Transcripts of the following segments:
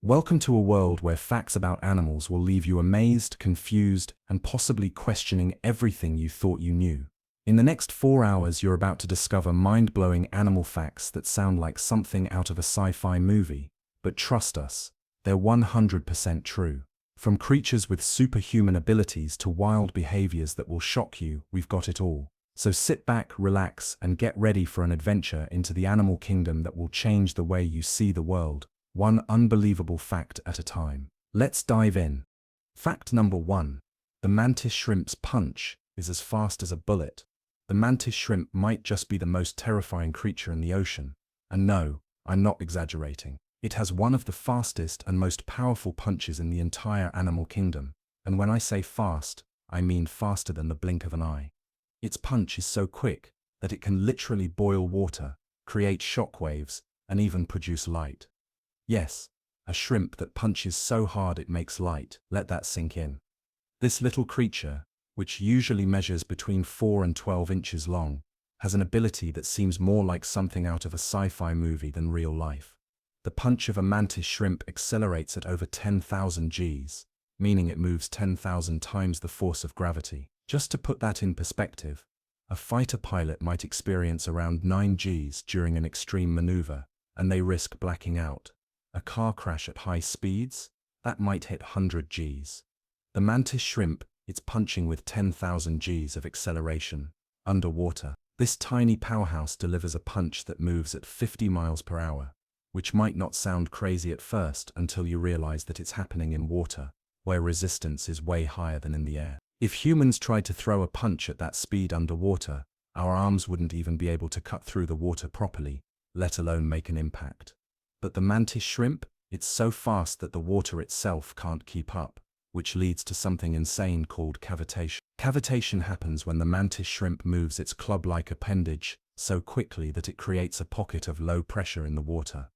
Welcome to a world where facts about animals will leave you amazed, confused, and possibly questioning everything you thought you knew. In the next 4 hours, you're about to discover mind-blowing animal facts that sound like something out of a sci-fi movie. But trust us, they're 100% true. From creatures with superhuman abilities to wild behaviors that will shock you, we've got it all. So sit back, relax, and get ready for an adventure into the animal kingdom that will change the way you see the world, one unbelievable fact at a time. Let's dive in. Fact number 1. The mantis shrimp's punch is as fast as a bullet. The mantis shrimp might just be the most terrifying creature in the ocean. And no, I'm not exaggerating. It has one of the fastest and most powerful punches in the entire animal kingdom. And when I say fast, I mean faster than the blink of an eye. Its punch is so quick that it can literally boil water, create shock waves, and even produce light. Yes, a shrimp that punches so hard it makes light. Let that sink in. This little creature, which usually measures between 4 and 12 inches long, has an ability that seems more like something out of a sci-fi movie than real life. The punch of a mantis shrimp accelerates at over 10,000 Gs, meaning it moves 10,000 times the force of gravity. Just to put that in perspective, a fighter pilot might experience around 9 Gs during an extreme maneuver, and they risk blacking out. A car crash at high speeds? That might hit 100 Gs. The mantis shrimp, it's punching with 10,000 Gs of acceleration. Underwater, this tiny powerhouse delivers a punch that moves at 50 miles per hour, which might not sound crazy at first until you realize that it's happening in water, where resistance is way higher than in the air. If humans tried to throw a punch at that speed underwater, our arms wouldn't even be able to cut through the water properly, let alone make an impact. But the mantis shrimp, it's so fast that the water itself can't keep up, which leads to something insane called cavitation. Cavitation happens when the mantis shrimp moves its club-like appendage so quickly that it creates a pocket of low pressure in the water.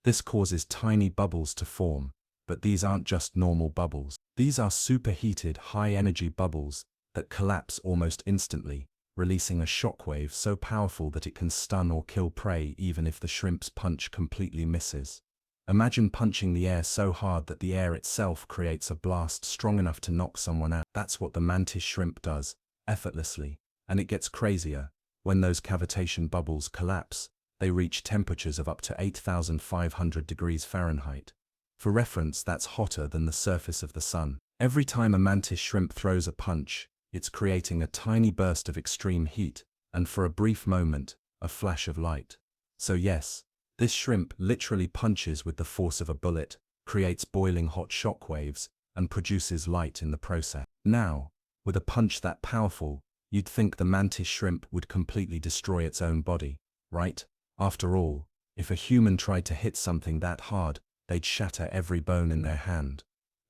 This causes tiny bubbles to form, but these aren't just normal bubbles. These are superheated, high-energy bubbles that collapse almost instantly, releasing a shockwave so powerful that it can stun or kill prey even if the shrimp's punch completely misses. Imagine punching the air so hard that the air itself creates a blast strong enough to knock someone out. That's what the mantis shrimp does, effortlessly. And it gets crazier. When those cavitation bubbles collapse, they reach temperatures of up to 8,500 degrees Fahrenheit. For reference, that's hotter than the surface of the sun. Every time a mantis shrimp throws a punch, it's creating a tiny burst of extreme heat, and for a brief moment, a flash of light. So yes, this shrimp literally punches with the force of a bullet, creates boiling hot shock waves, and produces light in the process. Now, with a punch that powerful, you'd think the mantis shrimp would completely destroy its own body, right? After all, if a human tried to hit something that hard, they'd shatter every bone in their hand.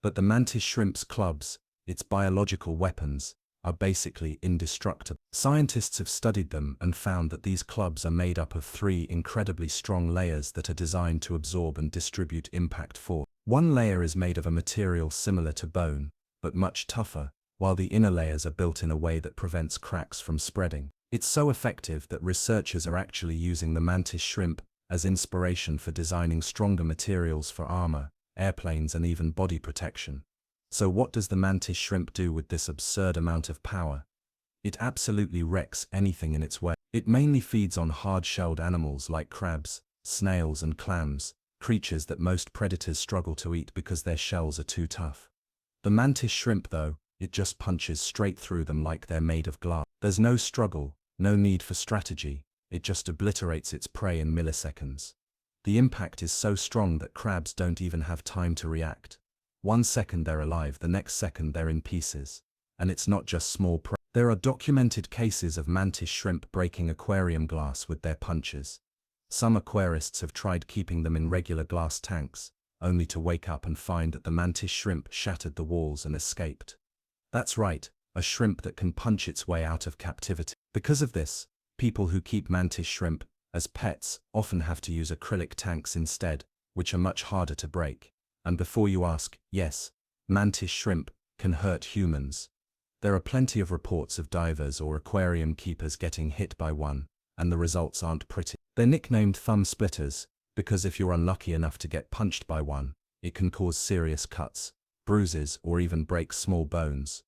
But the mantis shrimp's clubs, its biological weapons, are basically indestructible. Scientists have studied them and found that these clubs are made up of 3 incredibly strong layers that are designed to absorb and distribute impact force. One layer is made of a material similar to bone, but much tougher, while the inner layers are built in a way that prevents cracks from spreading. It's so effective that researchers are actually using the mantis shrimp as inspiration for designing stronger materials for armor, airplanes, and even body protection. So what does the mantis shrimp do with this absurd amount of power? It absolutely wrecks anything in its way. It mainly feeds on hard-shelled animals like crabs, snails, and clams, creatures that most predators struggle to eat because their shells are too tough. The mantis shrimp, though, it just punches straight through them like they're made of glass. There's no struggle, no need for strategy, it just obliterates its prey in milliseconds. The impact is so strong that crabs don't even have time to react. 1 second they're alive, the next second they're in pieces. And it's not just small prey. There are documented cases of mantis shrimp breaking aquarium glass with their punches. Some aquarists have tried keeping them in regular glass tanks, only to wake up and find that the mantis shrimp shattered the walls and escaped. That's right, a shrimp that can punch its way out of captivity. Because of this, people who keep mantis shrimp as pets often have to use acrylic tanks instead, which are much harder to break. And before you ask, yes, mantis shrimp can hurt humans. There are plenty of reports of divers or aquarium keepers getting hit by one, and the results aren't pretty. They're nicknamed thumb splitters, because if you're unlucky enough to get punched by one, It can cause serious cuts, bruises, or even break small bones.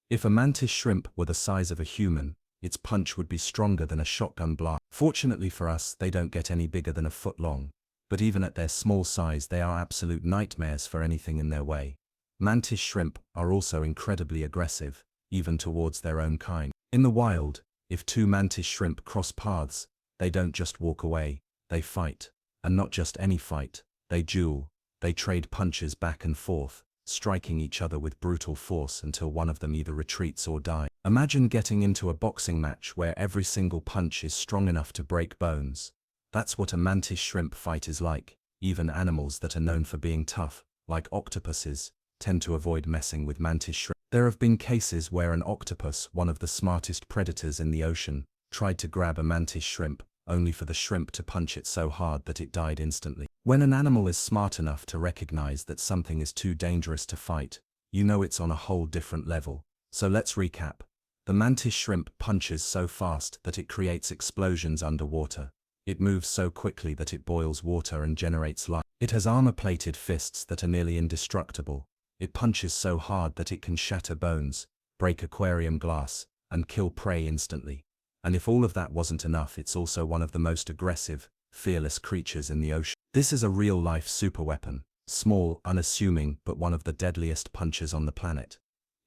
If a mantis shrimp were the size of a human, its punch would be stronger than a shotgun blast. Fortunately for us, they don't get any bigger than a foot long, but even at their small size, they are absolute nightmares for anything in their way. Mantis shrimp are also incredibly aggressive, even towards their own kind. In the wild, if two mantis shrimp cross paths, they don't just walk away, they fight. And not just any fight, they duel. They trade punches back and forth, striking each other with brutal force until one of them either retreats or dies. Imagine getting into a boxing match where every single punch is strong enough to break bones. That's what a mantis shrimp fight is like. Even animals that are known for being tough, like octopuses, tend to avoid messing with mantis shrimp. There have been cases where an octopus, one of the smartest predators in the ocean, tried to grab a mantis shrimp, only for the shrimp to punch it so hard that it died instantly. When an animal is smart enough to recognize that something is too dangerous to fight, you know it's on a whole different level. So let's recap. The mantis shrimp punches so fast that it creates explosions underwater. It moves so quickly that it boils water and generates light. It has armor-plated fists that are nearly indestructible. It punches so hard that it can shatter bones, break aquarium glass, and kill prey instantly. And if all of that wasn't enough, it's also one of the most aggressive, fearless creatures in the ocean. This is a real-life superweapon, small, unassuming, but one of the deadliest punches on the planet.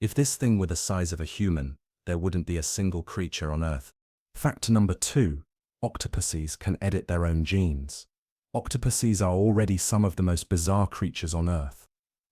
If this thing were the size of a human, there wouldn't be a single creature on Earth. Fact number 2. Octopuses can edit their own genes. Octopuses are already some of the most bizarre creatures on Earth.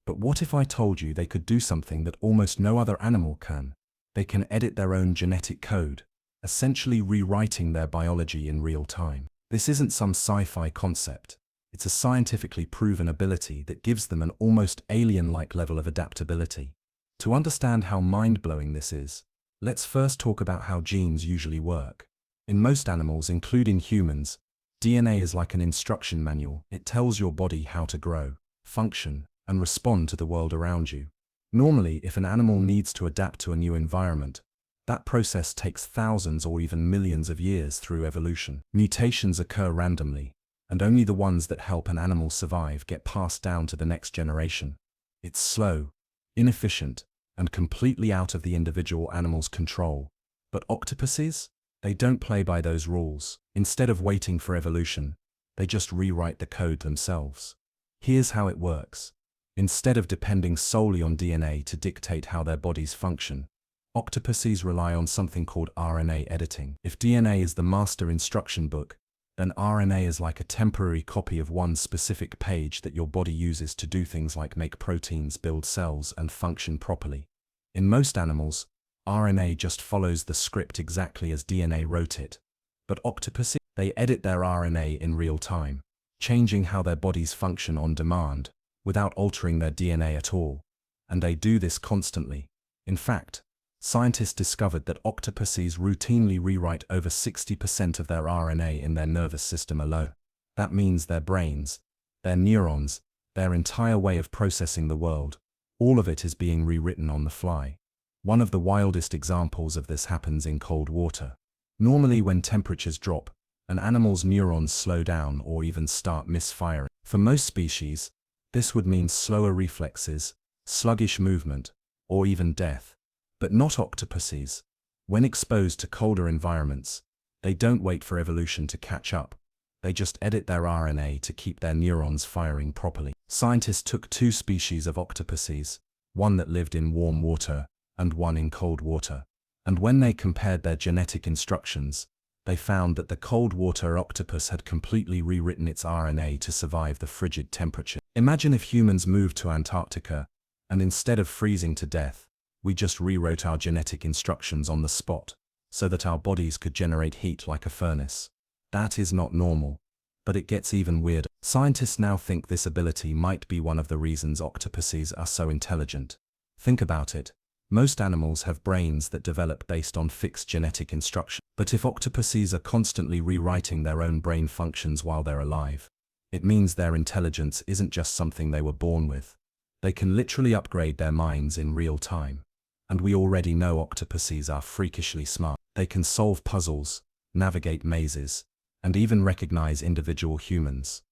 But what if I told you they could do something that almost no other animal can? They can edit their own genetic code, essentially rewriting their biology in real time. This isn't some sci-fi concept. It's a scientifically proven ability that gives them an almost alien-like level of adaptability. To understand how mind-blowing this is, let's first talk about how genes usually work. In most animals, including humans, DNA is like an instruction manual. It tells your body how to grow, function, and respond to the world around you. Normally, if an animal needs to adapt to a new environment, that process takes thousands or even millions of years through evolution. Mutations occur randomly, and only the ones that help an animal survive get passed down to the next generation. It's slow, inefficient, and completely out of the individual animal's control. But octopuses? They don't play by those rules. Instead of waiting for evolution, they just rewrite the code themselves. Here's how it works. Instead of depending solely on DNA to dictate how their bodies function, octopuses rely on something called RNA editing. If DNA is the master instruction book, then RNA is like a temporary copy of one specific page that your body uses to do things like make proteins, build cells, and function properly. In most animals, RNA just follows the script exactly as DNA wrote it. But octopuses, they edit their RNA in real time, changing how their bodies function on demand, without altering their DNA at all. And they do this constantly. In fact, scientists discovered that octopuses routinely rewrite over 60% of their RNA in their nervous system alone. That means their brains, their neurons, their entire way of processing the world, all of it is being rewritten on the fly. One of the wildest examples of this happens in cold water. Normally, when temperatures drop, an animal's neurons slow down or even start misfiring. For most species, this would mean slower reflexes, sluggish movement, or even death. But not octopuses. When exposed to colder environments, they don't wait for evolution to catch up. They just edit their RNA to keep their neurons firing properly. Scientists took 2 species of octopuses, one that lived in warm water and one in cold water. And when they compared their genetic instructions, they found that the cold water octopus had completely rewritten its RNA to survive the frigid temperature. Imagine if humans moved to Antarctica, and instead of freezing to death, we just rewrote our genetic instructions on the spot, so that our bodies could generate heat like a furnace. That is not normal. But it gets even weirder. Scientists now think this ability might be one of the reasons octopuses are so intelligent. Think about it. Most animals have brains that develop based on fixed genetic instruction. But if octopuses are constantly rewriting their own brain functions while they're alive, it means their intelligence isn't just something they were born with. They can literally upgrade their minds in real time. And we already know octopuses are freakishly smart. They can solve puzzles, navigate mazes, and even recognize individual humans.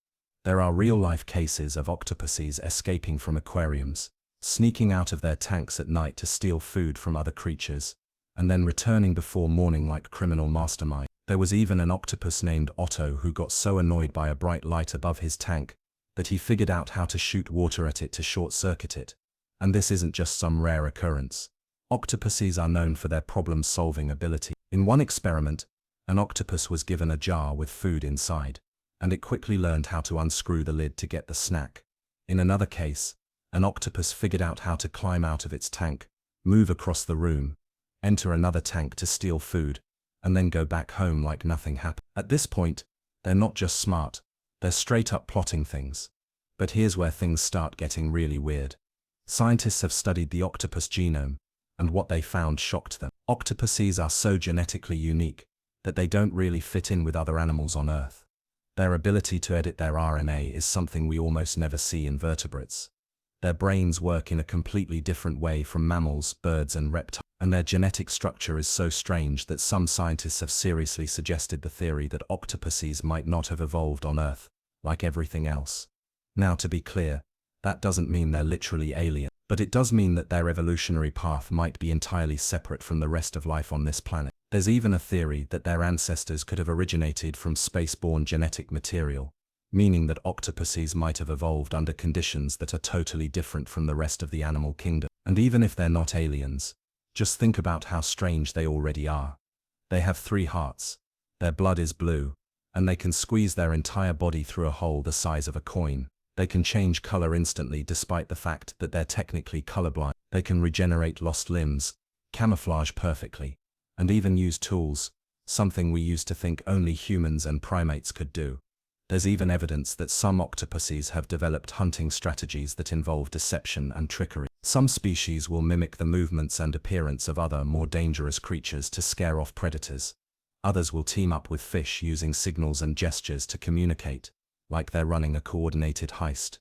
There are real-life cases of octopuses escaping from aquariums, sneaking out of their tanks at night to steal food from other creatures, and then returning before morning like criminal masterminds. There was even an octopus named Otto who got so annoyed by a bright light above his tank that he figured out how to shoot water at it to short-circuit it. And this isn't just some rare occurrence. Octopuses are known for their problem-solving ability. In one experiment, an octopus was given a jar with food inside, and it quickly learned how to unscrew the lid to get the snack. In another case, an octopus figured out how to climb out of its tank, move across the room, enter another tank to steal food, and then go back home like nothing happened. At this point, they're not just smart, they're straight up plotting things. But here's where things start getting really weird. Scientists have studied the octopus genome, and what they found shocked them. Octopuses are so genetically unique that they don't really fit in with other animals on Earth. Their ability to edit their RNA is something we almost never see in vertebrates. Their brains work in a completely different way from mammals, birds, and reptiles, and their genetic structure is so strange that some scientists have seriously suggested the theory that octopuses might not have evolved on Earth, like everything else. Now, to be clear, that doesn't mean they're literally alien, but it does mean that their evolutionary path might be entirely separate from the rest of life on this planet. There's even a theory that their ancestors could have originated from space-borne genetic material, meaning that octopuses might have evolved under conditions that are totally different from the rest of the animal kingdom. And even if they're not aliens, just think about how strange they already are. They have 3 hearts, their blood is blue, and they can squeeze their entire body through a hole the size of a coin. They can change color instantly despite the fact that they're technically colorblind. They can regenerate lost limbs, camouflage perfectly, and even use tools, something we used to think only humans and primates could do. There's even evidence that some octopuses have developed hunting strategies that involve deception and trickery. Some species will mimic the movements and appearance of other, more dangerous creatures to scare off predators. Others will team up with fish using signals and gestures to communicate, like they're running a coordinated heist.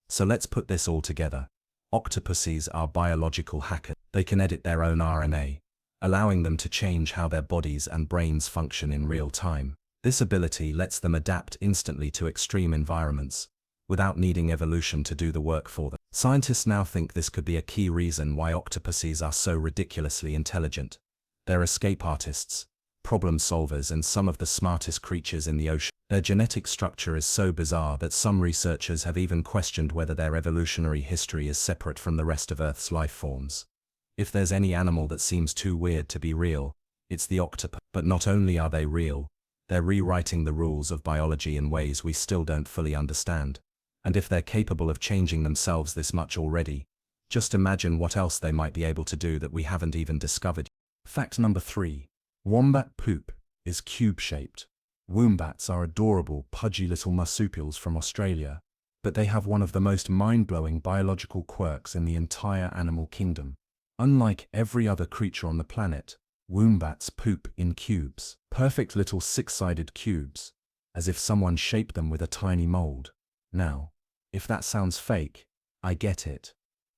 So let's put this all together. Octopuses are biological hackers. They can edit their own RNA, allowing them to change how their bodies and brains function in real time. This ability lets them adapt instantly to extreme environments, without needing evolution to do the work for them. Scientists now think this could be a key reason why octopuses are so ridiculously intelligent. They're escape artists, problem solvers, and some of the smartest creatures in the ocean. Their genetic structure is so bizarre that some researchers have even questioned whether their evolutionary history is separate from the rest of Earth's life forms. If there's any animal that seems too weird to be real, it's the octopus. But not only are they real, they're rewriting the rules of biology in ways we still don't fully understand. And if they're capable of changing themselves this much already, just imagine what else they might be able to do that we haven't even discovered. Fact number 3. Wombat poop is cube-shaped. Wombats are adorable, pudgy little marsupials from Australia, but they have one of the most mind-blowing biological quirks in the entire animal kingdom. Unlike every other creature on the planet, wombats poop in cubes. Perfect little 6-sided cubes, as if someone shaped them with a tiny mold. Now, if that sounds fake, I get it.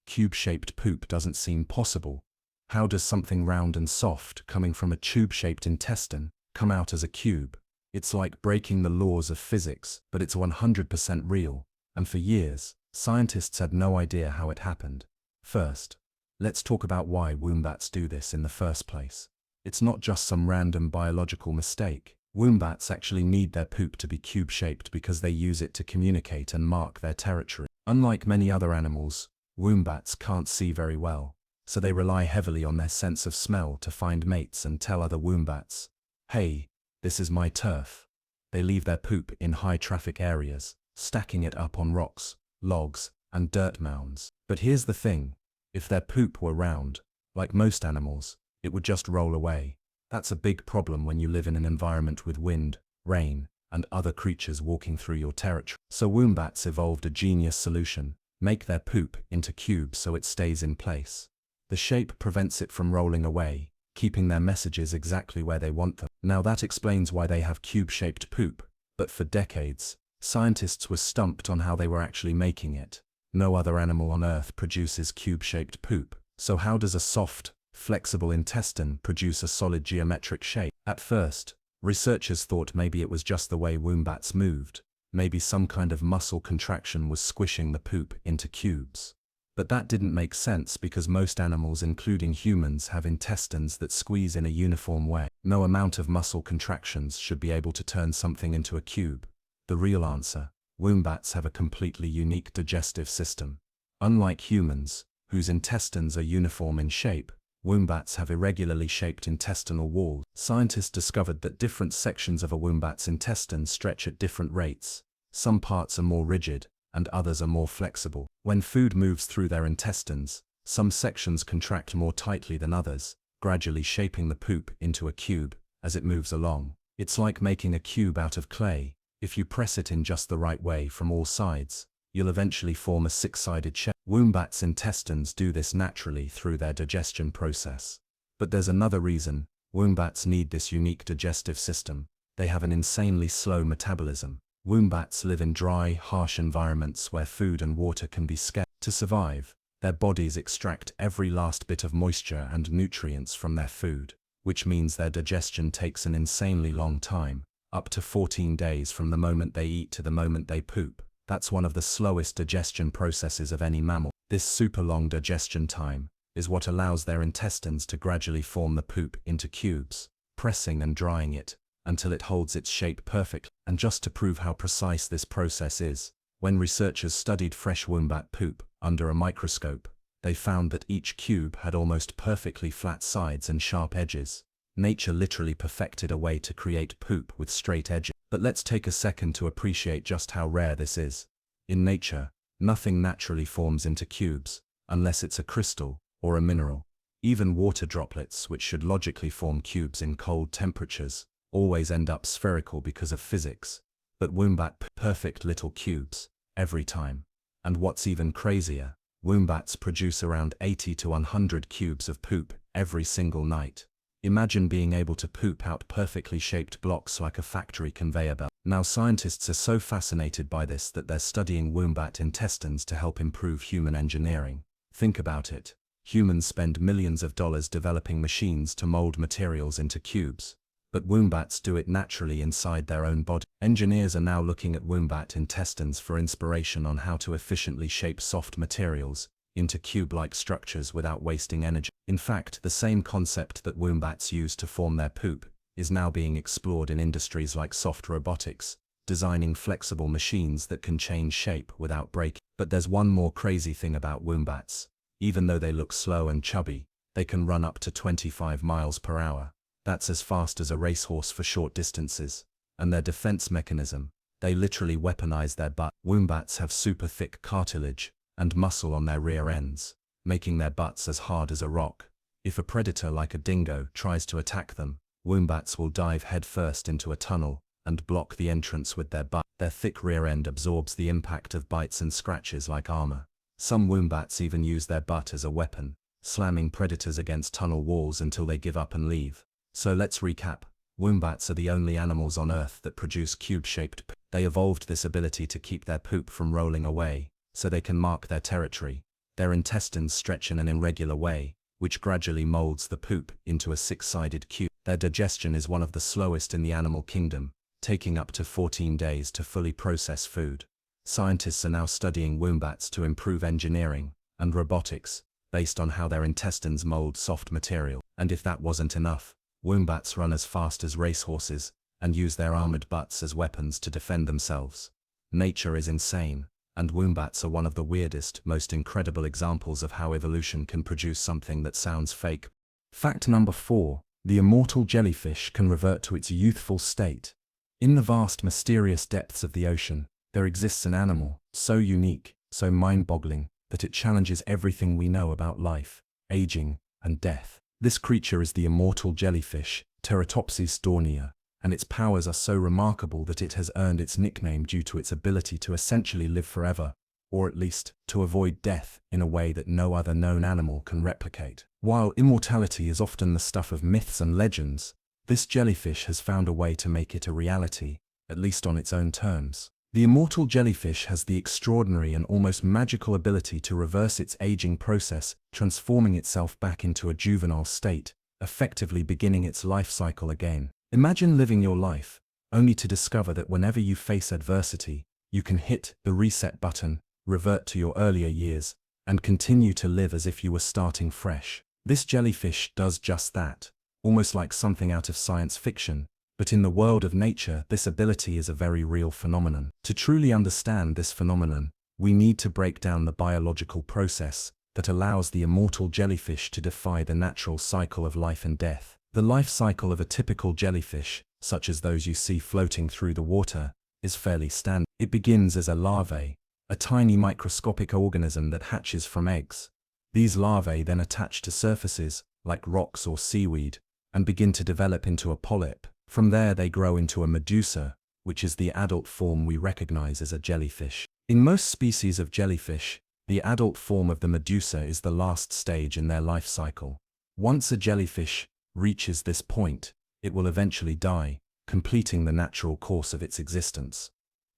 Cube-shaped poop doesn't seem possible. How does something round and soft, coming from a tube-shaped intestine, come out as a cube? It's like breaking the laws of physics, but it's 100% real, and for years, scientists had no idea how it happened. First, let's talk about why wombats do this in the first place. It's not just some random biological mistake. Wombats actually need their poop to be cube-shaped because they use it to communicate and mark their territory. Unlike many other animals, wombats can't see very well, so they rely heavily on their sense of smell to find mates and tell other wombats, "Hey, this is my turf." They leave their poop in high-traffic areas, stacking it up on rocks, logs, and dirt mounds. But here's the thing, if their poop were round, like most animals, it would just roll away. That's a big problem when you live in an environment with wind, rain, and other creatures walking through your territory. So wombats evolved a genius solution: make their poop into cubes so it stays in place. The shape prevents it from rolling away, keeping their messages exactly where they want them. Now that explains why they have cube-shaped poop, but for decades, scientists were stumped on how they were actually making it. No other animal on Earth produces cube-shaped poop, so how does a soft, flexible intestine produce a solid geometric shape? At first, researchers thought maybe it was just the way wombats moved, Maybe some kind of muscle contraction was squishing the poop into cubes. But that didn't make sense because most animals, including humans, have intestines that squeeze in a uniform way. No amount of muscle contractions should be able to turn something into a cube. The real answer: wombats have a completely unique digestive system. Unlike humans, whose intestines are uniform in shape, wombats have irregularly shaped intestinal walls. Scientists discovered that different sections of a wombat's intestine stretch at different rates. Some parts are more rigid, and others are more flexible. When food moves through their intestines, some sections contract more tightly than others, gradually shaping the poop into a cube as it moves along. It's like making a cube out of clay. If you press it in just the right way from all sides, you'll eventually form a six-sided shape. Wombats' intestines do this naturally through their digestion process. But there's another reason wombats need this unique digestive system. They have an insanely slow metabolism. Wombats live in dry, harsh environments where food and water can be scarce. To survive, their bodies extract every last bit of moisture and nutrients from their food, which means their digestion takes an insanely long time, up to 14 days from the moment they eat to the moment they poop. That's one of the slowest digestion processes of any mammal. This super long digestion time is what allows their intestines to gradually form the poop into cubes, pressing and drying it until it holds its shape perfectly. And just to prove how precise this process is, when researchers studied fresh wombat poop under a microscope, they found that each cube had almost perfectly flat sides and sharp edges. Nature literally perfected a way to create poop with straight edges. But let's take a second to appreciate just how rare this is. In nature, nothing naturally forms into cubes, unless it's a crystal or a mineral. Even water droplets, which should logically form cubes in cold temperatures, always end up spherical because of physics. But wombat perfect little cubes, every time. And what's even crazier, wombats produce around 80 to 100 cubes of poop every single night. Imagine being able to poop out perfectly shaped blocks like a factory conveyor belt. Now scientists are so fascinated by this that they're studying wombat intestines to help improve human engineering. Think about it. Humans spend millions of dollars developing machines to mold materials into cubes. But wombats do it naturally inside their own body. Engineers are now looking at wombat intestines for inspiration on how to efficiently shape soft materials into cube-like structures without wasting energy. In fact, the same concept that wombats use to form their poop is now being explored in industries like soft robotics, designing flexible machines that can change shape without breaking. But there's one more crazy thing about wombats. Even though they look slow and chubby, they can run up to 25 miles per hour. That's as fast as a racehorse for short distances. And their defense mechanism, they literally weaponize their butt. Wombats have super thick cartilage and muscle on their rear ends, making their butts as hard as a rock. If a predator like a dingo tries to attack them, wombats will dive headfirst into a tunnel and block the entrance with their butt. Their thick rear end absorbs the impact of bites and scratches like armor. Some wombats even use their butt as a weapon, slamming predators against tunnel walls until they give up and leave. So let's recap. Wombats are the only animals on Earth that produce cube-shaped poop. They evolved this ability to keep their poop from rolling away, so they can mark their territory. Their intestines stretch in an irregular way, which gradually molds the poop into a six-sided cube. Their digestion is one of the slowest in the animal kingdom, taking up to 14 days to fully process food. Scientists are now studying wombats to improve engineering and robotics based on how their intestines mold soft material. And if that wasn't enough, wombats run as fast as racehorses and use their armored butts as weapons to defend themselves. Nature is insane, and wombats are one of the weirdest, most incredible examples of how evolution can produce something that sounds fake. Fact number 4. The immortal jellyfish can revert to its youthful state. In the vast, mysterious depths of the ocean, there exists an animal so unique, so mind-boggling, that it challenges everything we know about life, aging, and death. This creature is the immortal jellyfish, Teratopsis dornia, and its powers are so remarkable that it has earned its nickname due to its ability to essentially live forever, or at least, to avoid death in a way that no other known animal can replicate. While immortality is often the stuff of myths and legends, this jellyfish has found a way to make it a reality, at least on its own terms. The immortal jellyfish has the extraordinary and almost magical ability to reverse its aging process, transforming itself back into a juvenile state, effectively beginning its life cycle again. Imagine living your life, only to discover that whenever you face adversity, you can hit the reset button, revert to your earlier years, and continue to live as if you were starting fresh. This jellyfish does just that, almost like something out of science fiction, but in the world of nature, this ability is a very real phenomenon. To truly understand this phenomenon, we need to break down the biological process that allows the immortal jellyfish to defy the natural cycle of life and death. The life cycle of a typical jellyfish, such as those you see floating through the water, is fairly standard. It begins as a larvae, a tiny microscopic organism that hatches from eggs. These larvae then attach to surfaces, like rocks or seaweed, and begin to develop into a polyp. From there they grow into a medusa, which is the adult form we recognize as a jellyfish. In most species of jellyfish, the adult form of the medusa is the last stage in their life cycle. Once a jellyfish reaches this point, it will eventually die, completing the natural course of its existence.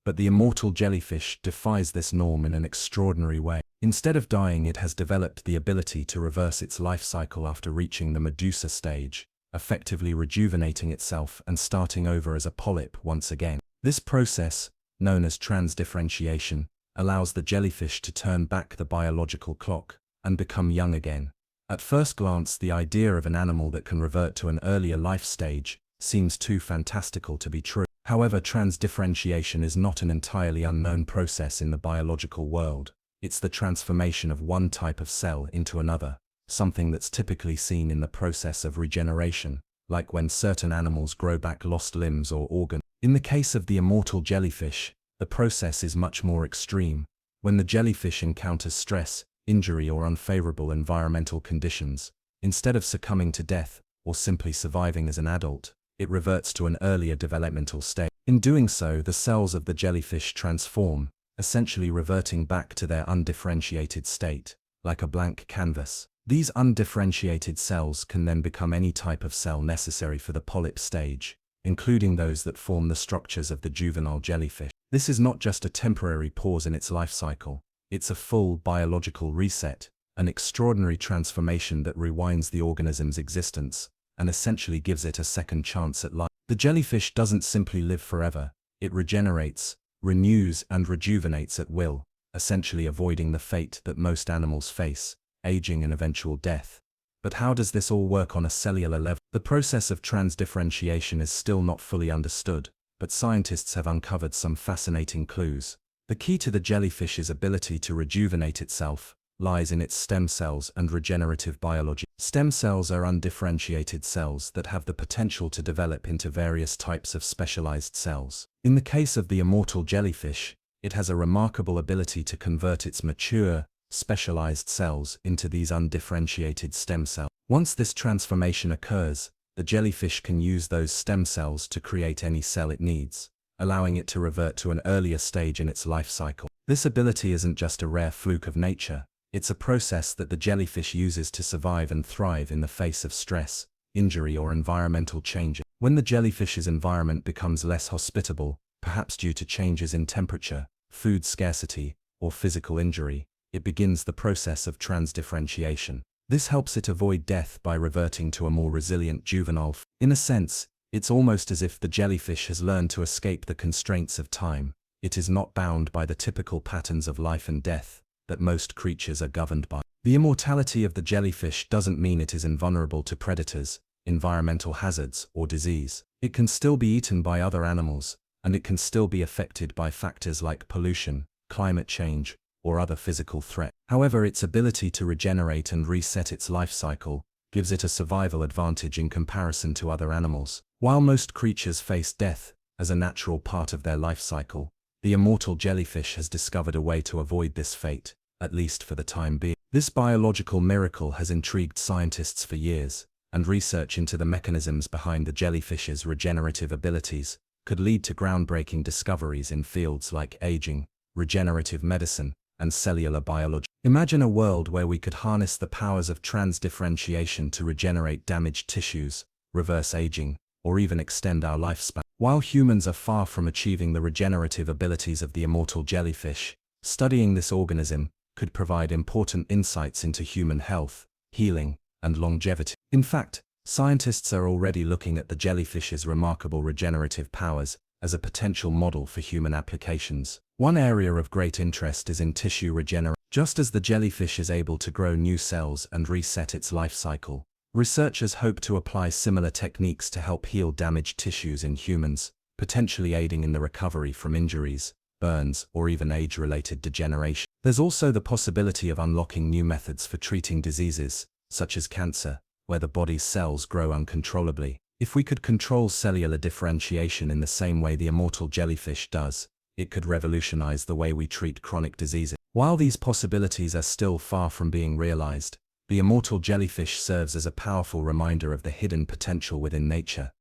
But the immortal jellyfish defies this norm in an extraordinary way. Instead of dying, it has developed the ability to reverse its life cycle after reaching the medusa stage, effectively rejuvenating itself and starting over as a polyp once again. This process, known as transdifferentiation, allows the jellyfish to turn back the biological clock and become young again. At first glance, the idea of an animal that can revert to an earlier life stage seems too fantastical to be true. However, transdifferentiation is not an entirely unknown process in the biological world. It's the transformation of one type of cell into another, something that's typically seen in the process of regeneration, like when certain animals grow back lost limbs or organs. In the case of the immortal jellyfish, the process is much more extreme. When the jellyfish encounters stress, injury, or unfavorable environmental conditions, instead of succumbing to death or simply surviving as an adult, it reverts to an earlier developmental stage. In doing so, the cells of the jellyfish transform, essentially reverting back to their undifferentiated state, like a blank canvas. These undifferentiated cells can then become any type of cell necessary for the polyp stage, including those that form the structures of the juvenile jellyfish. This is not just a temporary pause in its life cycle, it's a full biological reset, an extraordinary transformation that rewinds the organism's existence and essentially gives it a second chance at life. The jellyfish doesn't simply live forever, it regenerates, renews, and rejuvenates at will, essentially avoiding the fate that most animals face, aging and eventual death. But how does this all work on a cellular level? The process of transdifferentiation is still not fully understood, but scientists have uncovered some fascinating clues. The key to the jellyfish's ability to rejuvenate itself lies in its stem cells and regenerative biology. Stem cells are undifferentiated cells that have the potential to develop into various types of specialized cells. In the case of the immortal jellyfish, it has a remarkable ability to convert its mature, specialized cells into these undifferentiated stem cells. Once this transformation occurs, the jellyfish can use those stem cells to create any cell it needs, allowing it to revert to an earlier stage in its life cycle. This ability isn't just a rare fluke of nature, it's a process that the jellyfish uses to survive and thrive in the face of stress, injury, or environmental changes. When the jellyfish's environment becomes less hospitable, perhaps due to changes in temperature, food scarcity, or physical injury, it begins the process of transdifferentiation. This helps it avoid death by reverting to a more resilient juvenile form. In a sense, it's almost as if the jellyfish has learned to escape the constraints of time. It is not bound by the typical patterns of life and death that most creatures are governed by. The immortality of the jellyfish doesn't mean it is invulnerable to predators, environmental hazards, or disease. It can still be eaten by other animals, and it can still be affected by factors like pollution, climate change, or other physical threats. However, its ability to regenerate and reset its life cycle gives it a survival advantage in comparison to other animals. While most creatures face death as a natural part of their life cycle, the immortal jellyfish has discovered a way to avoid this fate, at least for the time being. This biological miracle has intrigued scientists for years, and research into the mechanisms behind the jellyfish's regenerative abilities could lead to groundbreaking discoveries in fields like aging, regenerative medicine, and cellular biology. Imagine a world where we could harness the powers of transdifferentiation to regenerate damaged tissues, reverse aging, or even extend our lifespan. While humans are far from achieving the regenerative abilities of the immortal jellyfish, studying this organism could provide important insights into human health, healing, and longevity. In fact, scientists are already looking at the jellyfish's remarkable regenerative powers as a potential model for human applications. One area of great interest is in tissue regeneration. Just as the jellyfish is able to grow new cells and reset its life cycle, researchers hope to apply similar techniques to help heal damaged tissues in humans, potentially aiding in the recovery from injuries, burns, or even age-related degeneration. There's also the possibility of unlocking new methods for treating diseases, such as cancer, where the body's cells grow uncontrollably. If we could control cellular differentiation in the same way the immortal jellyfish does, it could revolutionize the way we treat chronic diseases. While these possibilities are still far from being realized, the immortal jellyfish serves as a powerful reminder of the hidden potential within nature.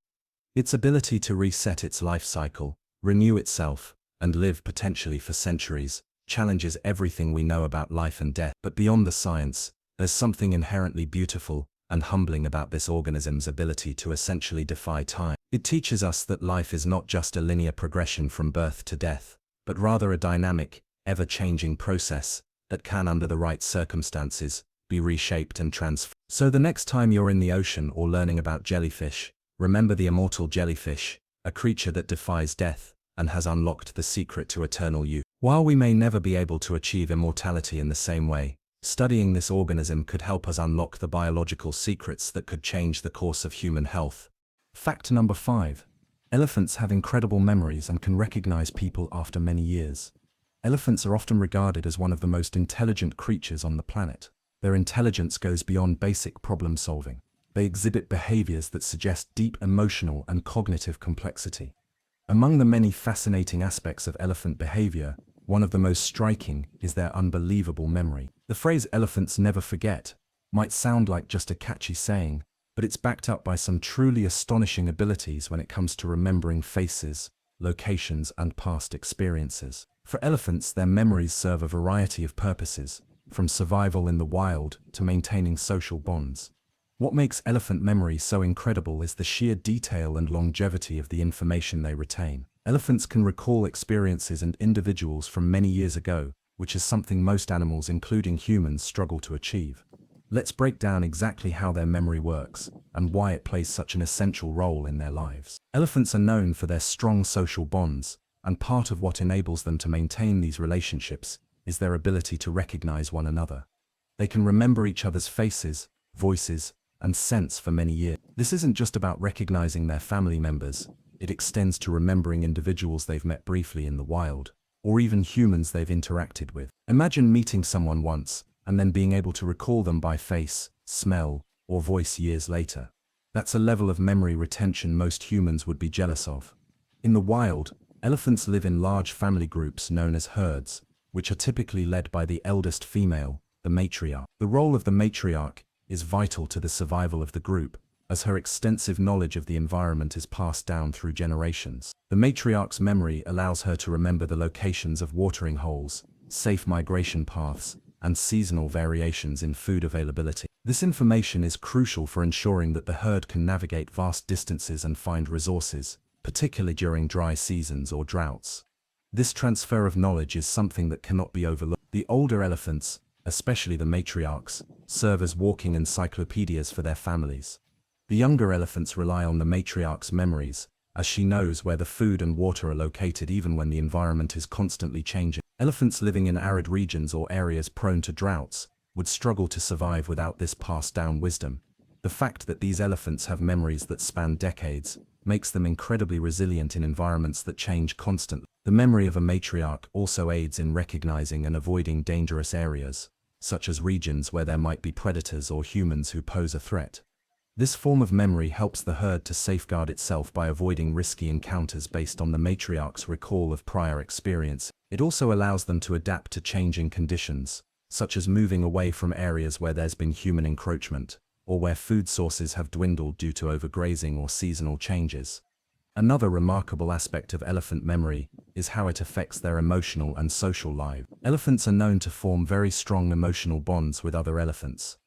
Its ability to reset its life cycle, renew itself, and live potentially for centuries, challenges everything we know about life and death. But beyond the science, there's something inherently beautiful and humbling about this organism's ability to essentially defy time. It teaches us that life is not just a linear progression from birth to death, but rather a dynamic, ever-changing process that can, under the right circumstances, be reshaped and transformed. So the next time you're in the ocean or learning about jellyfish, remember the immortal jellyfish, a creature that defies death and has unlocked the secret to eternal youth. While we may never be able to achieve immortality in the same way, studying this organism could help us unlock the biological secrets that could change the course of human health. Fact number 5. Elephants have incredible memories and can recognize people after many years. Elephants are often regarded as one of the most intelligent creatures on the planet. Their intelligence goes beyond basic problem solving. They exhibit behaviors that suggest deep emotional and cognitive complexity. Among the many fascinating aspects of elephant behavior, one of the most striking is their unbelievable memory. The phrase "elephants never forget" might sound like just a catchy saying, but it's backed up by some truly astonishing abilities when it comes to remembering faces, locations, and past experiences. For elephants, their memories serve a variety of purposes, from survival in the wild to maintaining social bonds. What makes elephant memory so incredible is the sheer detail and longevity of the information they retain. Elephants can recall experiences and individuals from many years ago, which is something most animals, including humans, struggle to achieve. Let's break down exactly how their memory works and why it plays such an essential role in their lives. Elephants are known for their strong social bonds, and part of what enables them to maintain these relationships is their ability to recognize one another. They can remember each other's faces, voices, and scents for many years. This isn't just about recognizing their family members, it extends to remembering individuals they've met briefly in the wild, or even humans they've interacted with. Imagine meeting someone once, and then being able to recall them by face, smell, or voice years later. That's a level of memory retention most humans would be jealous of. In the wild, elephants live in large family groups known as herds, which are typically led by the eldest female, the matriarch. The role of the matriarch is vital to the survival of the group, as her extensive knowledge of the environment is passed down through generations. The matriarch's memory allows her to remember the locations of watering holes, safe migration paths, and seasonal variations in food availability. This information is crucial for ensuring that the herd can navigate vast distances and find resources, particularly during dry seasons or droughts. This transfer of knowledge is something that cannot be overlooked. The older elephants, especially the matriarchs, serve as walking encyclopedias for their families. The younger elephants rely on the matriarch's memories, as she knows where the food and water are located even when the environment is constantly changing. Elephants living in arid regions or areas prone to droughts would struggle to survive without this passed-down wisdom. The fact that these elephants have memories that span decades makes them incredibly resilient in environments that change constantly. The memory of a matriarch also aids in recognizing and avoiding dangerous areas, such as regions where there might be predators or humans who pose a threat. This form of memory helps the herd to safeguard itself by avoiding risky encounters based on the matriarch's recall of prior experience. It also allows them to adapt to changing conditions, such as moving away from areas where there's been human encroachment, or where food sources have dwindled due to overgrazing or seasonal changes. Another remarkable aspect of elephant memory is how it affects their emotional and social lives. Elephants are known to form very strong emotional bonds with other elephants.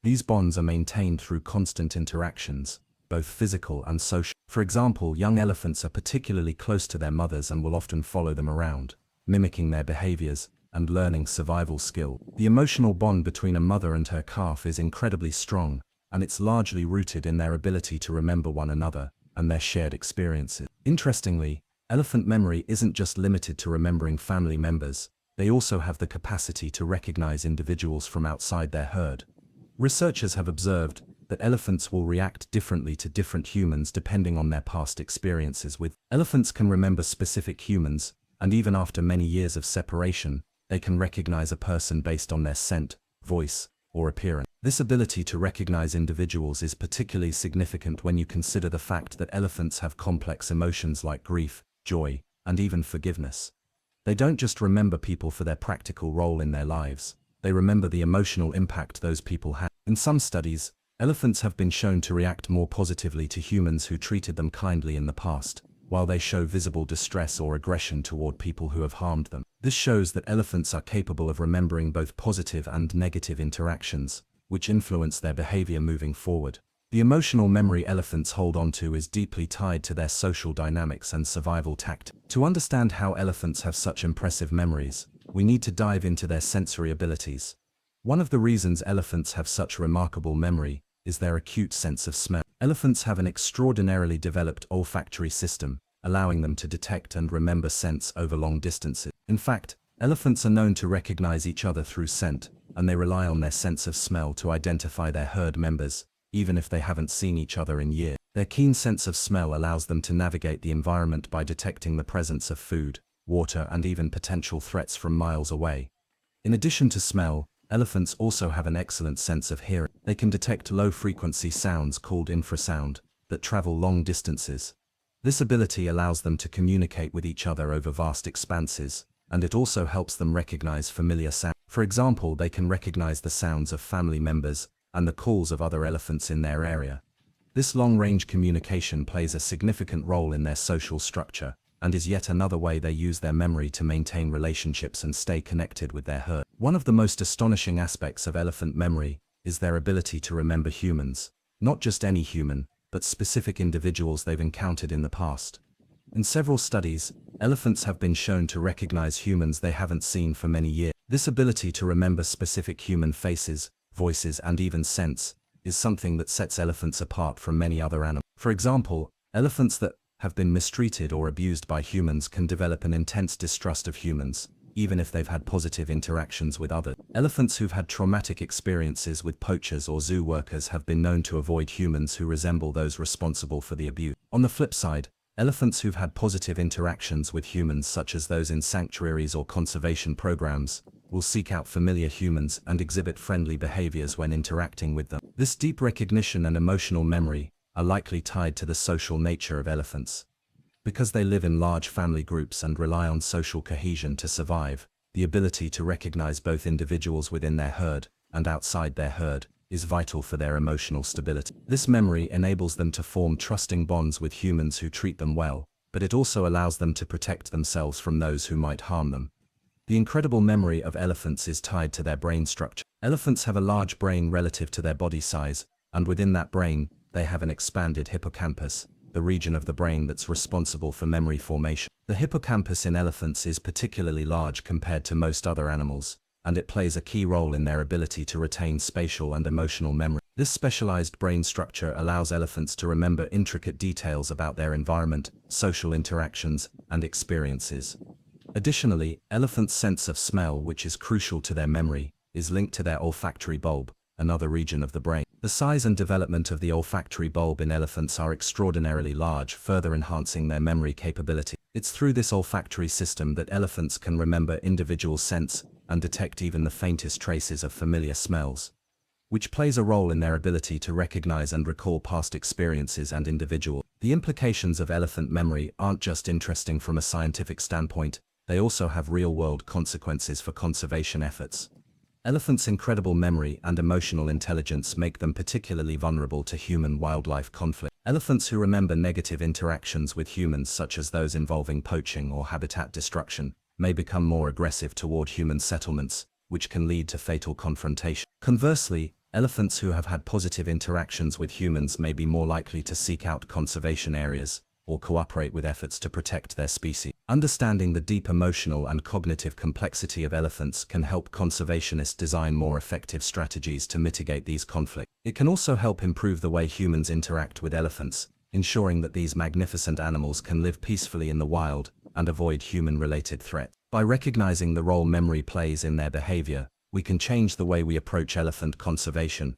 These bonds are maintained through constant interactions, both physical and social. For example, young elephants are particularly close to their mothers and will often follow them around, mimicking their behaviors and learning survival skills. The emotional bond between a mother and her calf is incredibly strong, and it's largely rooted in their ability to remember one another and their shared experiences. Interestingly, Elephant memory isn't just limited to remembering family members, they also have the capacity to recognize individuals from outside their herd. Researchers have observed that elephants will react differently to different humans depending on their past experiences with. Elephants can remember specific humans, and even after many years of separation, they can recognize a person based on their scent, voice, or appearance. This ability to recognize individuals is particularly significant when you consider the fact that elephants have complex emotions like grief, joy, and even forgiveness. They don't just remember people for their practical role in their lives, they remember the emotional impact those people had. In some studies, elephants have been shown to react more positively to humans who treated them kindly in the past, while they show visible distress or aggression toward people who have harmed them. This shows that elephants are capable of remembering both positive and negative interactions, which influence their behavior moving forward. The emotional memory elephants hold onto is deeply tied to their social dynamics and survival tactics. To understand how elephants have such impressive memories, we need to dive into their sensory abilities. One of the reasons elephants have such remarkable memory is their acute sense of smell. Elephants have an extraordinarily developed olfactory system, allowing them to detect and remember scents over long distances. In fact, elephants are known to recognize each other through scent, and they rely on their sense of smell to identify their herd members, even if they haven't seen each other in years. Their keen sense of smell allows them to navigate the environment by detecting the presence of food, water, and even potential threats from miles away. In addition to smell, elephants also have an excellent sense of hearing. They can detect low-frequency sounds called infrasound that travel long distances. This ability allows them to communicate with each other over vast expanses, and it also helps them recognize familiar sounds. For example, they can recognize the sounds of family members and the calls of other elephants in their area. This long-range communication plays a significant role in their social structure, and is yet another way they use their memory to maintain relationships and stay connected with their herd. One of the most astonishing aspects of elephant memory is their ability to remember humans, not just any human, but specific individuals they've encountered in the past. In several studies, elephants have been shown to recognize humans they haven't seen for many years. This ability to remember specific human faces, voices, and even scents is something that sets elephants apart from many other animals. For example, elephants that have been mistreated or abused by humans can develop an intense distrust of humans, even if they've had positive interactions with others. Elephants who've had traumatic experiences with poachers or zoo workers have been known to avoid humans who resemble those responsible for the abuse. On the flip side, elephants who've had positive interactions with humans, such as those in sanctuaries or conservation programs, will seek out familiar humans and exhibit friendly behaviors when interacting with them. This deep recognition and emotional memory are likely tied to the social nature of elephants. Because they live in large family groups and rely on social cohesion to survive, the ability to recognize both individuals within their herd and outside their herd is vital for their emotional stability. This memory enables them to form trusting bonds with humans who treat them well, but it also allows them to protect themselves from those who might harm them. The incredible memory of elephants is tied to their brain structure. Elephants have a large brain relative to their body size, and within that brain, they have an expanded hippocampus, the region of the brain that's responsible for memory formation. The hippocampus in elephants is particularly large compared to most other animals, and it plays a key role in their ability to retain spatial and emotional memory. This specialized brain structure allows elephants to remember intricate details about their environment, social interactions, and experiences. Additionally, elephants' sense of smell, which is crucial to their memory, is linked to their olfactory bulb, another region of the brain. The size and development of the olfactory bulb in elephants are extraordinarily large, further enhancing their memory capability. It's through this olfactory system that elephants can remember individual scents and detect even the faintest traces of familiar smells, which plays a role in their ability to recognize and recall past experiences and individuals. The implications of elephant memory aren't just interesting from a scientific standpoint, they also have real-world consequences for conservation efforts. Elephants' incredible memory and emotional intelligence make them particularly vulnerable to human-wildlife conflict. Elephants who remember negative interactions with humans, such as those involving poaching or habitat destruction, may become more aggressive toward human settlements, which can lead to fatal confrontation. Conversely, elephants who have had positive interactions with humans may be more likely to seek out conservation areas or cooperate with efforts to protect their species. Understanding the deep emotional and cognitive complexity of elephants can help conservationists design more effective strategies to mitigate these conflicts. It can also help improve the way humans interact with elephants, ensuring that these magnificent animals can live peacefully in the wild and avoid human-related threats. By recognizing the role memory plays in their behavior, we can change the way we approach elephant conservation.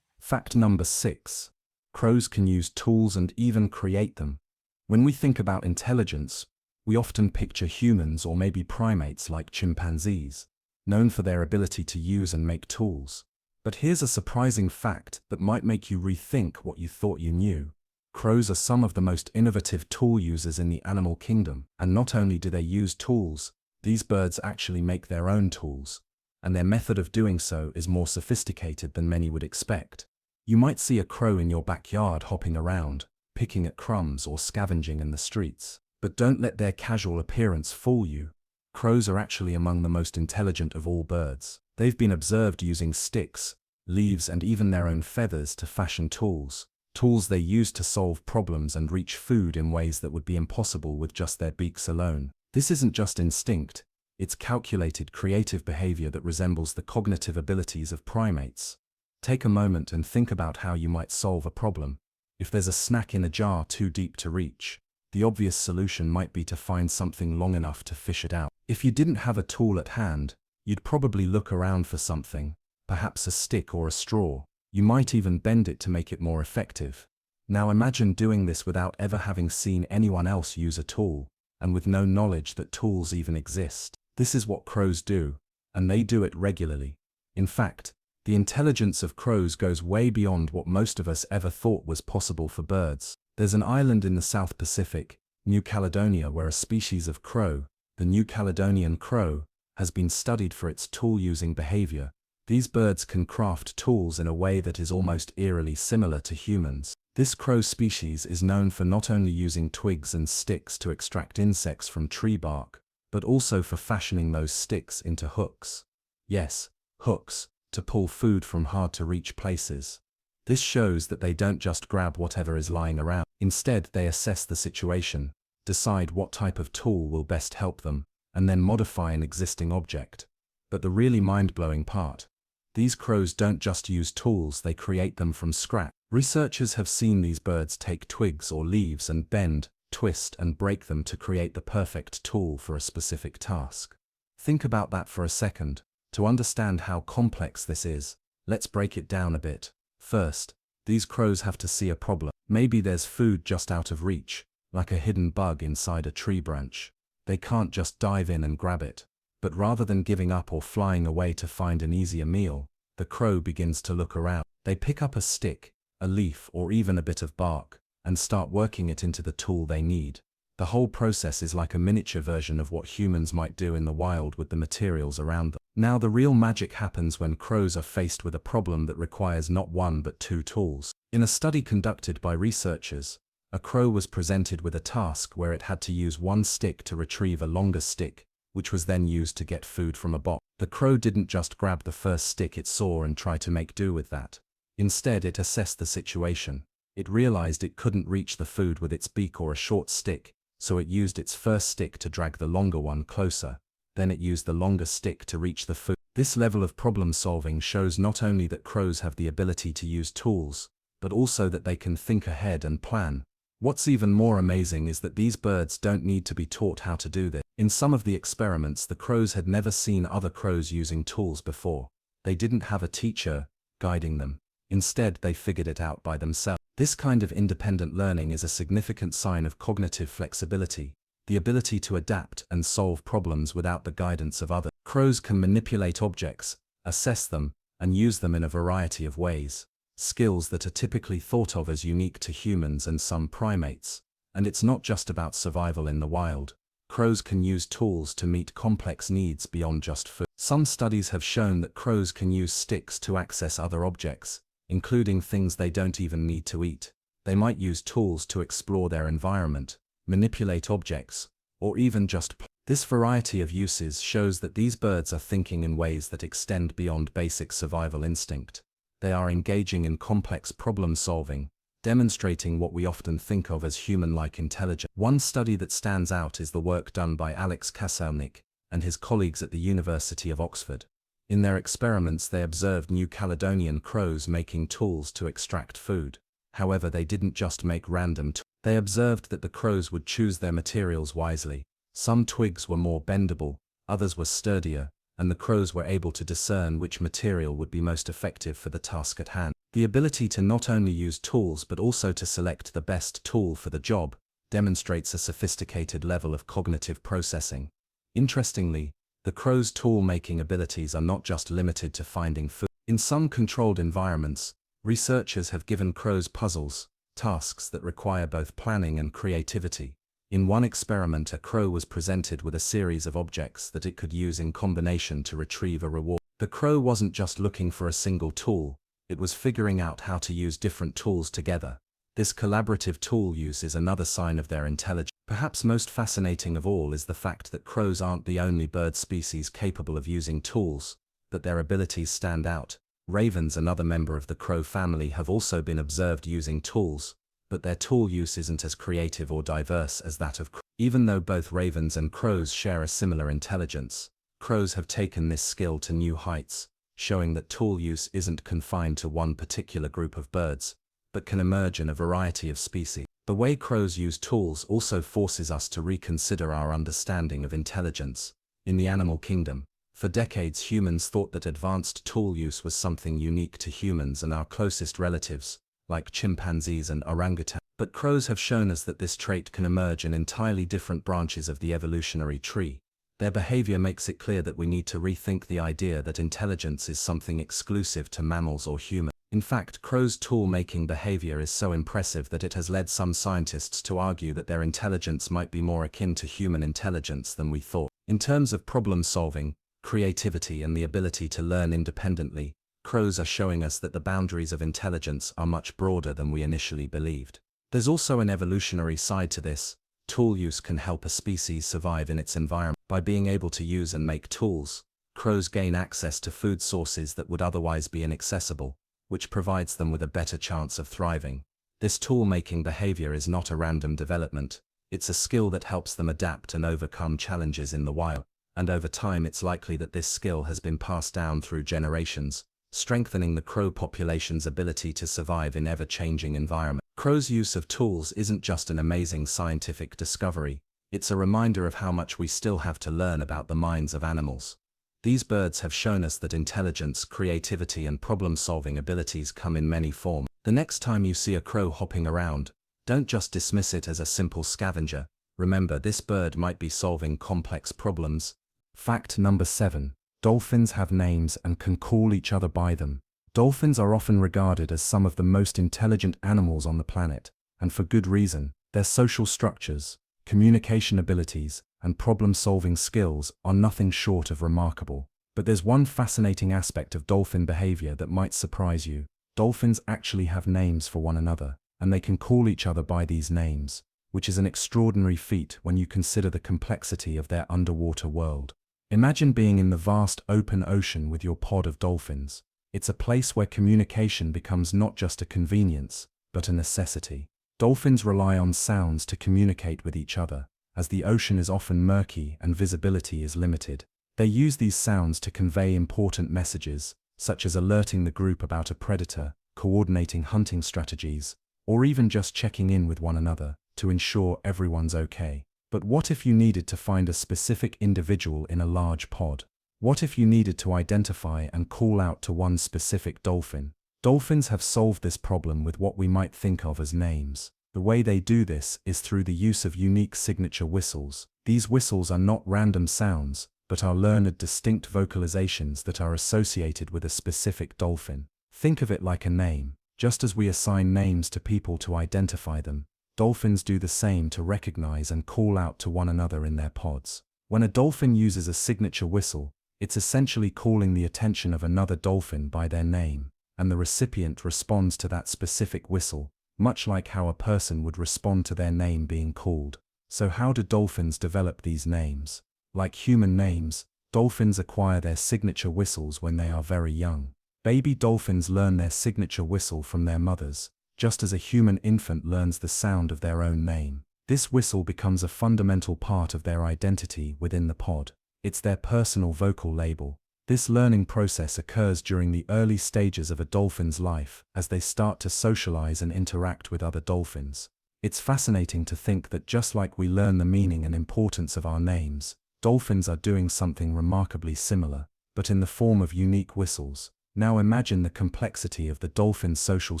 Fact number 6. Crows can use tools and even create them. When we think about intelligence, we often picture humans or maybe primates like chimpanzees, known for their ability to use and make tools. But here's a surprising fact that might make you rethink what you thought you knew. Crows are some of the most innovative tool users in the animal kingdom, and not only do they use tools, these birds actually make their own tools, and their method of doing so is more sophisticated than many would expect. You might see a crow in your backyard hopping around, picking at crumbs or scavenging in the streets. But don't let their casual appearance fool you. Crows are actually among the most intelligent of all birds. They've been observed using sticks, leaves, and even their own feathers to fashion tools. Tools they use to solve problems and reach food in ways that would be impossible with just their beaks alone. This isn't just instinct, it's calculated creative behavior that resembles the cognitive abilities of primates. Take a moment and think about how you might solve a problem. If there's a snack in a jar too deep to reach, the obvious solution might be to find something long enough to fish it out. If you didn't have a tool at hand, you'd probably look around for something, perhaps a stick or a straw. You might even bend it to make it more effective. Now imagine doing this without ever having seen anyone else use a tool, and with no knowledge that tools even exist. This is what crows do, and they do it regularly. In fact, the intelligence of crows goes way beyond what most of us ever thought was possible for birds. There's an island in the South Pacific, New Caledonia, where a species of crow, the New Caledonian crow, has been studied for its tool-using behavior. These birds can craft tools in a way that is almost eerily similar to humans. This crow species is known for not only using twigs and sticks to extract insects from tree bark, but also for fashioning those sticks into hooks. Yes, hooks, to pull food from hard-to-reach places. This shows that they don't just grab whatever is lying around. Instead, they assess the situation, decide what type of tool will best help them, and then modify an existing object. But the really mind-blowing part, these crows don't just use tools, they create them from scratch. Researchers have seen these birds take twigs or leaves and bend, twist, and break them to create the perfect tool for a specific task. Think about that for a second. To understand how complex this is, let's break it down a bit. First, these crows have to see a problem. Maybe there's food just out of reach, like a hidden bug inside a tree branch. They can't just dive in and grab it. But rather than giving up or flying away to find an easier meal, the crow begins to look around. They pick up a stick, a leaf, or even a bit of bark, and start working it into the tool they need. The whole process is like a miniature version of what humans might do in the wild with the materials around them. Now the real magic happens when crows are faced with a problem that requires not one but two tools. In a study conducted by researchers, a crow was presented with a task where it had to use one stick to retrieve a longer stick, which was then used to get food from a box. The crow didn't just grab the first stick it saw and try to make do with that. Instead, it assessed the situation. It realized it couldn't reach the food with its beak or a short stick, so it used its first stick to drag the longer one closer. Then it used the longer stick to reach the food. This level of problem solving shows not only that crows have the ability to use tools, but also that they can think ahead and plan. What's even more amazing is that these birds don't need to be taught how to do this. In some of the experiments, the crows had never seen other crows using tools before. They didn't have a teacher guiding them. Instead, they figured it out by themselves. This kind of independent learning is a significant sign of cognitive flexibility, the ability to adapt and solve problems without the guidance of others. Crows can manipulate objects, assess them, and use them in a variety of ways, skills that are typically thought of as unique to humans and some primates. And it's not just about survival in the wild. Crows can use tools to meet complex needs beyond just food. Some studies have shown that crows can use sticks to access other objects, including things they don't even need to eat. They might use tools to explore their environment, manipulate objects, or even just play. This variety of uses shows that these birds are thinking in ways that extend beyond basic survival instinct. They are engaging in complex problem solving, demonstrating what we often think of as human-like intelligence. One study that stands out is the work done by Alex Kaselnik and his colleagues at the University of Oxford. In their experiments, they observed New Caledonian crows making tools to extract food. However, they didn't just make random tools. They observed that the crows would choose their materials wisely. Some twigs were more bendable, others were sturdier, and the crows were able to discern which material would be most effective for the task at hand. The ability to not only use tools but also to select the best tool for the job demonstrates a sophisticated level of cognitive processing. Interestingly, the crow's tool-making abilities are not just limited to finding food. In some controlled environments, researchers have given crows puzzles, tasks that require both planning and creativity. In one experiment, a crow was presented with a series of objects that it could use in combination to retrieve a reward. The crow wasn't just looking for a single tool, it was figuring out how to use different tools together. This collaborative tool use is another sign of their intelligence. Perhaps most fascinating of all is the fact that crows aren't the only bird species capable of using tools, but their abilities stand out. Ravens, another member of the crow family, have also been observed using tools, but their tool use isn't as creative or diverse as that of crows. Even though both ravens and crows share a similar intelligence, crows have taken this skill to new heights, showing that tool use isn't confined to one particular group of birds, but can emerge in a variety of species. The way crows use tools also forces us to reconsider our understanding of intelligence. In the animal kingdom, for decades humans thought that advanced tool use was something unique to humans and our closest relatives, like chimpanzees and orangutans. But crows have shown us that this trait can emerge in entirely different branches of the evolutionary tree. Their behavior makes it clear that we need to rethink the idea that intelligence is something exclusive to mammals or humans. In fact, crows' tool-making behavior is so impressive that it has led some scientists to argue that their intelligence might be more akin to human intelligence than we thought. In terms of problem-solving, creativity and the ability to learn independently, crows are showing us that the boundaries of intelligence are much broader than we initially believed. There's also an evolutionary side to this. Tool use can help a species survive in its environment. By being able to use and make tools, crows gain access to food sources that would otherwise be inaccessible, which provides them with a better chance of thriving. This tool-making behavior is not a random development, it's a skill that helps them adapt and overcome challenges in the wild, and over time it's likely that this skill has been passed down through generations, strengthening the crow population's ability to survive in ever-changing environments. Crows' use of tools isn't just an amazing scientific discovery, it's a reminder of how much we still have to learn about the minds of animals. These birds have shown us that intelligence, creativity and problem-solving abilities come in many forms. The next time you see a crow hopping around, don't just dismiss it as a simple scavenger. Remember, this bird might be solving complex problems. Fact number 7. Dolphins have names and can call each other by them. Dolphins are often regarded as some of the most intelligent animals on the planet, and for good reason. Their social structures, communication abilities, and problem-solving skills are nothing short of remarkable. But there's one fascinating aspect of dolphin behavior that might surprise you. Dolphins actually have names for one another, and they can call each other by these names, which is an extraordinary feat when you consider the complexity of their underwater world. Imagine being in the vast open ocean with your pod of dolphins. It's a place where communication becomes not just a convenience, but a necessity. Dolphins rely on sounds to communicate with each other, as the ocean is often murky and visibility is limited. They use these sounds to convey important messages, such as alerting the group about a predator, coordinating hunting strategies, or even just checking in with one another to ensure everyone's okay. But what if you needed to find a specific individual in a large pod? What if you needed to identify and call out to one specific dolphin? Dolphins have solved this problem with what we might think of as names. The way they do this is through the use of unique signature whistles. These whistles are not random sounds, but are learned distinct vocalizations that are associated with a specific dolphin. Think of it like a name. Just as we assign names to people to identify them, dolphins do the same to recognize and call out to one another in their pods. When a dolphin uses a signature whistle, it's essentially calling the attention of another dolphin by their name, and the recipient responds to that specific whistle, much like how a person would respond to their name being called. So how do dolphins develop these names? Like human names, dolphins acquire their signature whistles when they are very young. Baby dolphins learn their signature whistle from their mothers, just as a human infant learns the sound of their own name. This whistle becomes a fundamental part of their identity within the pod. It's their personal vocal label. This learning process occurs during the early stages of a dolphin's life as they start to socialize and interact with other dolphins. It's fascinating to think that just like we learn the meaning and importance of our names, dolphins are doing something remarkably similar, but in the form of unique whistles. Now imagine the complexity of the dolphin's social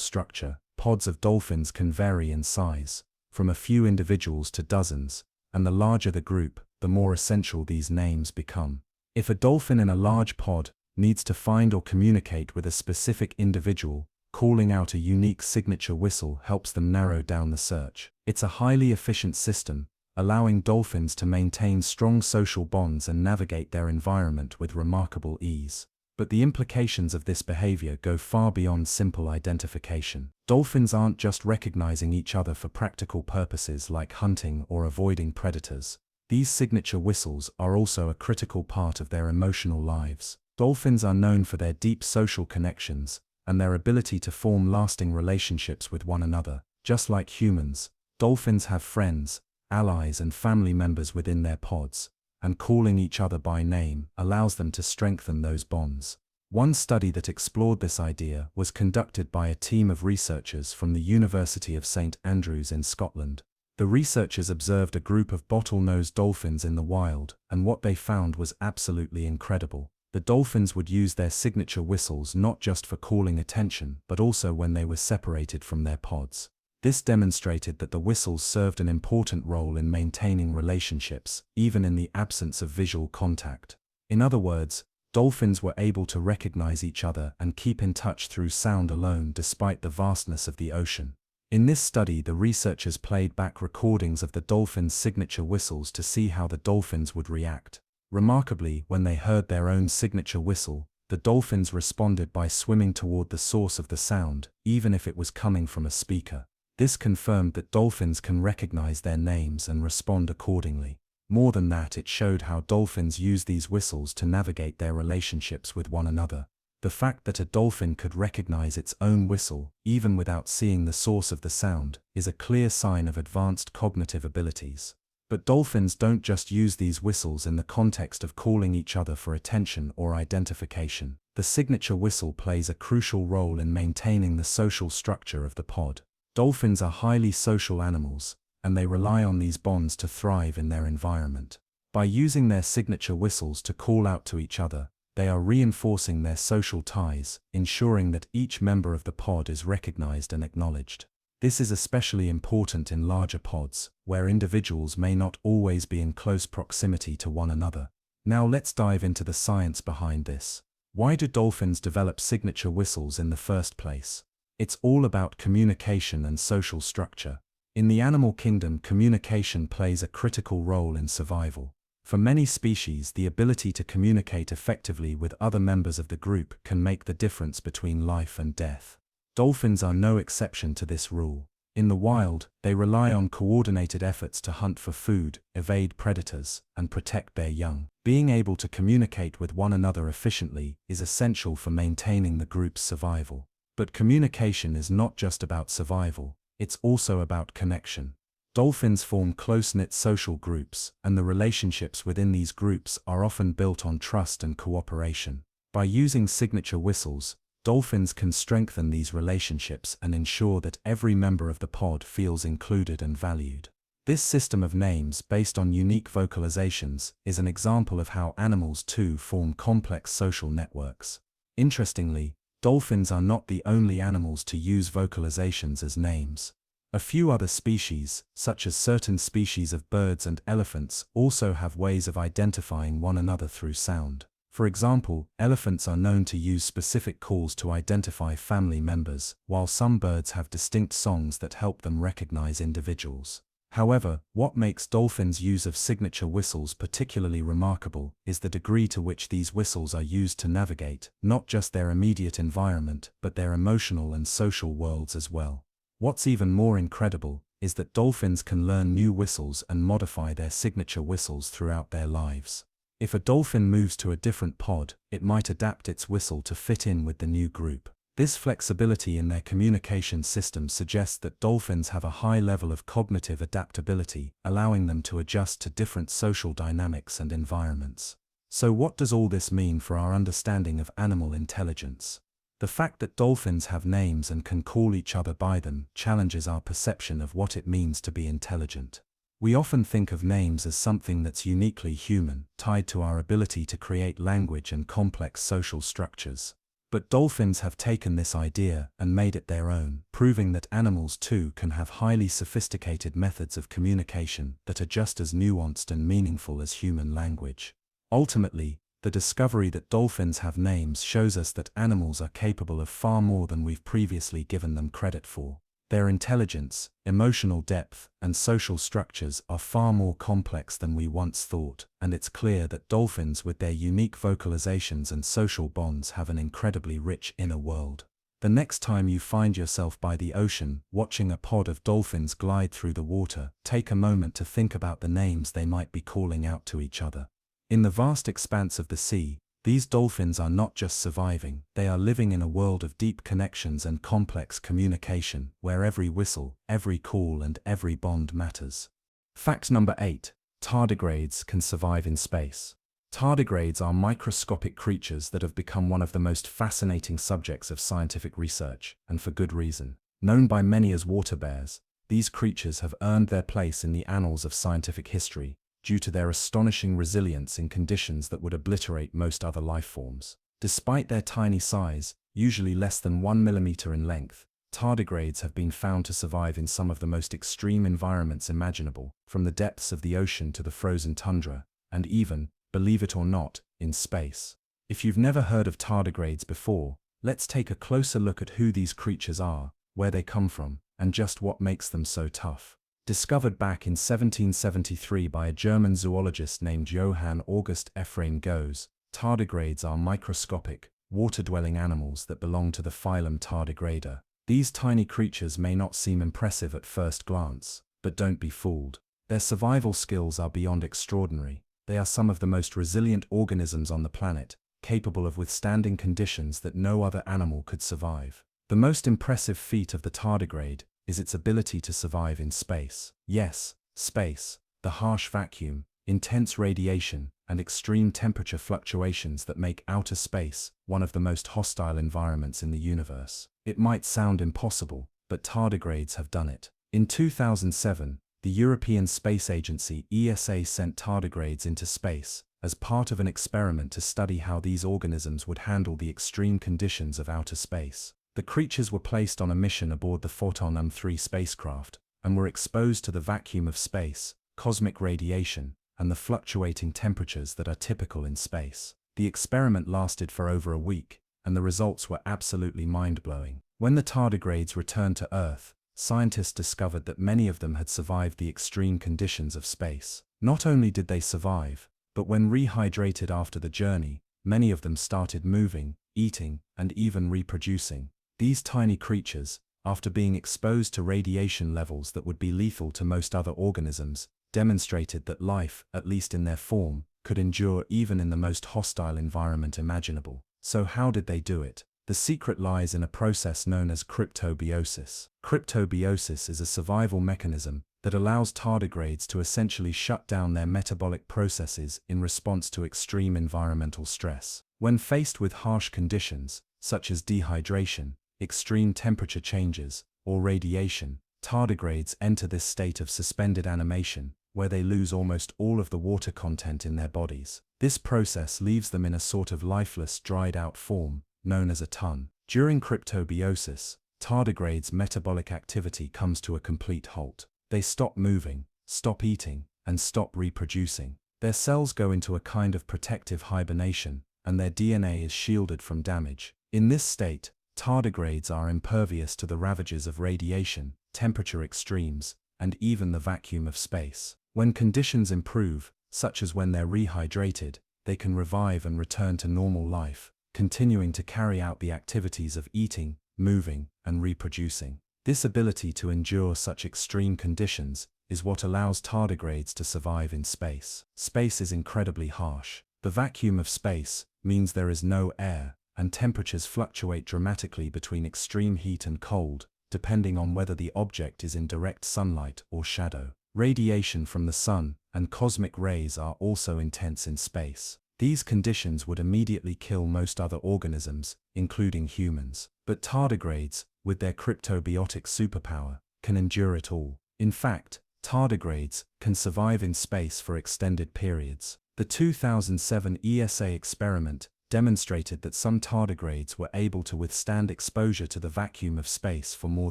structure. Pods of dolphins can vary in size, from a few individuals to dozens, and the larger the group, the more essential these names become. If a dolphin in a large pod needs to find or communicate with a specific individual, calling out a unique signature whistle helps them narrow down the search. It's a highly efficient system, allowing dolphins to maintain strong social bonds and navigate their environment with remarkable ease. But the implications of this behavior go far beyond simple identification. Dolphins aren't just recognizing each other for practical purposes like hunting or avoiding predators. These signature whistles are also a critical part of their emotional lives. Dolphins are known for their deep social connections and their ability to form lasting relationships with one another. Just like humans, dolphins have friends, allies, and family members within their pods, and calling each other by name allows them to strengthen those bonds. One study that explored this idea was conducted by a team of researchers from the University of St. Andrews in Scotland. The researchers observed a group of bottlenose dolphins in the wild, and what they found was absolutely incredible. The dolphins would use their signature whistles not just for calling attention, but also when they were separated from their pods. This demonstrated that the whistles served an important role in maintaining relationships, even in the absence of visual contact. In other words, dolphins were able to recognize each other and keep in touch through sound alone despite the vastness of the ocean. In this study, the researchers played back recordings of the dolphins' signature whistles to see how the dolphins would react. Remarkably, when they heard their own signature whistle, the dolphins responded by swimming toward the source of the sound, even if it was coming from a speaker. This confirmed that dolphins can recognize their names and respond accordingly. More than that, it showed how dolphins use these whistles to navigate their relationships with one another. The fact that a dolphin could recognize its own whistle, even without seeing the source of the sound, is a clear sign of advanced cognitive abilities. But dolphins don't just use these whistles in the context of calling each other for attention or identification. The signature whistle plays a crucial role in maintaining the social structure of the pod. Dolphins are highly social animals, and they rely on these bonds to thrive in their environment. By using their signature whistles to call out to each other, they are reinforcing their social ties, ensuring that each member of the pod is recognized and acknowledged. This is especially important in larger pods, where individuals may not always be in close proximity to one another. Now let's dive into the science behind this. Why do dolphins develop signature whistles in the first place? It's all about communication and social structure. In the animal kingdom, communication plays a critical role in survival. For many species, the ability to communicate effectively with other members of the group can make the difference between life and death. Dolphins are no exception to this rule. In the wild, they rely on coordinated efforts to hunt for food, evade predators, and protect their young. Being able to communicate with one another efficiently is essential for maintaining the group's survival. But communication is not just about survival, it's also about connection. Dolphins form close-knit social groups, and the relationships within these groups are often built on trust and cooperation. By using signature whistles, dolphins can strengthen these relationships and ensure that every member of the pod feels included and valued. This system of names based on unique vocalizations is an example of how animals too form complex social networks. Interestingly, dolphins are not the only animals to use vocalizations as names. A few other species, such as certain species of birds and elephants, also have ways of identifying one another through sound. For example, elephants are known to use specific calls to identify family members, while some birds have distinct songs that help them recognize individuals. However, what makes dolphins' use of signature whistles particularly remarkable is the degree to which these whistles are used to navigate not just their immediate environment, but their emotional and social worlds as well. What's even more incredible is that dolphins can learn new whistles and modify their signature whistles throughout their lives. If a dolphin moves to a different pod, it might adapt its whistle to fit in with the new group. This flexibility in their communication system suggests that dolphins have a high level of cognitive adaptability, allowing them to adjust to different social dynamics and environments. So what does all this mean for our understanding of animal intelligence? The fact that dolphins have names and can call each other by them challenges our perception of what it means to be intelligent. We often think of names as something that's uniquely human, tied to our ability to create language and complex social structures. But dolphins have taken this idea and made it their own, proving that animals too can have highly sophisticated methods of communication that are just as nuanced and meaningful as human language. Ultimately, the discovery that dolphins have names shows us that animals are capable of far more than we've previously given them credit for. Their intelligence, emotional depth, and social structures are far more complex than we once thought, and it's clear that dolphins with their unique vocalizations and social bonds have an incredibly rich inner world. The next time you find yourself by the ocean, watching a pod of dolphins glide through the water, take a moment to think about the names they might be calling out to each other. In the vast expanse of the sea, these dolphins are not just surviving, they are living in a world of deep connections and complex communication, where every whistle, every call, and every bond matters. Fact number 8. Tardigrades can survive in space. Tardigrades are microscopic creatures that have become one of the most fascinating subjects of scientific research, and for good reason. Known by many as water bears, these creatures have earned their place in the annals of scientific history, due to their astonishing resilience in conditions that would obliterate most other life forms. Despite their tiny size, usually less than 1 millimeter in length, tardigrades have been found to survive in some of the most extreme environments imaginable, from the depths of the ocean to the frozen tundra, and even, believe it or not, in space. If you've never heard of tardigrades before, let's take a closer look at who these creatures are, where they come from, and just what makes them so tough. Discovered back in 1773 by a German zoologist named Johann August Ephraim Goes, tardigrades are microscopic, water-dwelling animals that belong to the phylum Tardigrada. These tiny creatures may not seem impressive at first glance, but don't be fooled. Their survival skills are beyond extraordinary. They are some of the most resilient organisms on the planet, capable of withstanding conditions that no other animal could survive. The most impressive feat of the tardigrade is its ability to survive in space. Yes, space, the harsh vacuum, intense radiation, and extreme temperature fluctuations that make outer space one of the most hostile environments in the universe. It might sound impossible, but tardigrades have done it. In 2007, the European Space Agency (ESA) sent tardigrades into space as part of an experiment to study how these organisms would handle the extreme conditions of outer space. The creatures were placed on a mission aboard the Photon M3 spacecraft, and were exposed to the vacuum of space, cosmic radiation, and the fluctuating temperatures that are typical in space. The experiment lasted for over a week, and the results were absolutely mind-blowing. When the tardigrades returned to Earth, scientists discovered that many of them had survived the extreme conditions of space. Not only did they survive, but when rehydrated after the journey, many of them started moving, eating, and even reproducing. These tiny creatures, after being exposed to radiation levels that would be lethal to most other organisms, demonstrated that life, at least in their form, could endure even in the most hostile environment imaginable. So how did they do it? The secret lies in a process known as cryptobiosis. Cryptobiosis is a survival mechanism that allows tardigrades to essentially shut down their metabolic processes in response to extreme environmental stress. When faced with harsh conditions, such as dehydration, extreme temperature changes, or radiation, tardigrades enter this state of suspended animation, where they lose almost all of the water content in their bodies. This process leaves them in a sort of lifeless, dried-out form, known as a ton. During cryptobiosis, tardigrades' metabolic activity comes to a complete halt. They stop moving, stop eating, and stop reproducing. Their cells go into a kind of protective hibernation, and their DNA is shielded from damage. In this state, tardigrades are impervious to the ravages of radiation, temperature extremes, and even the vacuum of space. When conditions improve, such as when they're rehydrated, they can revive and return to normal life, continuing to carry out the activities of eating, moving, and reproducing. This ability to endure such extreme conditions is what allows tardigrades to survive in space. Space is incredibly harsh. The vacuum of space means there is no air, and temperatures fluctuate dramatically between extreme heat and cold, depending on whether the object is in direct sunlight or shadow. Radiation from the sun and cosmic rays are also intense in space. These conditions would immediately kill most other organisms, including humans. But tardigrades, with their cryptobiotic superpower, can endure it all. In fact, tardigrades can survive in space for extended periods. The 2007 ESA experiment demonstrated that some tardigrades were able to withstand exposure to the vacuum of space for more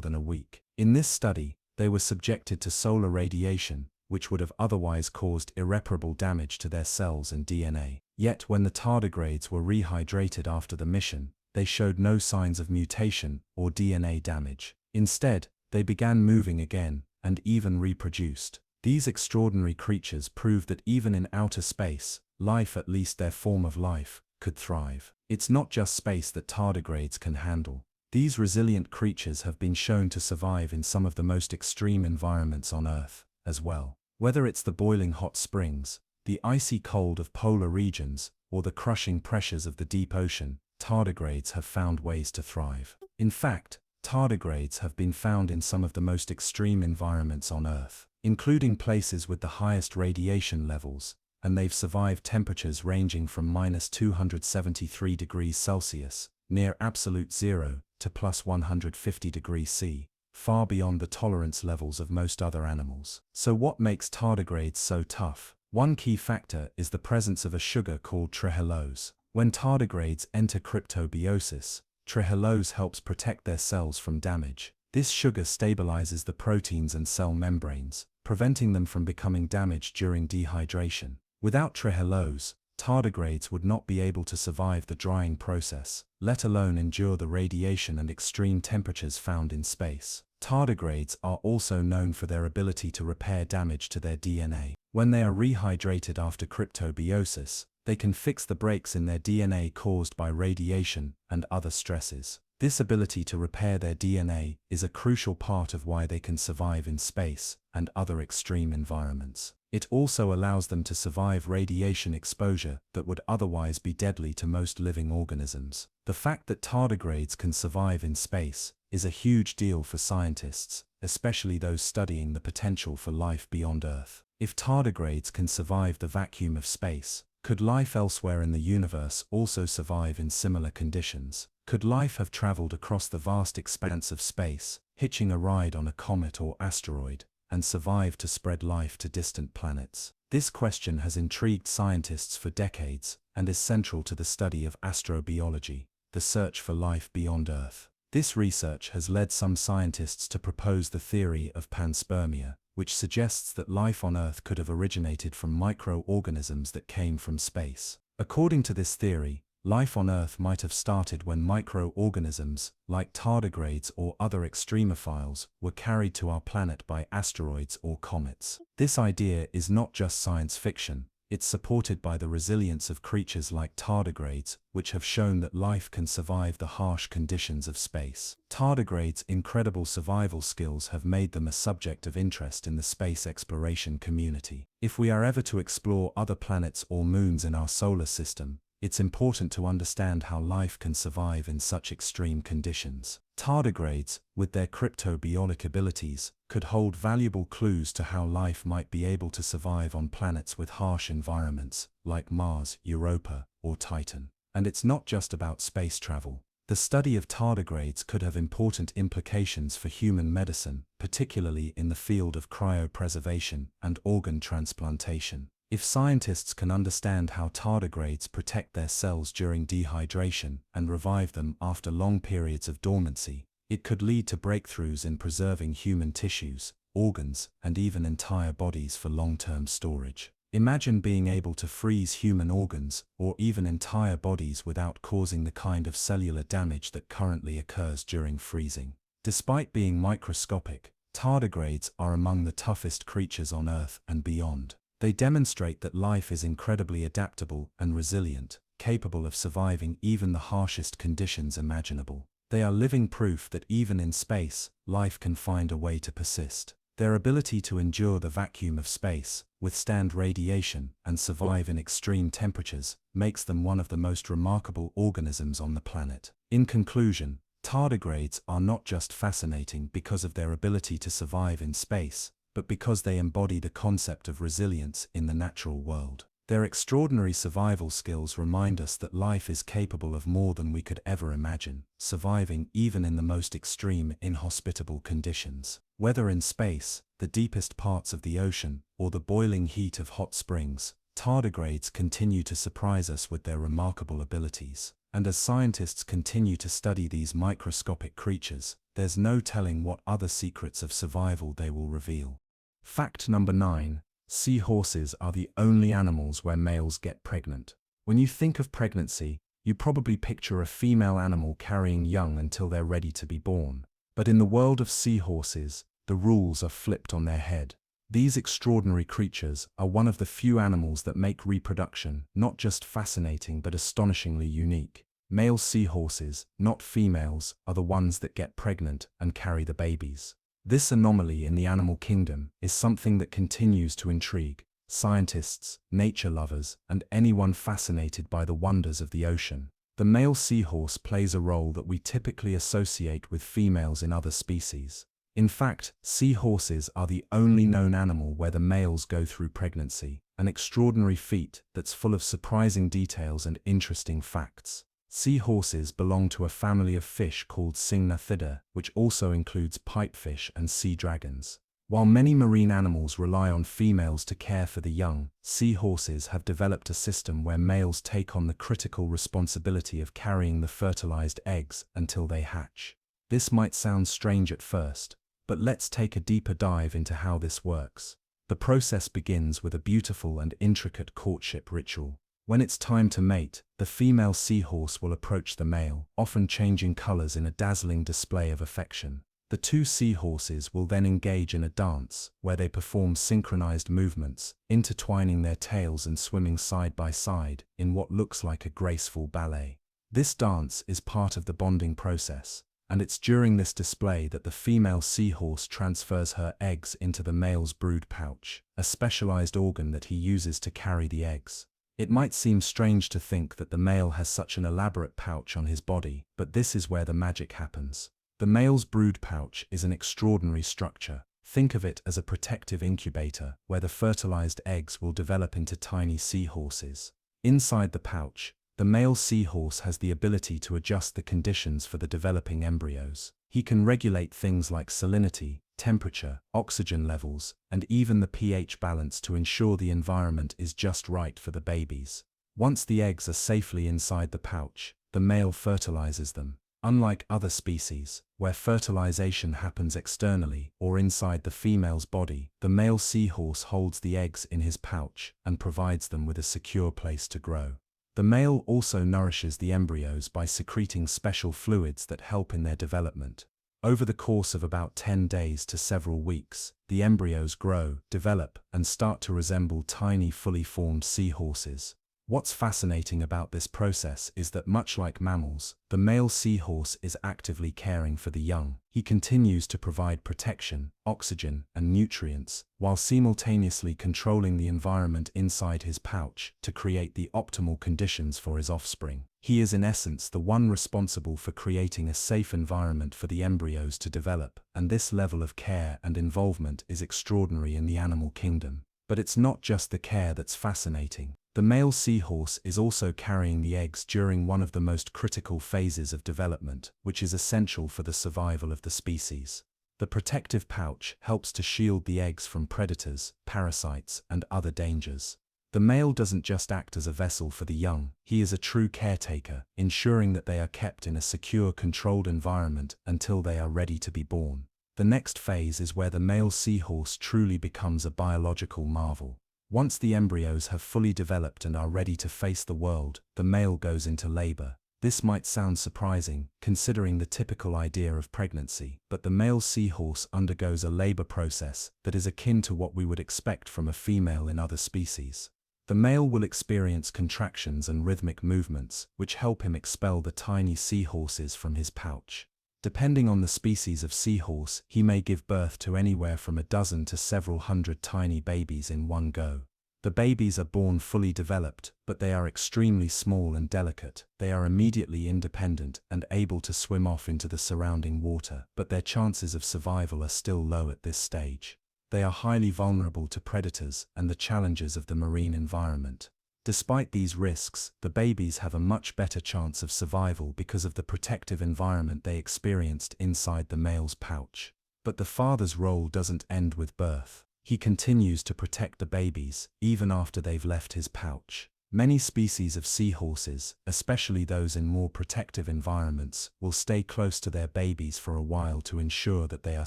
than a week. In this study, they were subjected to solar radiation, which would have otherwise caused irreparable damage to their cells and DNA. Yet when the tardigrades were rehydrated after the mission, they showed no signs of mutation or DNA damage. Instead, they began moving again and even reproduced. These extraordinary creatures proved that even in outer space, life, at least their form of life, could thrive. It's not just space that tardigrades can handle. These resilient creatures have been shown to survive in some of the most extreme environments on Earth, as well. Whether it's the boiling hot springs, the icy cold of polar regions, or the crushing pressures of the deep ocean, tardigrades have found ways to thrive. In fact, tardigrades have been found in some of the most extreme environments on Earth, including places with the highest radiation levels, and they've survived temperatures ranging from -273 degrees Celsius, near absolute zero, to +150 degrees C, far beyond the tolerance levels of most other animals. So what makes tardigrades so tough? One key factor is the presence of a sugar called trehalose. When tardigrades enter cryptobiosis, trehalose helps protect their cells from damage. This sugar stabilizes the proteins and cell membranes, preventing them from becoming damaged during dehydration. Without trehalose, tardigrades would not be able to survive the drying process, let alone endure the radiation and extreme temperatures found in space. Tardigrades are also known for their ability to repair damage to their DNA. When they are rehydrated after cryptobiosis, they can fix the breaks in their DNA caused by radiation and other stresses. This ability to repair their DNA is a crucial part of why they can survive in space and other extreme environments. It also allows them to survive radiation exposure that would otherwise be deadly to most living organisms. The fact that tardigrades can survive in space is a huge deal for scientists, especially those studying the potential for life beyond Earth. If tardigrades can survive the vacuum of space, could life elsewhere in the universe also survive in similar conditions? Could life have traveled across the vast expanse of space, hitching a ride on a comet or asteroid, and survived to spread life to distant planets? This question has intrigued scientists for decades and is central to the study of astrobiology, the search for life beyond Earth. This research has led some scientists to propose the theory of panspermia, which suggests that life on Earth could have originated from microorganisms that came from space. According to this theory, life on Earth might have started when microorganisms, like tardigrades or other extremophiles, were carried to our planet by asteroids or comets. This idea is not just science fiction. It's supported by the resilience of creatures like tardigrades, which have shown that life can survive the harsh conditions of space. Tardigrades' incredible survival skills have made them a subject of interest in the space exploration community. If we are ever to explore other planets or moons in our solar system, it's important to understand how life can survive in such extreme conditions. Tardigrades, with their cryptobiotic abilities, could hold valuable clues to how life might be able to survive on planets with harsh environments, like Mars, Europa, or Titan. And it's not just about space travel. The study of tardigrades could have important implications for human medicine, particularly in the field of cryopreservation and organ transplantation. If scientists can understand how tardigrades protect their cells during dehydration and revive them after long periods of dormancy, it could lead to breakthroughs in preserving human tissues, organs, and even entire bodies for long-term storage. Imagine being able to freeze human organs, or even entire bodies, without causing the kind of cellular damage that currently occurs during freezing. Despite being microscopic, tardigrades are among the toughest creatures on Earth and beyond. They demonstrate that life is incredibly adaptable and resilient, capable of surviving even the harshest conditions imaginable. They are living proof that even in space, life can find a way to persist. Their ability to endure the vacuum of space, withstand radiation, and survive in extreme temperatures makes them one of the most remarkable organisms on the planet. In conclusion, tardigrades are not just fascinating because of their ability to survive in space, but because they embody the concept of resilience in the natural world. Their extraordinary survival skills remind us that life is capable of more than we could ever imagine, surviving even in the most extreme, inhospitable conditions. Whether in space, the deepest parts of the ocean, or the boiling heat of hot springs, tardigrades continue to surprise us with their remarkable abilities. And as scientists continue to study these microscopic creatures, there's no telling what other secrets of survival they will reveal. Fact number 9. Seahorses are the only animals where males get pregnant. When you think of pregnancy, you probably picture a female animal carrying young until they're ready to be born. But in the world of seahorses, the rules are flipped on their head. These extraordinary creatures are one of the few animals that make reproduction not just fascinating but astonishingly unique. Male seahorses, not females, are the ones that get pregnant and carry the babies. This anomaly in the animal kingdom is something that continues to intrigue scientists, nature lovers, and anyone fascinated by the wonders of the ocean. The male seahorse plays a role that we typically associate with females in other species. In fact, seahorses are the only known animal where the males go through pregnancy, an extraordinary feat that's full of surprising details and interesting facts. Seahorses belong to a family of fish called Syngnathidae, which also includes pipefish and sea dragons. While many marine animals rely on females to care for the young, seahorses have developed a system where males take on the critical responsibility of carrying the fertilized eggs until they hatch. This might sound strange at first, but let's take a deeper dive into how this works. The process begins with a beautiful and intricate courtship ritual. When it's time to mate, the female seahorse will approach the male, often changing colors in a dazzling display of affection. The two seahorses will then engage in a dance, where they perform synchronized movements, intertwining their tails and swimming side by side in what looks like a graceful ballet. This dance is part of the bonding process, and it's during this display that the female seahorse transfers her eggs into the male's brood pouch, a specialized organ that he uses to carry the eggs. It might seem strange to think that the male has such an elaborate pouch on his body, but this is where the magic happens. The male's brood pouch is an extraordinary structure. Think of it as a protective incubator, where the fertilized eggs will develop into tiny seahorses. Inside the pouch, the male seahorse has the ability to adjust the conditions for the developing embryos. He can regulate things like salinity, temperature, oxygen levels, and even the pH balance to ensure the environment is just right for the babies. Once the eggs are safely inside the pouch, the male fertilizes them. Unlike other species, where fertilization happens externally or inside the female's body, the male seahorse holds the eggs in his pouch and provides them with a secure place to grow. The male also nourishes the embryos by secreting special fluids that help in their development. Over the course of about 10 days to several weeks, the embryos grow, develop, and start to resemble tiny, fully formed seahorses. What's fascinating about this process is that much like mammals, the male seahorse is actively caring for the young. He continues to provide protection, oxygen, and nutrients, while simultaneously controlling the environment inside his pouch to create the optimal conditions for his offspring. He is in essence the one responsible for creating a safe environment for the embryos to develop, and this level of care and involvement is extraordinary in the animal kingdom. But it's not just the care that's fascinating. The male seahorse is also carrying the eggs during one of the most critical phases of development, which is essential for the survival of the species. The protective pouch helps to shield the eggs from predators, parasites, and other dangers. The male doesn't just act as a vessel for the young, he is a true caretaker, ensuring that they are kept in a secure, controlled environment until they are ready to be born. The next phase is where the male seahorse truly becomes a biological marvel. Once the embryos have fully developed and are ready to face the world, the male goes into labor. This might sound surprising, considering the typical idea of pregnancy, but the male seahorse undergoes a labor process that is akin to what we would expect from a female in other species. The male will experience contractions and rhythmic movements, which help him expel the tiny seahorses from his pouch. Depending on the species of seahorse, he may give birth to anywhere from a dozen to several hundred tiny babies in one go. The babies are born fully developed, but they are extremely small and delicate. They are immediately independent and able to swim off into the surrounding water, but their chances of survival are still low at this stage. they are highly vulnerable to predators and the challenges of the marine environment. Despite these risks, the babies have a much better chance of survival because of the protective environment they experienced inside the male's pouch. But the father's role doesn't end with birth. He continues to protect the babies, even after they've left his pouch. Many species of seahorses, especially those in more protective environments, will stay close to their babies for a while to ensure that they are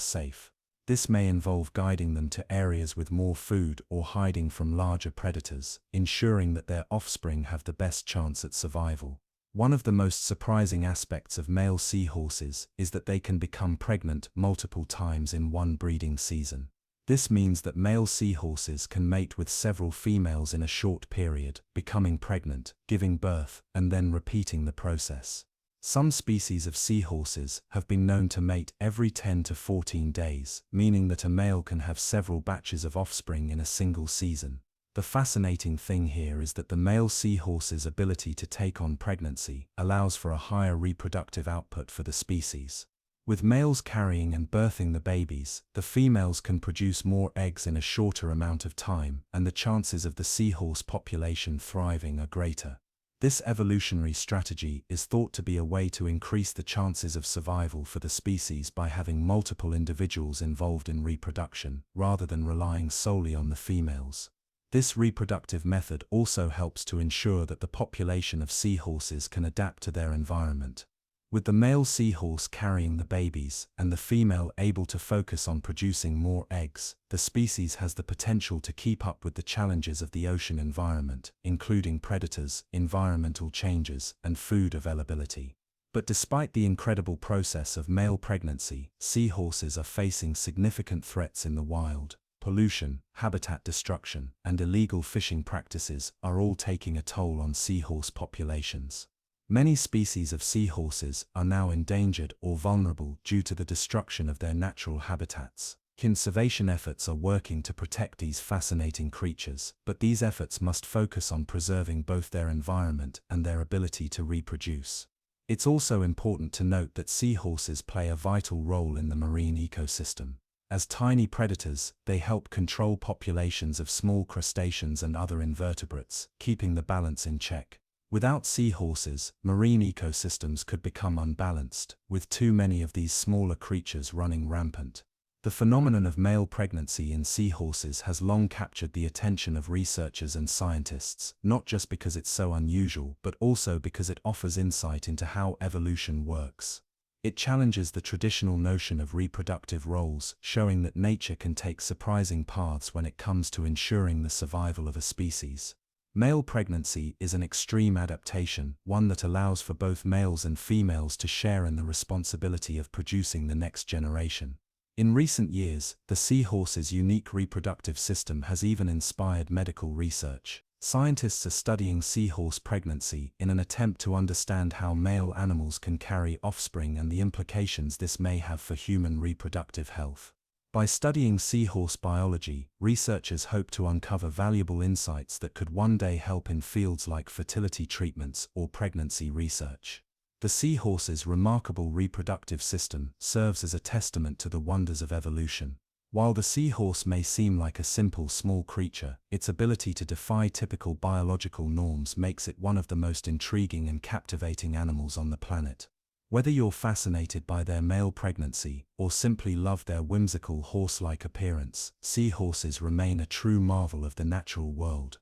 safe. This may involve guiding them to areas with more food or hiding from larger predators, ensuring that their offspring have the best chance at survival. One of the most surprising aspects of male seahorses is that they can become pregnant multiple times in one breeding season. This means that male seahorses can mate with several females in a short period, becoming pregnant, giving birth, and then repeating the process. Some species of seahorses have been known to mate every 10 to 14 days, meaning that a male can have several batches of offspring in a single season. The fascinating thing here is that the male seahorse's ability to take on pregnancy allows for a higher reproductive output for the species. With males carrying and birthing the babies, the females can produce more eggs in a shorter amount of time, and the chances of the seahorse population thriving are greater. This evolutionary strategy is thought to be a way to increase the chances of survival for the species by having multiple individuals involved in reproduction, rather than relying solely on the females. This reproductive method also helps to ensure that the population of seahorses can adapt to their environment. With the male seahorse carrying the babies and the female able to focus on producing more eggs, the species has the potential to keep up with the challenges of the ocean environment, including predators, environmental changes, and food availability. But despite the incredible process of male pregnancy, seahorses are facing significant threats in the wild. Pollution, habitat destruction, and illegal fishing practices are all taking a toll on seahorse populations. Many species of seahorses are now endangered or vulnerable due to the destruction of their natural habitats. Conservation efforts are working to protect these fascinating creatures, but these efforts must focus on preserving both their environment and their ability to reproduce. It's also important to note that seahorses play a vital role in the marine ecosystem. As tiny predators, they help control populations of small crustaceans and other invertebrates, keeping the balance in check. Without seahorses, marine ecosystems could become unbalanced, with too many of these smaller creatures running rampant. The phenomenon of male pregnancy in seahorses has long captured the attention of researchers and scientists, not just because it's so unusual, but also because it offers insight into how evolution works. It challenges the traditional notion of reproductive roles, showing that nature can take surprising paths when it comes to ensuring the survival of a species. Male pregnancy is an extreme adaptation, one that allows for both males and females to share in the responsibility of producing the next generation. In recent years, the seahorse's unique reproductive system has even inspired medical research. Scientists are studying seahorse pregnancy in an attempt to understand how male animals can carry offspring and the implications this may have for human reproductive health. By studying seahorse biology, researchers hope to uncover valuable insights that could one day help in fields like fertility treatments or pregnancy research. The seahorse's remarkable reproductive system serves as a testament to the wonders of evolution. While the seahorse may seem like a simple small creature, its ability to defy typical biological norms makes it one of the most intriguing and captivating animals on the planet. Whether you're fascinated by their male pregnancy or simply love their whimsical horse-like appearance, seahorses remain a true marvel of the natural world.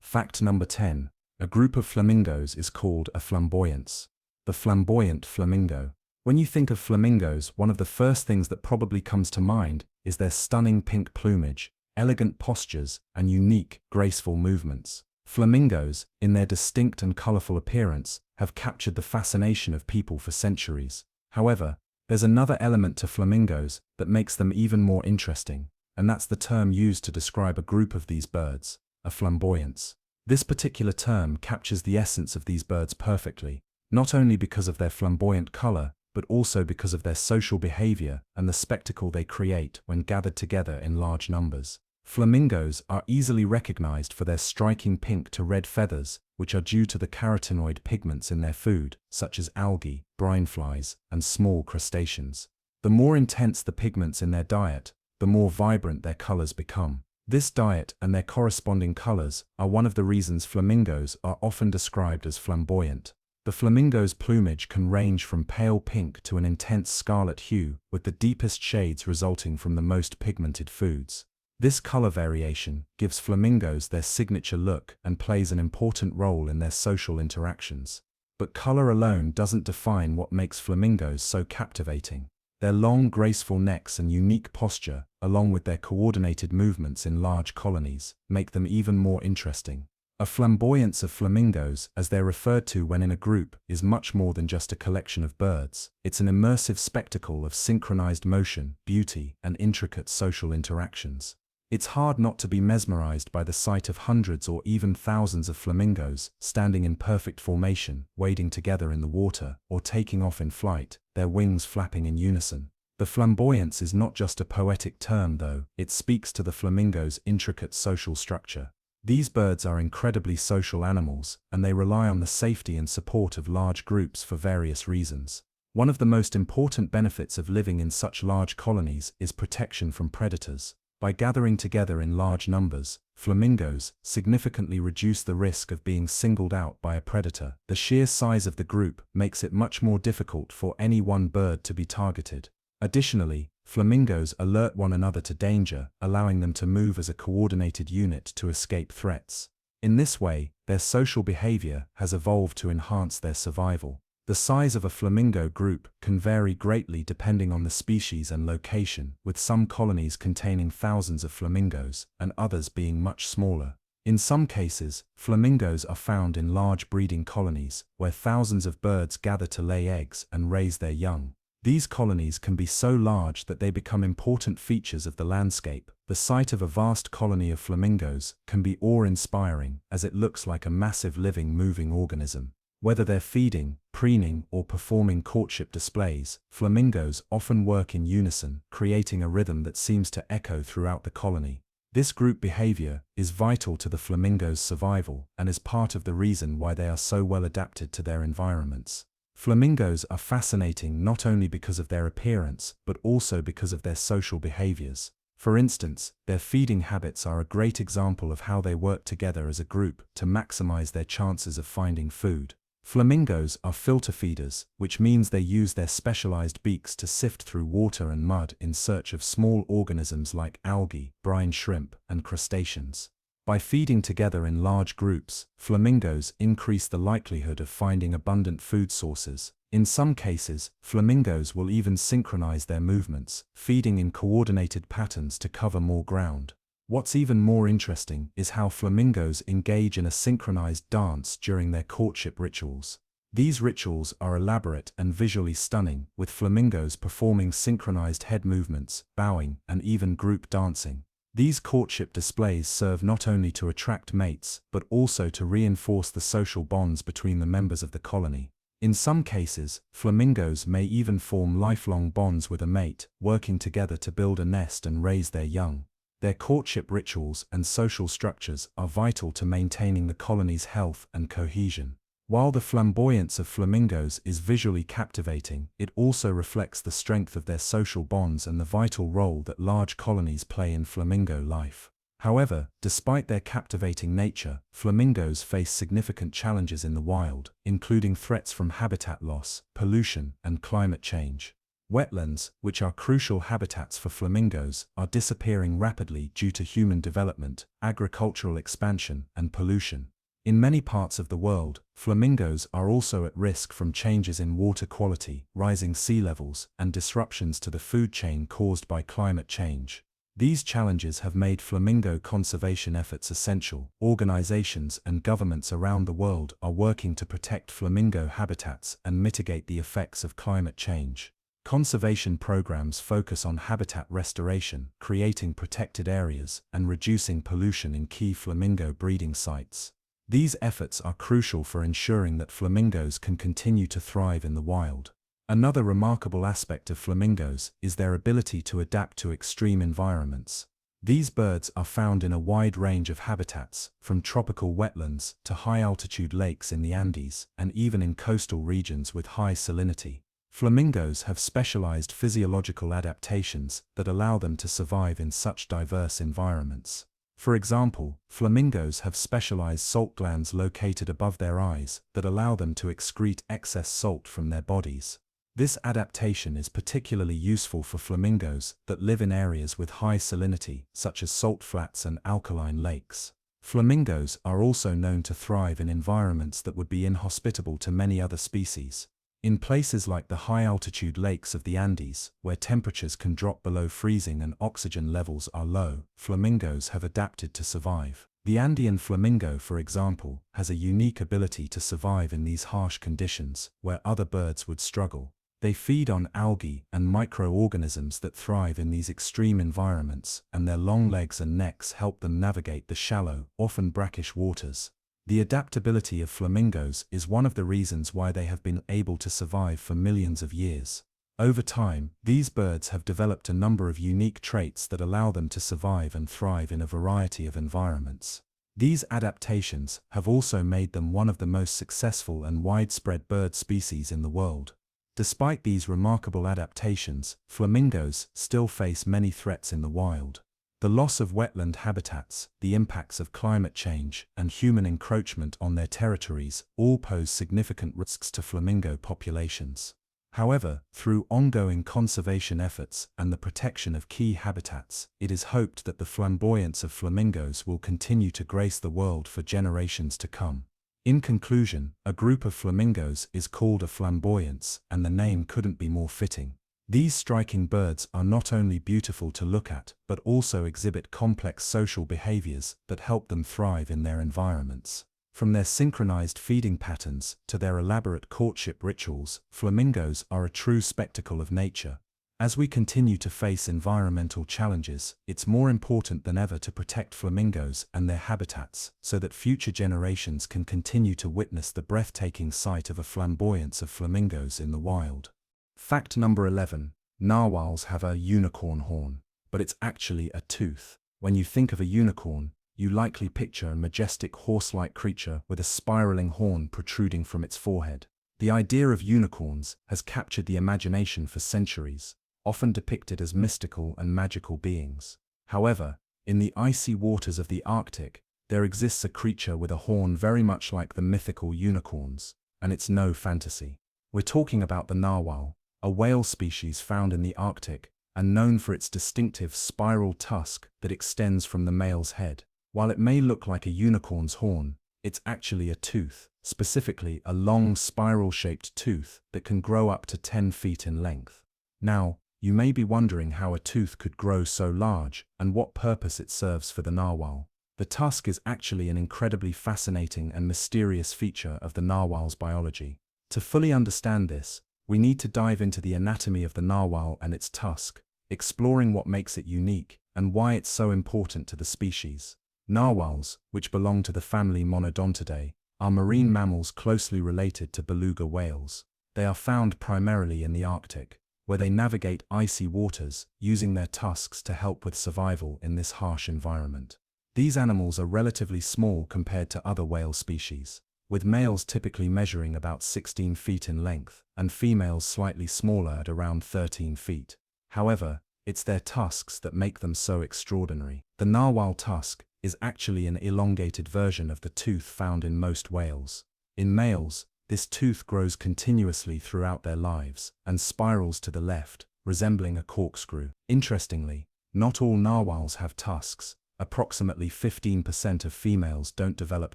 Fact number 10. A group of flamingos is called a flamboyance. The flamboyant flamingo. When you think of flamingos, one of the first things that probably comes to mind is their stunning pink plumage, elegant postures, and unique, graceful movements. Flamingos, in their distinct and colorful appearance, have captured the fascination of people for centuries. However, there's another element to flamingos that makes them even more interesting, and that's the term used to describe a group of these birds, a flamboyance. This particular term captures the essence of these birds perfectly, not only because of their flamboyant color, but also because of their social behavior and the spectacle they create when gathered together in large numbers. Flamingos are easily recognized for their striking pink to red feathers, which are due to the carotenoid pigments in their food, such as algae, brineflies, and small crustaceans. The more intense the pigments in their diet, the more vibrant their colors become. This diet and their corresponding colors are one of the reasons flamingos are often described as flamboyant. The flamingo's plumage can range from pale pink to an intense scarlet hue, with the deepest shades resulting from the most pigmented foods. This color variation gives flamingos their signature look and plays an important role in their social interactions. But color alone doesn't define what makes flamingos so captivating. Their long, graceful necks and unique posture, along with their coordinated movements in large colonies, make them even more interesting. A flamboyance of flamingos, as they're referred to when in a group, is much more than just a collection of birds. It's an immersive spectacle of synchronized motion, beauty, and intricate social interactions. It's hard not to be mesmerized by the sight of hundreds or even thousands of flamingos standing in perfect formation, wading together in the water, or taking off in flight, their wings flapping in unison. The flamboyance is not just a poetic term though, it speaks to the flamingo's intricate social structure. These birds are incredibly social animals, and they rely on the safety and support of large groups for various reasons. One of the most important benefits of living in such large colonies is protection from predators. By gathering together in large numbers, flamingos significantly reduce the risk of being singled out by a predator. The sheer size of the group makes it much more difficult for any one bird to be targeted. Additionally, flamingos alert one another to danger, allowing them to move as a coordinated unit to escape threats. In this way, their social behavior has evolved to enhance their survival. The size of a flamingo group can vary greatly depending on the species and location, with some colonies containing thousands of flamingos and others being much smaller. In some cases, flamingos are found in large breeding colonies, where thousands of birds gather to lay eggs and raise their young. These colonies can be so large that they become important features of the landscape. The sight of a vast colony of flamingos can be awe-inspiring, as it looks like a massive living, moving organism. Whether they're feeding, preening, or performing courtship displays, flamingos often work in unison, creating a rhythm that seems to echo throughout the colony. This group behavior is vital to the flamingo's survival and is part of the reason why they are so well adapted to their environments. Flamingos are fascinating not only because of their appearance, but also because of their social behaviors. For instance, their feeding habits are a great example of how they work together as a group to maximize their chances of finding food. Flamingos are filter feeders, which means they use their specialized beaks to sift through water and mud in search of small organisms like algae, brine shrimp, and crustaceans. By feeding together in large groups, flamingos increase the likelihood of finding abundant food sources. In some cases, flamingos will even synchronize their movements, feeding in coordinated patterns to cover more ground. What's even more interesting is how flamingos engage in a synchronized dance during their courtship rituals. These rituals are elaborate and visually stunning, with flamingos performing synchronized head movements, bowing, and even group dancing. These courtship displays serve not only to attract mates, but also to reinforce the social bonds between the members of the colony. In some cases, flamingos may even form lifelong bonds with a mate, working together to build a nest and raise their young. Their courtship rituals and social structures are vital to maintaining the colony's health and cohesion. While the flamboyance of flamingos is visually captivating, it also reflects the strength of their social bonds and the vital role that large colonies play in flamingo life. However, despite their captivating nature, flamingos face significant challenges in the wild, including threats from habitat loss, pollution, and climate change. Wetlands, which are crucial habitats for flamingos, are disappearing rapidly due to human development, agricultural expansion, and pollution. In many parts of the world, flamingos are also at risk from changes in water quality, rising sea levels, and disruptions to the food chain caused by climate change. These challenges have made flamingo conservation efforts essential. Organizations and governments around the world are working to protect flamingo habitats and mitigate the effects of climate change. Conservation programs focus on habitat restoration, creating protected areas, and reducing pollution in key flamingo breeding sites. These efforts are crucial for ensuring that flamingos can continue to thrive in the wild. Another remarkable aspect of flamingos is their ability to adapt to extreme environments. These birds are found in a wide range of habitats, from tropical wetlands to high-altitude lakes in the Andes, and even in coastal regions with high salinity. Flamingos have specialized physiological adaptations that allow them to survive in such diverse environments. For example, flamingos have specialized salt glands located above their eyes that allow them to excrete excess salt from their bodies. This adaptation is particularly useful for flamingos that live in areas with high salinity, such as salt flats and alkaline lakes. Flamingos are also known to thrive in environments that would be inhospitable to many other species. In places like the high-altitude lakes of the Andes, where temperatures can drop below freezing and oxygen levels are low, flamingos have adapted to survive. The Andean flamingo, for example, has a unique ability to survive in these harsh conditions, where other birds would struggle. They feed on algae and microorganisms that thrive in these extreme environments, and their long legs and necks help them navigate the shallow, often brackish waters. The adaptability of flamingos is one of the reasons why they have been able to survive for millions of years. Over time, these birds have developed a number of unique traits that allow them to survive and thrive in a variety of environments. These adaptations have also made them one of the most successful and widespread bird species in the world. Despite these remarkable adaptations, flamingos still face many threats in the wild. The loss of wetland habitats, the impacts of climate change, and human encroachment on their territories all pose significant risks to flamingo populations. However, through ongoing conservation efforts and the protection of key habitats, it is hoped that the flamboyance of flamingos will continue to grace the world for generations to come. In conclusion, a group of flamingos is called a flamboyance, and the name couldn't be more fitting. These striking birds are not only beautiful to look at, but also exhibit complex social behaviors that help them thrive in their environments. From their synchronized feeding patterns to their elaborate courtship rituals, flamingos are a true spectacle of nature. As we continue to face environmental challenges, it's more important than ever to protect flamingos and their habitats so that future generations can continue to witness the breathtaking sight of a flamboyance of flamingos in the wild. Fact number 11. Narwhals have a unicorn horn, but it's actually a tooth. When you think of a unicorn, you likely picture a majestic horse-like creature with a spiraling horn protruding from its forehead. The idea of unicorns has captured the imagination for centuries, often depicted as mystical and magical beings. However, in the icy waters of the Arctic, there exists a creature with a horn very much like the mythical unicorns, and it's no fantasy. We're talking about the narwhal, a whale species found in the Arctic and known for its distinctive spiral tusk that extends from the male's head. While it may look like a unicorn's horn, it's actually a tooth, specifically a long spiral-shaped tooth that can grow up to 10 feet in length. Now, you may be wondering how a tooth could grow so large and what purpose it serves for the narwhal. The tusk is actually an incredibly fascinating and mysterious feature of the narwhal's biology. To fully understand this, we need to dive into the anatomy of the narwhal and its tusk, exploring what makes it unique and why it's so important to the species. Narwhals, which belong to the family Monodontidae, are marine mammals closely related to beluga whales. They are found primarily in the Arctic, where they navigate icy waters, using their tusks to help with survival in this harsh environment. These animals are relatively small compared to other whale species, with males typically measuring about 16 feet in length and females slightly smaller at around 13 feet. However, it's their tusks that make them so extraordinary. The narwhal tusk is actually an elongated version of the tooth found in most whales. In males, this tooth grows continuously throughout their lives and spirals to the left, resembling a corkscrew. Interestingly, not all narwhals have tusks. Approximately 15% of females don't develop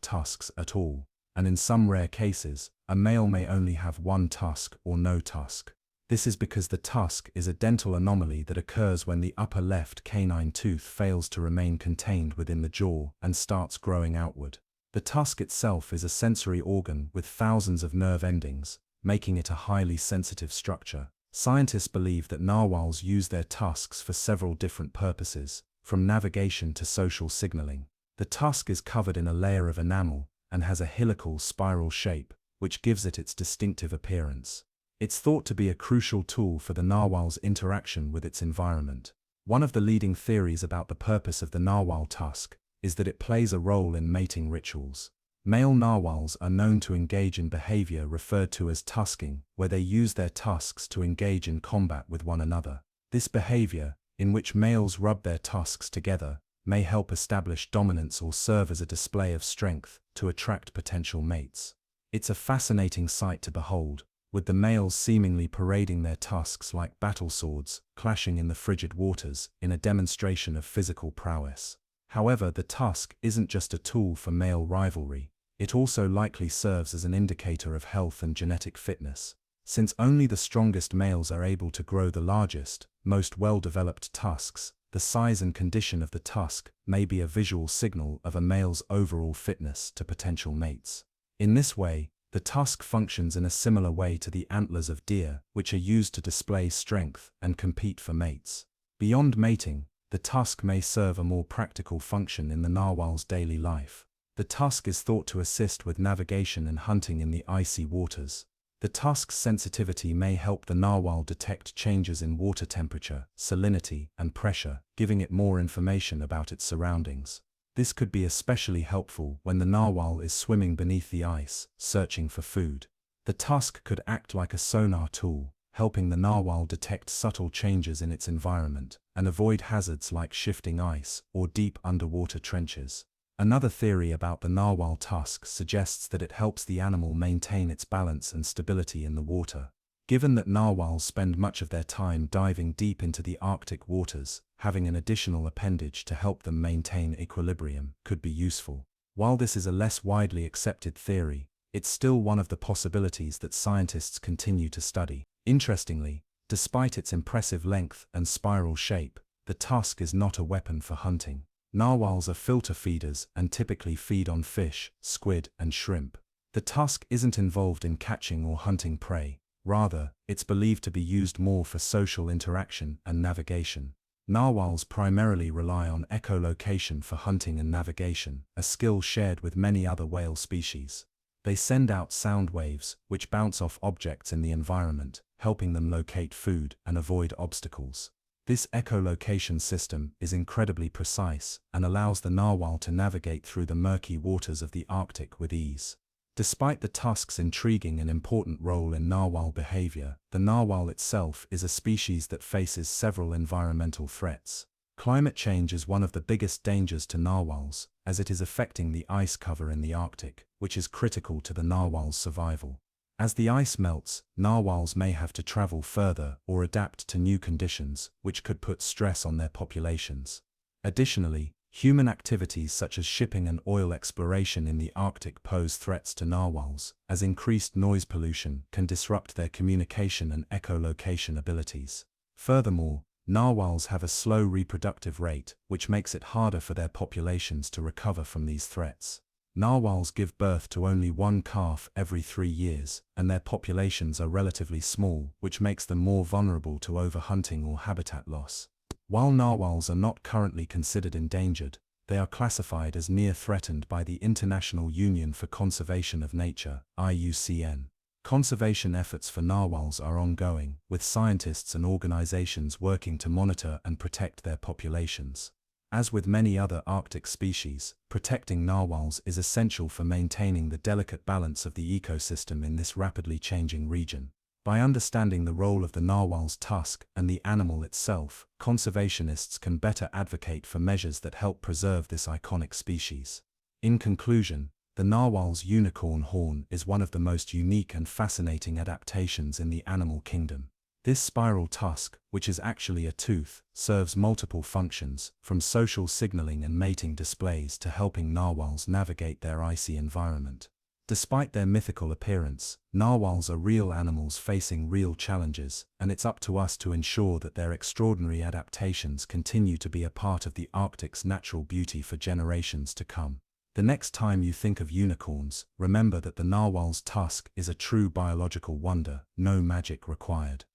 tusks at all, and in some rare cases, a male may only have one tusk or no tusk. This is because the tusk is a dental anomaly that occurs when the upper left canine tooth fails to remain contained within the jaw and starts growing outward. The tusk itself is a sensory organ with thousands of nerve endings, making it a highly sensitive structure. Scientists believe that narwhals use their tusks for several different purposes, from navigation to social signaling. The tusk is covered in a layer of enamel and has a helical spiral shape, which gives it its distinctive appearance. It's thought to be a crucial tool for the narwhal's interaction with its environment. One of the leading theories about the purpose of the narwhal tusk is that it plays a role in mating rituals. Male narwhals are known to engage in behavior referred to as tusking, where they use their tusks to engage in combat with one another. This behavior, in which males rub their tusks together, may help establish dominance or serve as a display of strength to attract potential mates. It's a fascinating sight to behold, with the males seemingly parading their tusks like battle swords, clashing in the frigid waters in a demonstration of physical prowess. However, the tusk isn't just a tool for male rivalry. It also likely serves as an indicator of health and genetic fitness. Since only the strongest males are able to grow the largest, most well-developed tusks, the size and condition of the tusk may be a visual signal of a male's overall fitness to potential mates. In this way, the tusk functions in a similar way to the antlers of deer, which are used to display strength and compete for mates. Beyond mating, the tusk may serve a more practical function in the narwhal's daily life. The tusk is thought to assist with navigation and hunting in the icy waters. The tusk's sensitivity may help the narwhal detect changes in water temperature, salinity, and pressure, giving it more information about its surroundings. This could be especially helpful when the narwhal is swimming beneath the ice, searching for food. The tusk could act like a sonar tool, helping the narwhal detect subtle changes in its environment and avoid hazards like shifting ice or deep underwater trenches. Another theory about the narwhal tusk suggests that it helps the animal maintain its balance and stability in the water. Given that narwhals spend much of their time diving deep into the Arctic waters, having an additional appendage to help them maintain equilibrium could be useful. While this is a less widely accepted theory, it's still one of the possibilities that scientists continue to study. Interestingly, despite its impressive length and spiral shape, the tusk is not a weapon for hunting. Narwhals are filter feeders and typically feed on fish, squid, and shrimp. The tusk isn't involved in catching or hunting prey. Rather, it's believed to be used more for social interaction and navigation. Narwhals primarily rely on echolocation for hunting and navigation, a skill shared with many other whale species. They send out sound waves, which bounce off objects in the environment, helping them locate food and avoid obstacles. This echolocation system is incredibly precise and allows the narwhal to navigate through the murky waters of the Arctic with ease. Despite the tusk's intriguing and important role in narwhal behavior, the narwhal itself is a species that faces several environmental threats. Climate change is one of the biggest dangers to narwhals, as it is affecting the ice cover in the Arctic, which is critical to the narwhal's survival. As the ice melts, narwhals may have to travel further or adapt to new conditions, which could put stress on their populations. Additionally, human activities such as shipping and oil exploration in the Arctic pose threats to narwhals, as increased noise pollution can disrupt their communication and echolocation abilities. Furthermore, narwhals have a slow reproductive rate, which makes it harder for their populations to recover from these threats. Narwhals give birth to only one calf every 3 years, and their populations are relatively small, which makes them more vulnerable to overhunting or habitat loss. While narwhals are not currently considered endangered, they are classified as near threatened by the International Union for Conservation of Nature, IUCN. Conservation efforts for narwhals are ongoing, with scientists and organizations working to monitor and protect their populations. As with many other Arctic species, protecting narwhals is essential for maintaining the delicate balance of the ecosystem in this rapidly changing region. By understanding the role of the narwhal's tusk and the animal itself, conservationists can better advocate for measures that help preserve this iconic species. In conclusion, the narwhal's unicorn horn is one of the most unique and fascinating adaptations in the animal kingdom. This spiral tusk, which is actually a tooth, serves multiple functions, from social signaling and mating displays to helping narwhals navigate their icy environment. Despite their mythical appearance, narwhals are real animals facing real challenges, and it's up to us to ensure that their extraordinary adaptations continue to be a part of the Arctic's natural beauty for generations to come. The next time you think of unicorns, remember that the narwhal's tusk is a true biological wonder, no magic required.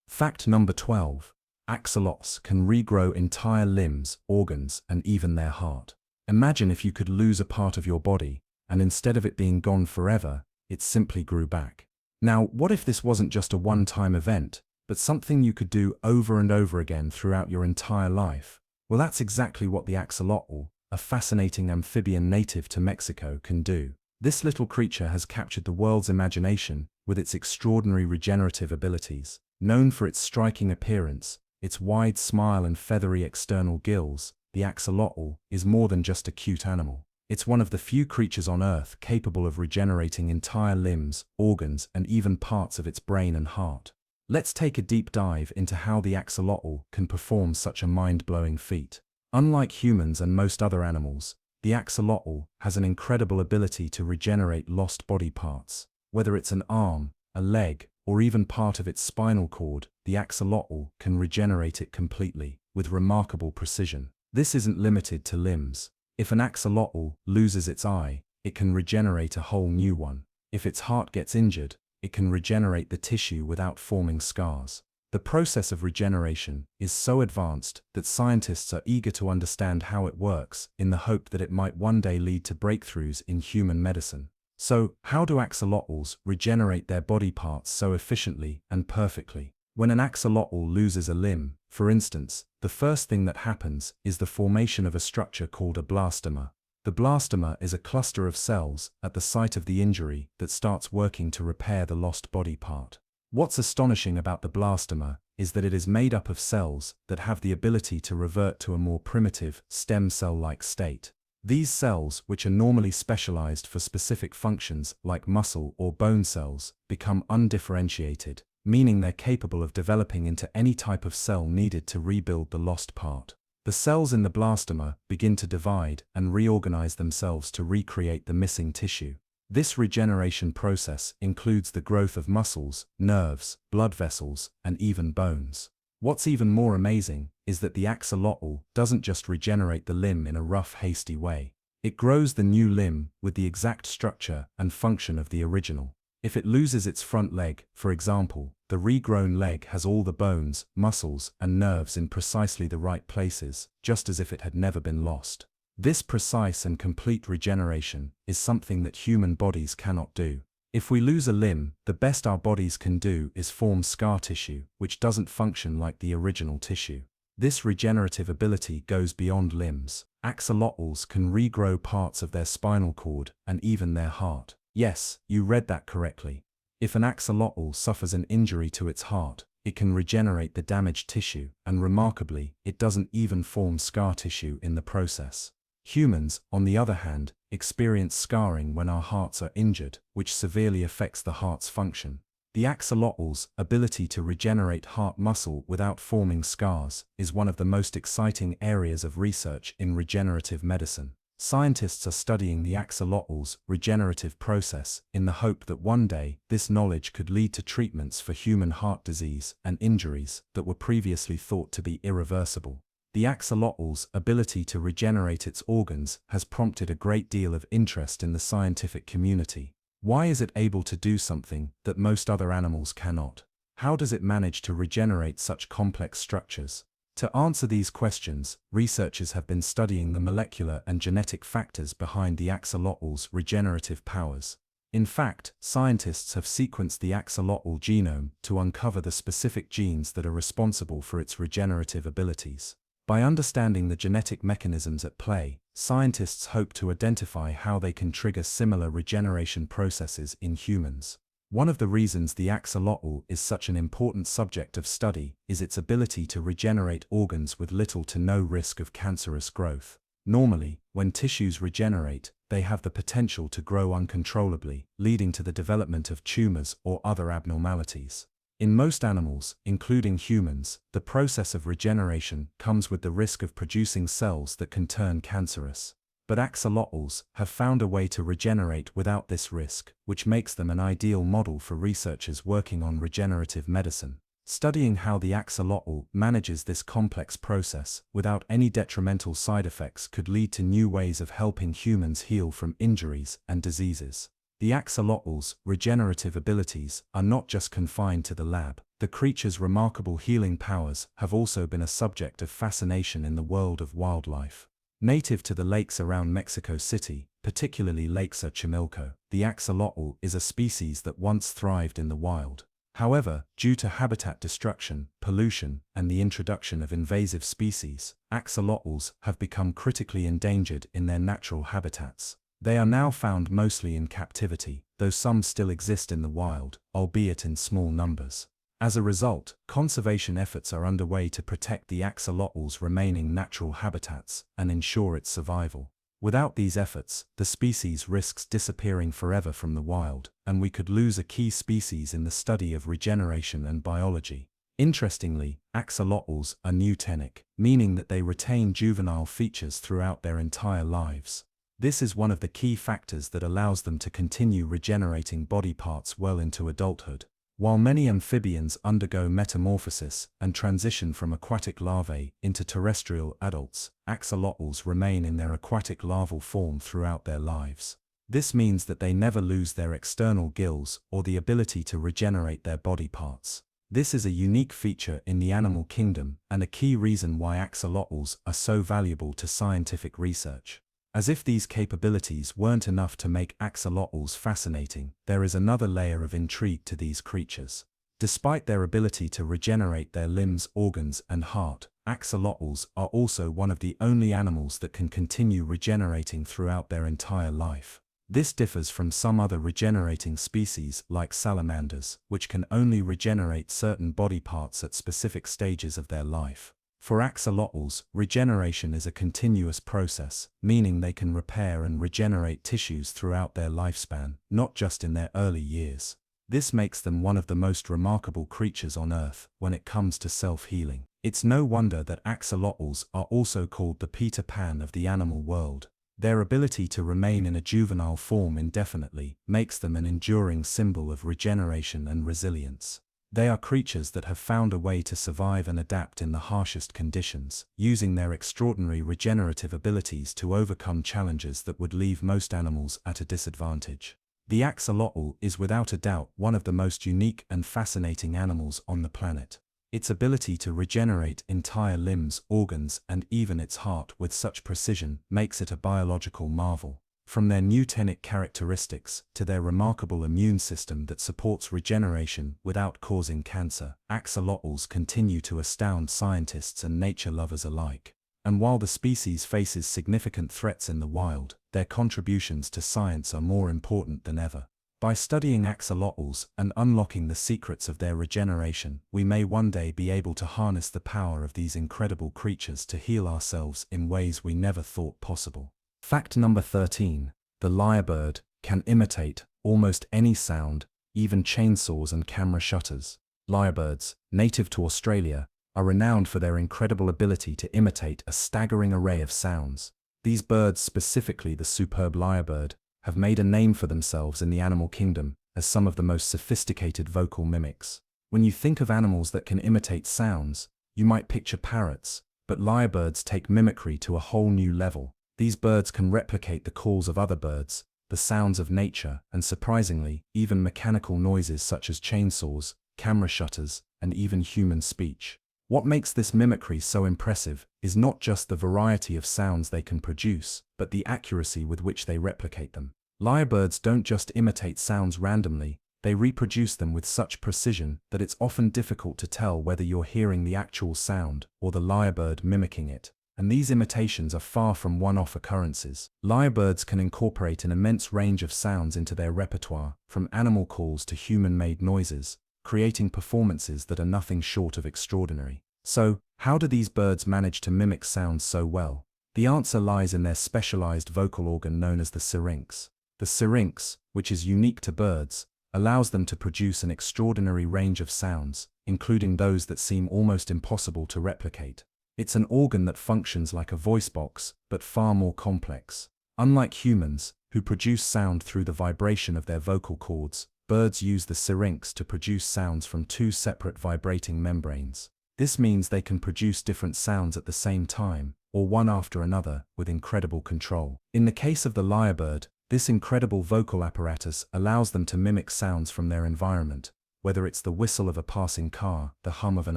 Fact number 12. Axolots can regrow entire limbs, organs, and even their heart. Imagine if you could lose a part of your body, and instead of it being gone forever, it simply grew back. Now, what if this wasn't just a one-time event, but something you could do over and over again throughout your entire life? Well, that's exactly what the axolotl, a fascinating amphibian native to Mexico, can do. This little creature has captured the world's imagination with its extraordinary regenerative abilities. Known for its striking appearance, its wide smile and feathery external gills, the axolotl is more than just a cute animal. It's one of the few creatures on Earth capable of regenerating entire limbs, organs, and even parts of its brain and heart. Let's take a deep dive into how the axolotl can perform such a mind-blowing feat. Unlike humans and most other animals, the axolotl has an incredible ability to regenerate lost body parts. Whether it's an arm, a leg, or even part of its spinal cord, the axolotl can regenerate it completely, with remarkable precision. This isn't limited to limbs. If an axolotl loses its eye, it can regenerate a whole new one. If its heart gets injured, it can regenerate the tissue without forming scars. The process of regeneration is so advanced that scientists are eager to understand how it works, in the hope that it might one day lead to breakthroughs in human medicine. So, how do axolotls regenerate their body parts so efficiently and perfectly? When an axolotl loses a limb, for instance, the first thing that happens is the formation of a structure called a blastema. The blastema is a cluster of cells at the site of the injury that starts working to repair the lost body part. What's astonishing about the blastema is that it is made up of cells that have the ability to revert to a more primitive, stem cell-like state. These cells, which are normally specialized for specific functions like muscle or bone cells, become undifferentiated, meaning they're capable of developing into any type of cell needed to rebuild the lost part. The cells in the blastema begin to divide and reorganize themselves to recreate the missing tissue. This regeneration process includes the growth of muscles, nerves, blood vessels, and even bones. What's even more amazing is that the axolotl doesn't just regenerate the limb in a rough, hasty way. It grows the new limb with the exact structure and function of the original. If it loses its front leg, for example, the regrown leg has all the bones, muscles, and nerves in precisely the right places, just as if it had never been lost. This precise and complete regeneration is something that human bodies cannot do. If we lose a limb, the best our bodies can do is form scar tissue, which doesn't function like the original tissue. This regenerative ability goes beyond limbs. Axolotls can regrow parts of their spinal cord and even their heart. Yes, you read that correctly. If an axolotl suffers an injury to its heart, it can regenerate the damaged tissue, and remarkably, it doesn't even form scar tissue in the process. Humans, on the other hand, experience scarring when our hearts are injured, which severely affects the heart's function. The axolotl's ability to regenerate heart muscle without forming scars is one of the most exciting areas of research in regenerative medicine. Scientists are studying the axolotl's regenerative process in the hope that one day this knowledge could lead to treatments for human heart disease and injuries that were previously thought to be irreversible. The axolotl's ability to regenerate its organs has prompted a great deal of interest in the scientific community. Why is it able to do something that most other animals cannot? How does it manage to regenerate such complex structures? To answer these questions, researchers have been studying the molecular and genetic factors behind the axolotl's regenerative powers. In fact, scientists have sequenced the axolotl genome to uncover the specific genes that are responsible for its regenerative abilities. By understanding the genetic mechanisms at play, scientists hope to identify how they can trigger similar regeneration processes in humans. One of the reasons the axolotl is such an important subject of study is its ability to regenerate organs with little to no risk of cancerous growth. Normally, when tissues regenerate, they have the potential to grow uncontrollably, leading to the development of tumors or other abnormalities. In most animals, including humans, the process of regeneration comes with the risk of producing cells that can turn cancerous. But axolotls have found a way to regenerate without this risk, which makes them an ideal model for researchers working on regenerative medicine. Studying how the axolotl manages this complex process without any detrimental side effects could lead to new ways of helping humans heal from injuries and diseases. The axolotl's regenerative abilities are not just confined to the lab. The creature's remarkable healing powers have also been a subject of fascination in the world of wildlife. Native to the lakes around Mexico City, particularly Lake Xochimilco, the axolotl is a species that once thrived in the wild. However, due to habitat destruction, pollution, and the introduction of invasive species, axolotls have become critically endangered in their natural habitats. They are now found mostly in captivity, though some still exist in the wild, albeit in small numbers. As a result, conservation efforts are underway to protect the axolotl's remaining natural habitats and ensure its survival. Without these efforts, the species risks disappearing forever from the wild, and we could lose a key species in the study of regeneration and biology. Interestingly, axolotls are neutenic, meaning that they retain juvenile features throughout their entire lives. This is one of the key factors that allows them to continue regenerating body parts well into adulthood. While many amphibians undergo metamorphosis and transition from aquatic larvae into terrestrial adults, axolotls remain in their aquatic larval form throughout their lives. This means that they never lose their external gills or the ability to regenerate their body parts. This is a unique feature in the animal kingdom and a key reason why axolotls are so valuable to scientific research. As if these capabilities weren't enough to make axolotls fascinating, there is another layer of intrigue to these creatures. Despite their ability to regenerate their limbs, organs, and heart, axolotls are also one of the only animals that can continue regenerating throughout their entire life. This differs from some other regenerating species like salamanders, which can only regenerate certain body parts at specific stages of their life. For axolotls, regeneration is a continuous process, meaning they can repair and regenerate tissues throughout their lifespan, not just in their early years. This makes them one of the most remarkable creatures on Earth when it comes to self-healing. It's no wonder that axolotls are also called the Peter Pan of the animal world. Their ability to remain in a juvenile form indefinitely makes them an enduring symbol of regeneration and resilience. They are creatures that have found a way to survive and adapt in the harshest conditions, using their extraordinary regenerative abilities to overcome challenges that would leave most animals at a disadvantage. The axolotl is without a doubt one of the most unique and fascinating animals on the planet. Its ability to regenerate entire limbs, organs, and even its heart with such precision makes it a biological marvel. From their neutenic characteristics to their remarkable immune system that supports regeneration without causing cancer, axolotls continue to astound scientists and nature lovers alike. And while the species faces significant threats in the wild, their contributions to science are more important than ever. By studying axolotls and unlocking the secrets of their regeneration, we may one day be able to harness the power of these incredible creatures to heal ourselves in ways we never thought possible. Fact number 13. The lyrebird can imitate almost any sound, even chainsaws and camera shutters. Lyrebirds, native to Australia, are renowned for their incredible ability to imitate a staggering array of sounds. These birds, specifically the superb lyrebird, have made a name for themselves in the animal kingdom as some of the most sophisticated vocal mimics. When you think of animals that can imitate sounds, you might picture parrots, but lyrebirds take mimicry to a whole new level. These birds can replicate the calls of other birds, the sounds of nature, and surprisingly, even mechanical noises such as chainsaws, camera shutters, and even human speech. What makes this mimicry so impressive is not just the variety of sounds they can produce, but the accuracy with which they replicate them. Lyrebirds don't just imitate sounds randomly, they reproduce them with such precision that it's often difficult to tell whether you're hearing the actual sound or the lyrebird mimicking it. And these imitations are far from one-off occurrences. Lyrebirds can incorporate an immense range of sounds into their repertoire, from animal calls to human-made noises, creating performances that are nothing short of extraordinary. So, how do these birds manage to mimic sounds so well? The answer lies in their specialized vocal organ known as the syrinx. The syrinx, which is unique to birds, allows them to produce an extraordinary range of sounds, including those that seem almost impossible to replicate. It's an organ that functions like a voice box, but far more complex. Unlike humans, who produce sound through the vibration of their vocal cords, birds use the syrinx to produce sounds from two separate vibrating membranes. This means they can produce different sounds at the same time, or one after another, with incredible control. In the case of the lyrebird, this incredible vocal apparatus allows them to mimic sounds from their environment, whether it's the whistle of a passing car, the hum of an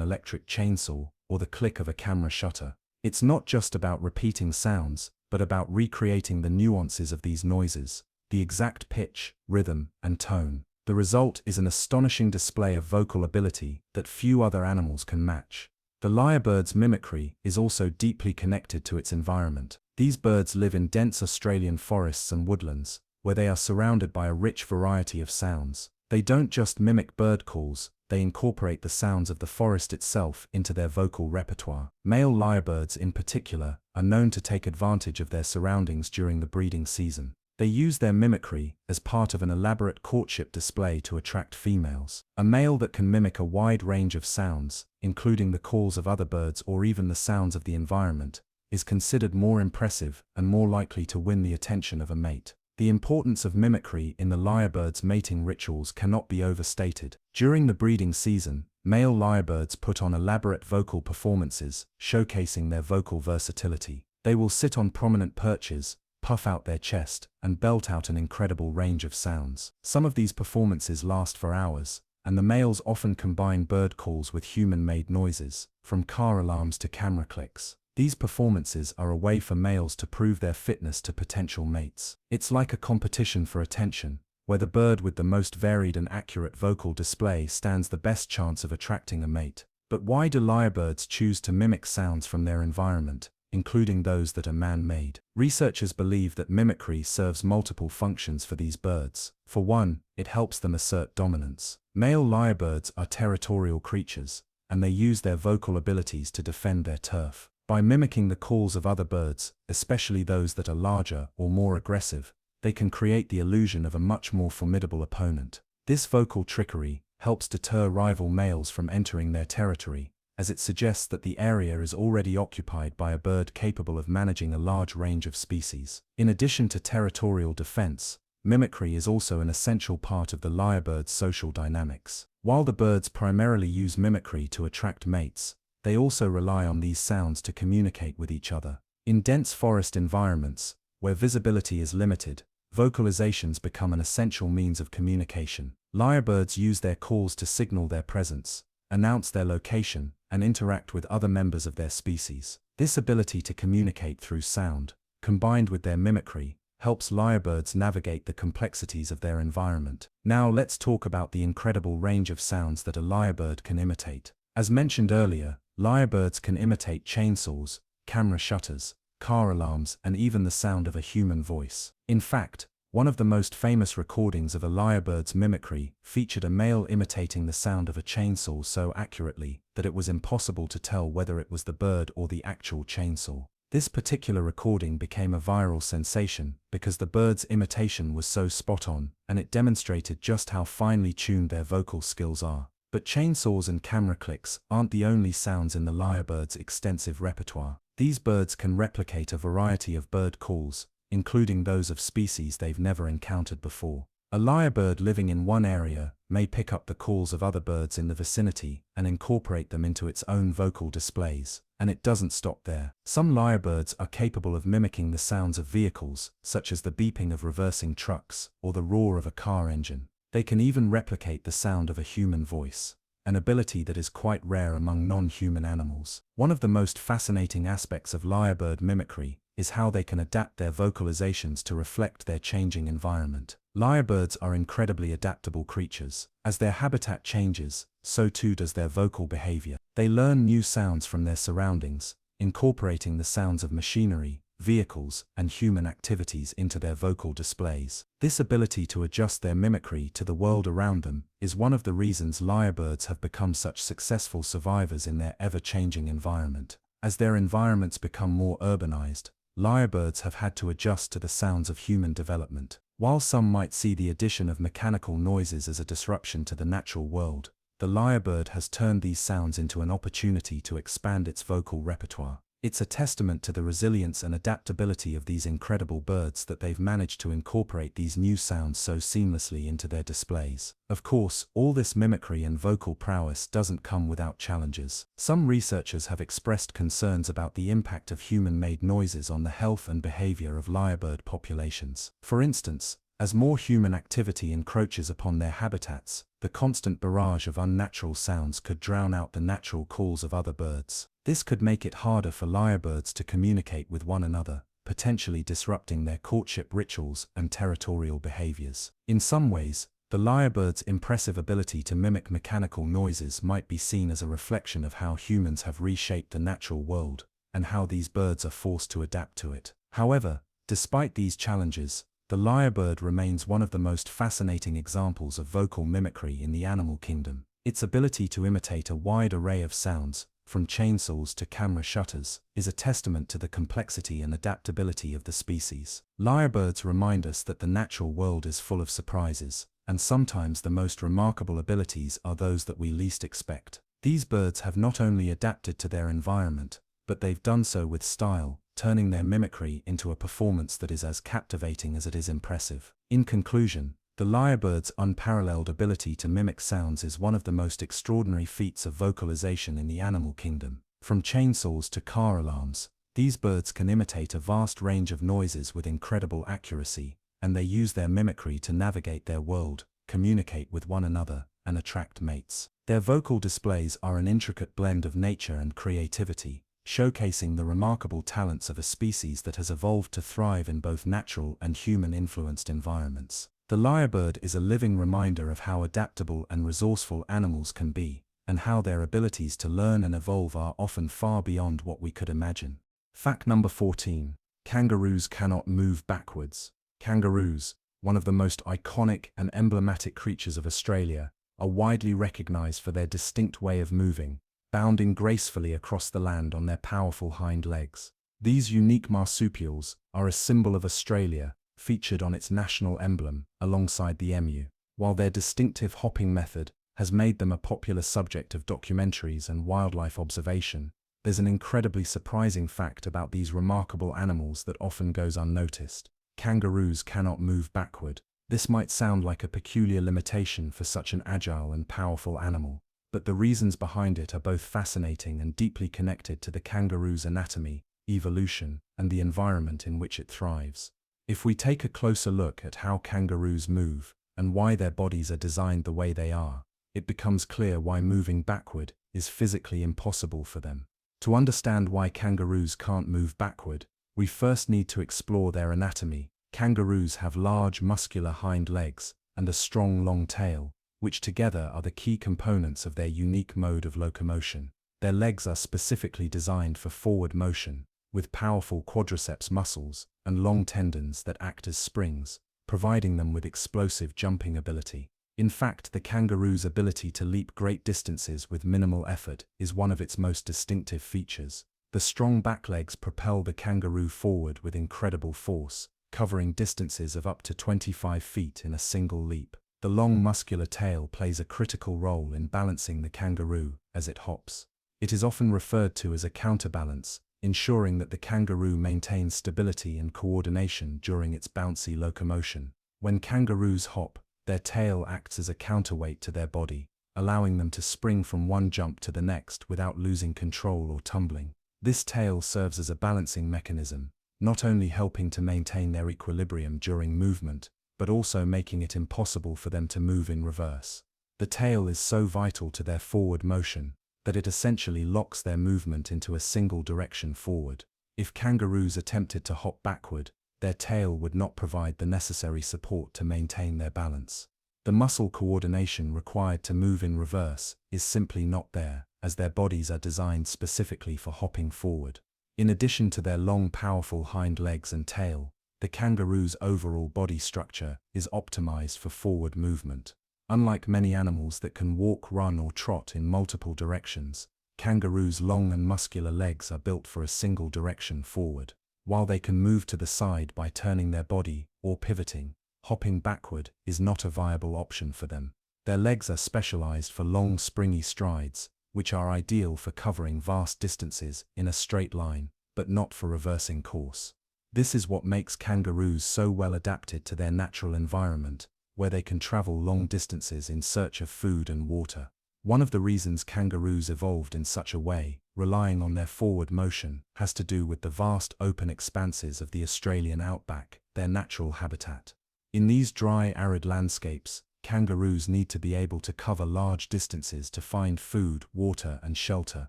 electric chainsaw, or the click of a camera shutter. It's not just about repeating sounds, but about recreating the nuances of these noises, the exact pitch, rhythm, and tone. The result is an astonishing display of vocal ability that few other animals can match. The lyrebird's mimicry is also deeply connected to its environment. These birds live in dense Australian forests and woodlands, where they are surrounded by a rich variety of sounds. They don't just mimic bird calls, they incorporate the sounds of the forest itself into their vocal repertoire. Male lyrebirds in particular are known to take advantage of their surroundings during the breeding season. They use their mimicry as part of an elaborate courtship display to attract females. A male that can mimic a wide range of sounds, including the calls of other birds or even the sounds of the environment, is considered more impressive and more likely to win the attention of a mate. The importance of mimicry in the lyrebird's mating rituals cannot be overstated. During the breeding season, male lyrebirds put on elaborate vocal performances, showcasing their vocal versatility. They will sit on prominent perches, puff out their chest, and belt out an incredible range of sounds. Some of these performances last for hours, and the males often combine bird calls with human-made noises, from car alarms to camera clicks. These performances are a way for males to prove their fitness to potential mates. It's like a competition for attention, where the bird with the most varied and accurate vocal display stands the best chance of attracting a mate. But why do lyrebirds choose to mimic sounds from their environment, including those that are man-made? Researchers believe that mimicry serves multiple functions for these birds. For one, it helps them assert dominance. Male lyrebirds are territorial creatures, and they use their vocal abilities to defend their turf. By mimicking the calls of other birds, especially those that are larger or more aggressive, they can create the illusion of a much more formidable opponent. This vocal trickery helps deter rival males from entering their territory, as it suggests that the area is already occupied by a bird capable of managing a large range of species. In addition to territorial defense, mimicry is also an essential part of the lyrebird's social dynamics. While the birds primarily use mimicry to attract mates, they also rely on these sounds to communicate with each other. In dense forest environments, where visibility is limited, vocalizations become an essential means of communication. Lyrebirds use their calls to signal their presence, announce their location, and interact with other members of their species. This ability to communicate through sound, combined with their mimicry, helps lyrebirds navigate the complexities of their environment. Now let's talk about the incredible range of sounds that a lyrebird can imitate. As mentioned earlier, lyrebirds can imitate chainsaws, camera shutters, car alarms, and even the sound of a human voice. In fact, one of the most famous recordings of a lyrebird's mimicry featured a male imitating the sound of a chainsaw so accurately that it was impossible to tell whether it was the bird or the actual chainsaw. This particular recording became a viral sensation because the bird's imitation was so spot on, and it demonstrated just how finely tuned their vocal skills are. But chainsaws and camera clicks aren't the only sounds in the lyrebird's extensive repertoire. These birds can replicate a variety of bird calls, including those of species they've never encountered before. A lyrebird living in one area may pick up the calls of other birds in the vicinity and incorporate them into its own vocal displays. And it doesn't stop there. Some lyrebirds are capable of mimicking the sounds of vehicles, such as the beeping of reversing trucks or the roar of a car engine. They can even replicate the sound of a human voice, an ability that is quite rare among non-human animals. One of the most fascinating aspects of lyrebird mimicry is how they can adapt their vocalizations to reflect their changing environment. Lyrebirds are incredibly adaptable creatures. As their habitat changes, so too does their vocal behavior. They learn new sounds from their surroundings, incorporating the sounds of machinery, vehicles, and human activities into their vocal displays. This ability to adjust their mimicry to the world around them is one of the reasons lyrebirds have become such successful survivors in their ever-changing environment. As their environments become more urbanized, lyrebirds have had to adjust to the sounds of human development. While some might see the addition of mechanical noises as a disruption to the natural world, the lyrebird has turned these sounds into an opportunity to expand its vocal repertoire. It's a testament to the resilience and adaptability of these incredible birds that they've managed to incorporate these new sounds so seamlessly into their displays. Of course, all this mimicry and vocal prowess doesn't come without challenges. Some researchers have expressed concerns about the impact of human-made noises on the health and behavior of lyrebird populations. For instance, as more human activity encroaches upon their habitats, the constant barrage of unnatural sounds could drown out the natural calls of other birds. This could make it harder for lyrebirds to communicate with one another, potentially disrupting their courtship rituals and territorial behaviors. In some ways, The lyrebird's impressive ability to mimic mechanical noises might be seen as a reflection of how humans have reshaped the natural world, and how these birds are forced to adapt to it. However, despite these challenges, the lyrebird remains one of the most fascinating examples of vocal mimicry in the animal kingdom. Its ability to imitate a wide array of sounds, from chainsaws to camera shutters, is a testament to the complexity and adaptability of the species. Lyrebirds remind us that the natural world is full of surprises, and sometimes the most remarkable abilities are those that we least expect. These birds have not only adapted to their environment, but they've done so with style, turning their mimicry into a performance that is as captivating as it is impressive. In conclusion, the lyrebird's unparalleled ability to mimic sounds is one of the most extraordinary feats of vocalization in the animal kingdom. From chainsaws to car alarms, these birds can imitate a vast range of noises with incredible accuracy, and they use their mimicry to navigate their world, communicate with one another, and attract mates. Their vocal displays are an intricate blend of nature and creativity, showcasing the remarkable talents of a species that has evolved to thrive in both natural and human-influenced environments. The lyrebird is a living reminder of how adaptable and resourceful animals can be, and how their abilities to learn and evolve are often far beyond what we could imagine. Fact number 14. Kangaroos cannot move backwards. Kangaroos, one of the most iconic and emblematic creatures of Australia, are widely recognized for their distinct way of moving, bounding gracefully across the land on their powerful hind legs. These unique marsupials are a symbol of Australia, featured on its national emblem, alongside the emu. While their distinctive hopping method has made them a popular subject of documentaries and wildlife observation, there's an incredibly surprising fact about these remarkable animals that often goes unnoticed. Kangaroos cannot move backward. This might sound like a peculiar limitation for such an agile and powerful animal, but the reasons behind it are both fascinating and deeply connected to the kangaroo's anatomy, evolution, and the environment in which it thrives. If we take a closer look at how kangaroos move, and why their bodies are designed the way they are, it becomes clear why moving backward is physically impossible for them. To understand why kangaroos can't move backward, we first need to explore their anatomy. Kangaroos have large muscular hind legs and a strong long tail, which together are the key components of their unique mode of locomotion. Their legs are specifically designed for forward motion, with powerful quadriceps muscles and long tendons that act as springs, providing them with explosive jumping ability. In fact, the kangaroo's ability to leap great distances with minimal effort is one of its most distinctive features. The strong back legs propel the kangaroo forward with incredible force, covering distances of up to 25 feet in a single leap. The long muscular tail plays a critical role in balancing the kangaroo as it hops. It is often referred to as a counterbalance, ensuring that the kangaroo maintains stability and coordination during its bouncy locomotion. When kangaroos hop, their tail acts as a counterweight to their body, allowing them to spring from one jump to the next without losing control or tumbling. This tail serves as a balancing mechanism, not only helping to maintain their equilibrium during movement, but also making it impossible for them to move in reverse. The tail is so vital to their forward motion that it essentially locks their movement into a single direction forward. If kangaroos attempted to hop backward, their tail would not provide the necessary support to maintain their balance. The muscle coordination required to move in reverse is simply not there, as their bodies are designed specifically for hopping forward. In addition to their long, powerful hind legs and tail, the kangaroo's overall body structure is optimized for forward movement. Unlike many animals that can walk, run, or trot in multiple directions, kangaroos' long and muscular legs are built for a single direction forward. While they can move to the side by turning their body or pivoting, hopping backward is not a viable option for them. Their legs are specialized for long, springy strides, which are ideal for covering vast distances in a straight line, but not for reversing course. This is what makes kangaroos so well adapted to their natural environment, where they can travel long distances in search of food and water. One of the reasons kangaroos evolved in such a way, relying on their forward motion, has to do with the vast open expanses of the Australian outback, their natural habitat. In these dry, arid landscapes, kangaroos need to be able to cover large distances to find food, water, and shelter.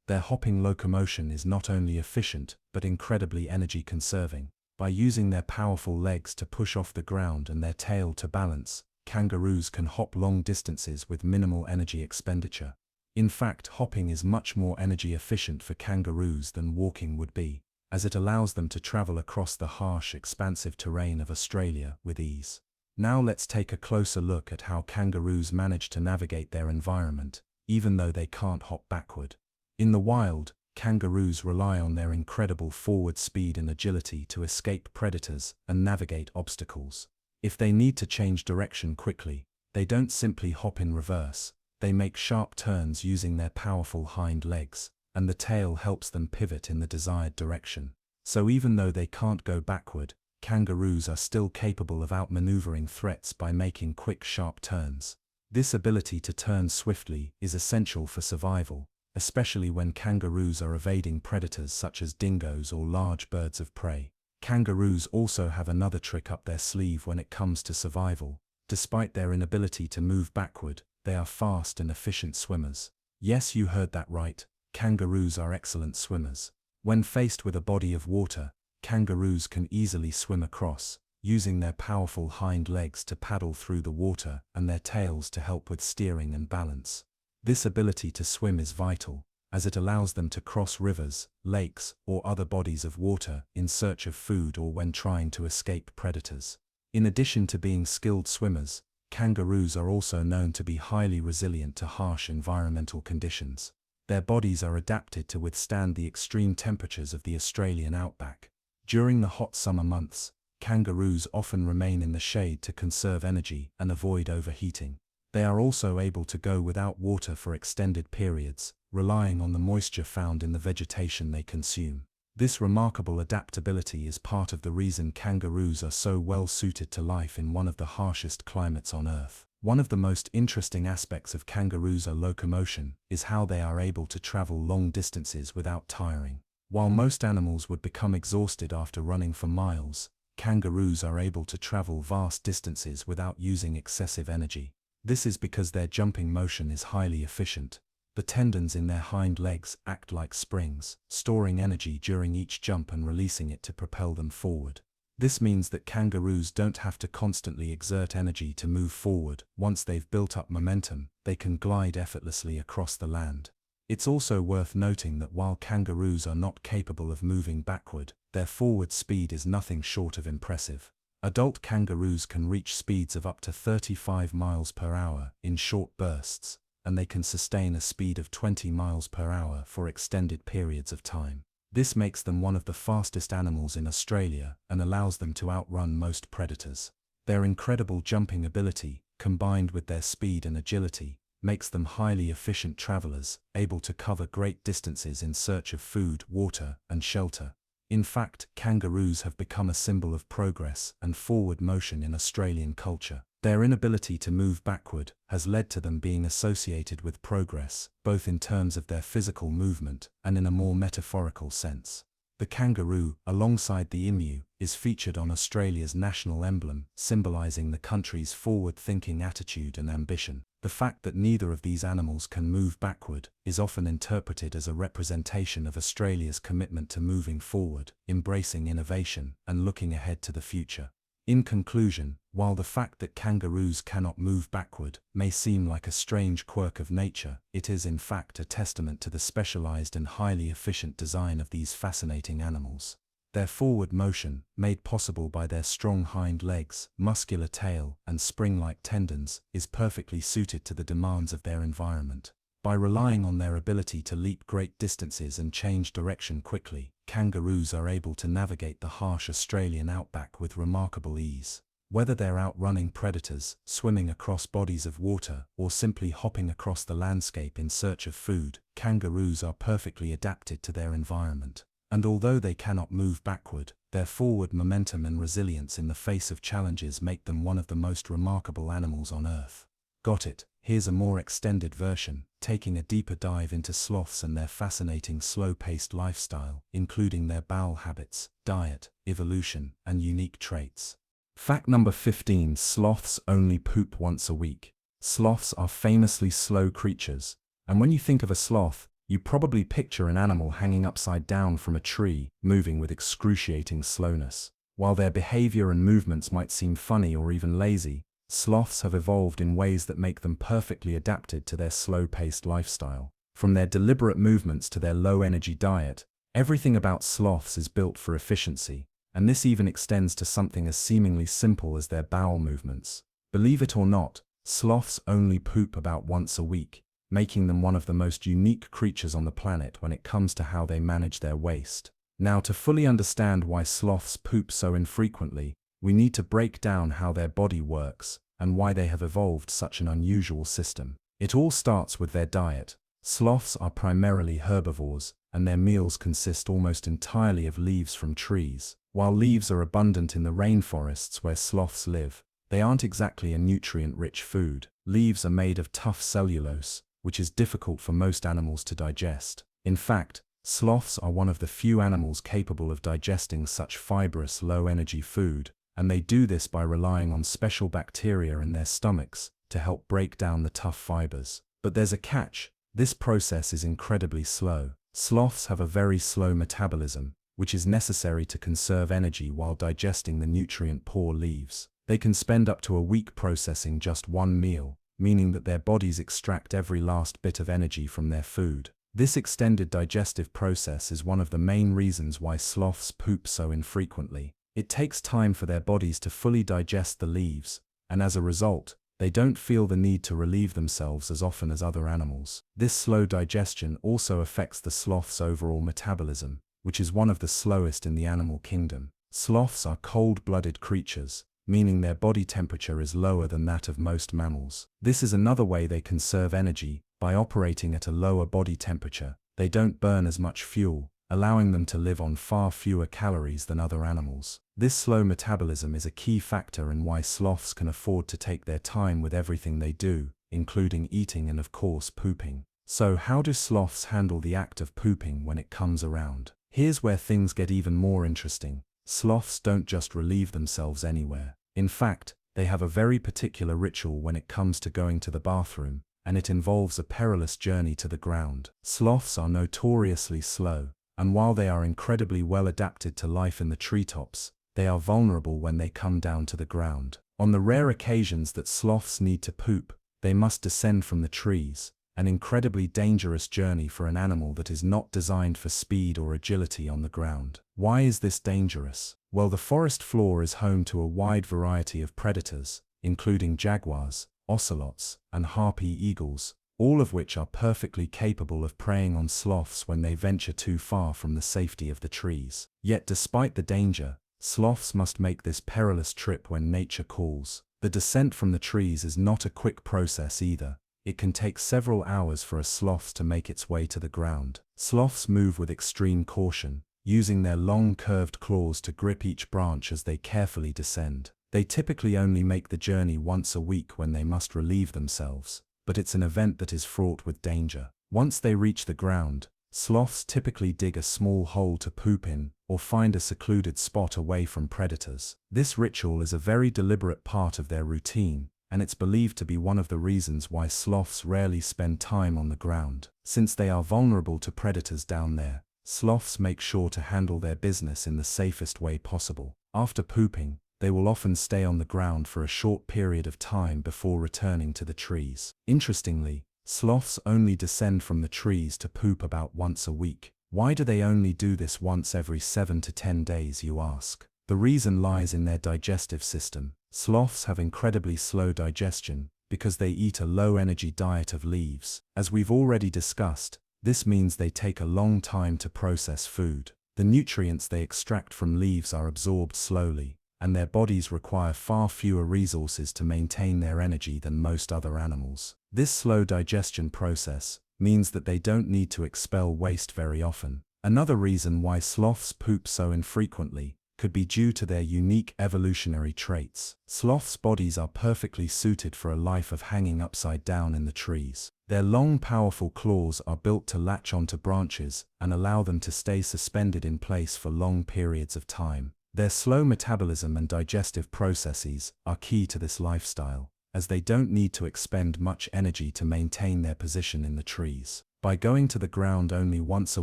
Their hopping locomotion is not only efficient, but incredibly energy-conserving. By using their powerful legs to push off the ground and their tail to balance, kangaroos can hop long distances with minimal energy expenditure. In fact, hopping is much more energy efficient for kangaroos than walking would be, as it allows them to travel across the harsh, expansive terrain of Australia with ease. Now let's take a closer look at how kangaroos manage to navigate their environment, even though they can't hop backward. In the wild, kangaroos rely on their incredible forward speed and agility to escape predators and navigate obstacles. If they need to change direction quickly, they don't simply hop in reverse. They make sharp turns using their powerful hind legs, and the tail helps them pivot in the desired direction. So even though they can't go backward, kangaroos are still capable of outmaneuvering threats by making quick, sharp turns. This ability to turn swiftly is essential for survival, especially when kangaroos are evading predators such as dingoes or large birds of prey. Kangaroos also have another trick up their sleeve when it comes to survival. Despite their inability to move backward, they are fast and efficient swimmers. Yes, you heard that right. Kangaroos are excellent swimmers. When faced with a body of water, kangaroos can easily swim across, using their powerful hind legs to paddle through the water and their tails to help with steering and balance. This ability to swim is vital, as it allows them to cross rivers, lakes, or other bodies of water in search of food or when trying to escape predators. In addition to being skilled swimmers, kangaroos are also known to be highly resilient to harsh environmental conditions. Their bodies are adapted to withstand the extreme temperatures of the Australian outback. During the hot summer months, kangaroos often remain in the shade to conserve energy and avoid overheating. They are also able to go without water for extended periods, relying on the moisture found in the vegetation they consume. This remarkable adaptability is part of the reason kangaroos are so well suited to life in one of the harshest climates on Earth. One of the most interesting aspects of kangaroos' locomotion is how they are able to travel long distances without tiring. While most animals would become exhausted after running for miles, kangaroos are able to travel vast distances without using excessive energy. This is because their jumping motion is highly efficient. The tendons in their hind legs act like springs, storing energy during each jump and releasing it to propel them forward. This means that kangaroos don't have to constantly exert energy to move forward. Once they've built up momentum, they can glide effortlessly across the land. It's also worth noting that while kangaroos are not capable of moving backward, their forward speed is nothing short of impressive. Adult kangaroos can reach speeds of up to 35 miles per hour in short bursts, and they can sustain a speed of 20 miles per hour for extended periods of time. This makes them one of the fastest animals in Australia and allows them to outrun most predators. Their incredible jumping ability, combined with their speed and agility, makes them highly efficient travelers, able to cover great distances in search of food, water, and shelter. In fact, kangaroos have become a symbol of progress and forward motion in Australian culture. Their inability to move backward has led to them being associated with progress, both in terms of their physical movement and in a more metaphorical sense. The kangaroo, alongside the emu, is featured on Australia's national emblem, symbolising the country's forward-thinking attitude and ambition. The fact that neither of these animals can move backward is often interpreted as a representation of Australia's commitment to moving forward, embracing innovation, and looking ahead to the future. In conclusion, while the fact that kangaroos cannot move backward may seem like a strange quirk of nature, it is in fact a testament to the specialized and highly efficient design of these fascinating animals. Their forward motion, made possible by their strong hind legs, muscular tail, and spring-like tendons, is perfectly suited to the demands of their environment. By relying on their ability to leap great distances and change direction quickly, kangaroos are able to navigate the harsh Australian outback with remarkable ease. Whether they're outrunning predators, swimming across bodies of water, or simply hopping across the landscape in search of food, kangaroos are perfectly adapted to their environment. And although they cannot move backward, their forward momentum and resilience in the face of challenges make them one of the most remarkable animals on Earth. Got it? Here's a more extended version, taking a deeper dive into sloths and their fascinating slow-paced lifestyle, including their bowel habits, diet, evolution, and unique traits. Fact number 15: sloths only poop once a week. Sloths are famously slow creatures, and when you think of a sloth, you probably picture an animal hanging upside down from a tree, moving with excruciating slowness. While their behavior and movements might seem funny or even lazy, sloths have evolved in ways that make them perfectly adapted to their slow-paced lifestyle. From their deliberate movements to their low-energy diet, everything about sloths is built for efficiency, and this even extends to something as seemingly simple as their bowel movements. Believe it or not, sloths only poop about once a week, making them one of the most unique creatures on the planet when it comes to how they manage their waste. Now, to fully understand why sloths poop so infrequently, we need to break down how their body works and why they have evolved such an unusual system. It all starts with their diet. Sloths are primarily herbivores, and their meals consist almost entirely of leaves from trees. While leaves are abundant in the rainforests where sloths live, they aren't exactly a nutrient-rich food. Leaves are made of tough cellulose, which is difficult for most animals to digest. In fact, sloths are one of the few animals capable of digesting such fibrous, low-energy food, and they do this by relying on special bacteria in their stomachs to help break down the tough fibers. But there's a catch. This process is incredibly slow. Sloths have a very slow metabolism, which is necessary to conserve energy while digesting the nutrient-poor leaves. They can spend up to a week processing just one meal, meaning that their bodies extract every last bit of energy from their food. This extended digestive process is one of the main reasons why sloths poop so infrequently. It takes time for their bodies to fully digest the leaves, and as a result, they don't feel the need to relieve themselves as often as other animals. This slow digestion also affects the sloth's overall metabolism, which is one of the slowest in the animal kingdom. Sloths are cold-blooded creatures, meaning their body temperature is lower than that of most mammals. This is another way they conserve energy. By operating at a lower body temperature, they don't burn as much fuel, allowing them to live on far fewer calories than other animals. This slow metabolism is a key factor in why sloths can afford to take their time with everything they do, including eating and of course pooping. So how do sloths handle the act of pooping when it comes around? Here's where things get even more interesting. Sloths don't just relieve themselves anywhere. In fact, they have a very particular ritual when it comes to going to the bathroom, and it involves a perilous journey to the ground. Sloths are notoriously slow, and while they are incredibly well adapted to life in the treetops, they are vulnerable when they come down to the ground. On the rare occasions that sloths need to poop, they must descend from the trees, an incredibly dangerous journey for an animal that is not designed for speed or agility on the ground. Why is this dangerous? Well, the forest floor is home to a wide variety of predators, including jaguars, ocelots, and harpy eagles, all of which are perfectly capable of preying on sloths when they venture too far from the safety of the trees. Yet despite the danger, sloths must make this perilous trip when nature calls. The descent from the trees is not a quick process either. It can take several hours for a sloth to make its way to the ground. Sloths move with extreme caution, using their long curved claws to grip each branch as they carefully descend. They typically only make the journey once a week when they must relieve themselves, but it's an event that is fraught with danger. Once they reach the ground, sloths typically dig a small hole to poop in, or find a secluded spot away from predators. This ritual is a very deliberate part of their routine, and it's believed to be one of the reasons why sloths rarely spend time on the ground. Since they are vulnerable to predators down there, sloths make sure to handle their business in the safest way possible. After pooping, they will often stay on the ground for a short period of time before returning to the trees. Interestingly, sloths only descend from the trees to poop about once a week. Why do they only do this once every 7 to 10 days, you ask? The reason lies in their digestive system. Sloths have incredibly slow digestion because they eat a low-energy diet of leaves. As we've already discussed, this means they take a long time to process food. The nutrients they extract from leaves are absorbed slowly, and their bodies require far fewer resources to maintain their energy than most other animals. This slow digestion process means that they don't need to expel waste very often. Another reason why sloths poop so infrequently could be due to their unique evolutionary traits. Sloths' bodies are perfectly suited for a life of hanging upside down in the trees. Their long, powerful claws are built to latch onto branches and allow them to stay suspended in place for long periods of time. Their slow metabolism and digestive processes are key to this lifestyle, as they don't need to expend much energy to maintain their position in the trees. By going to the ground only once a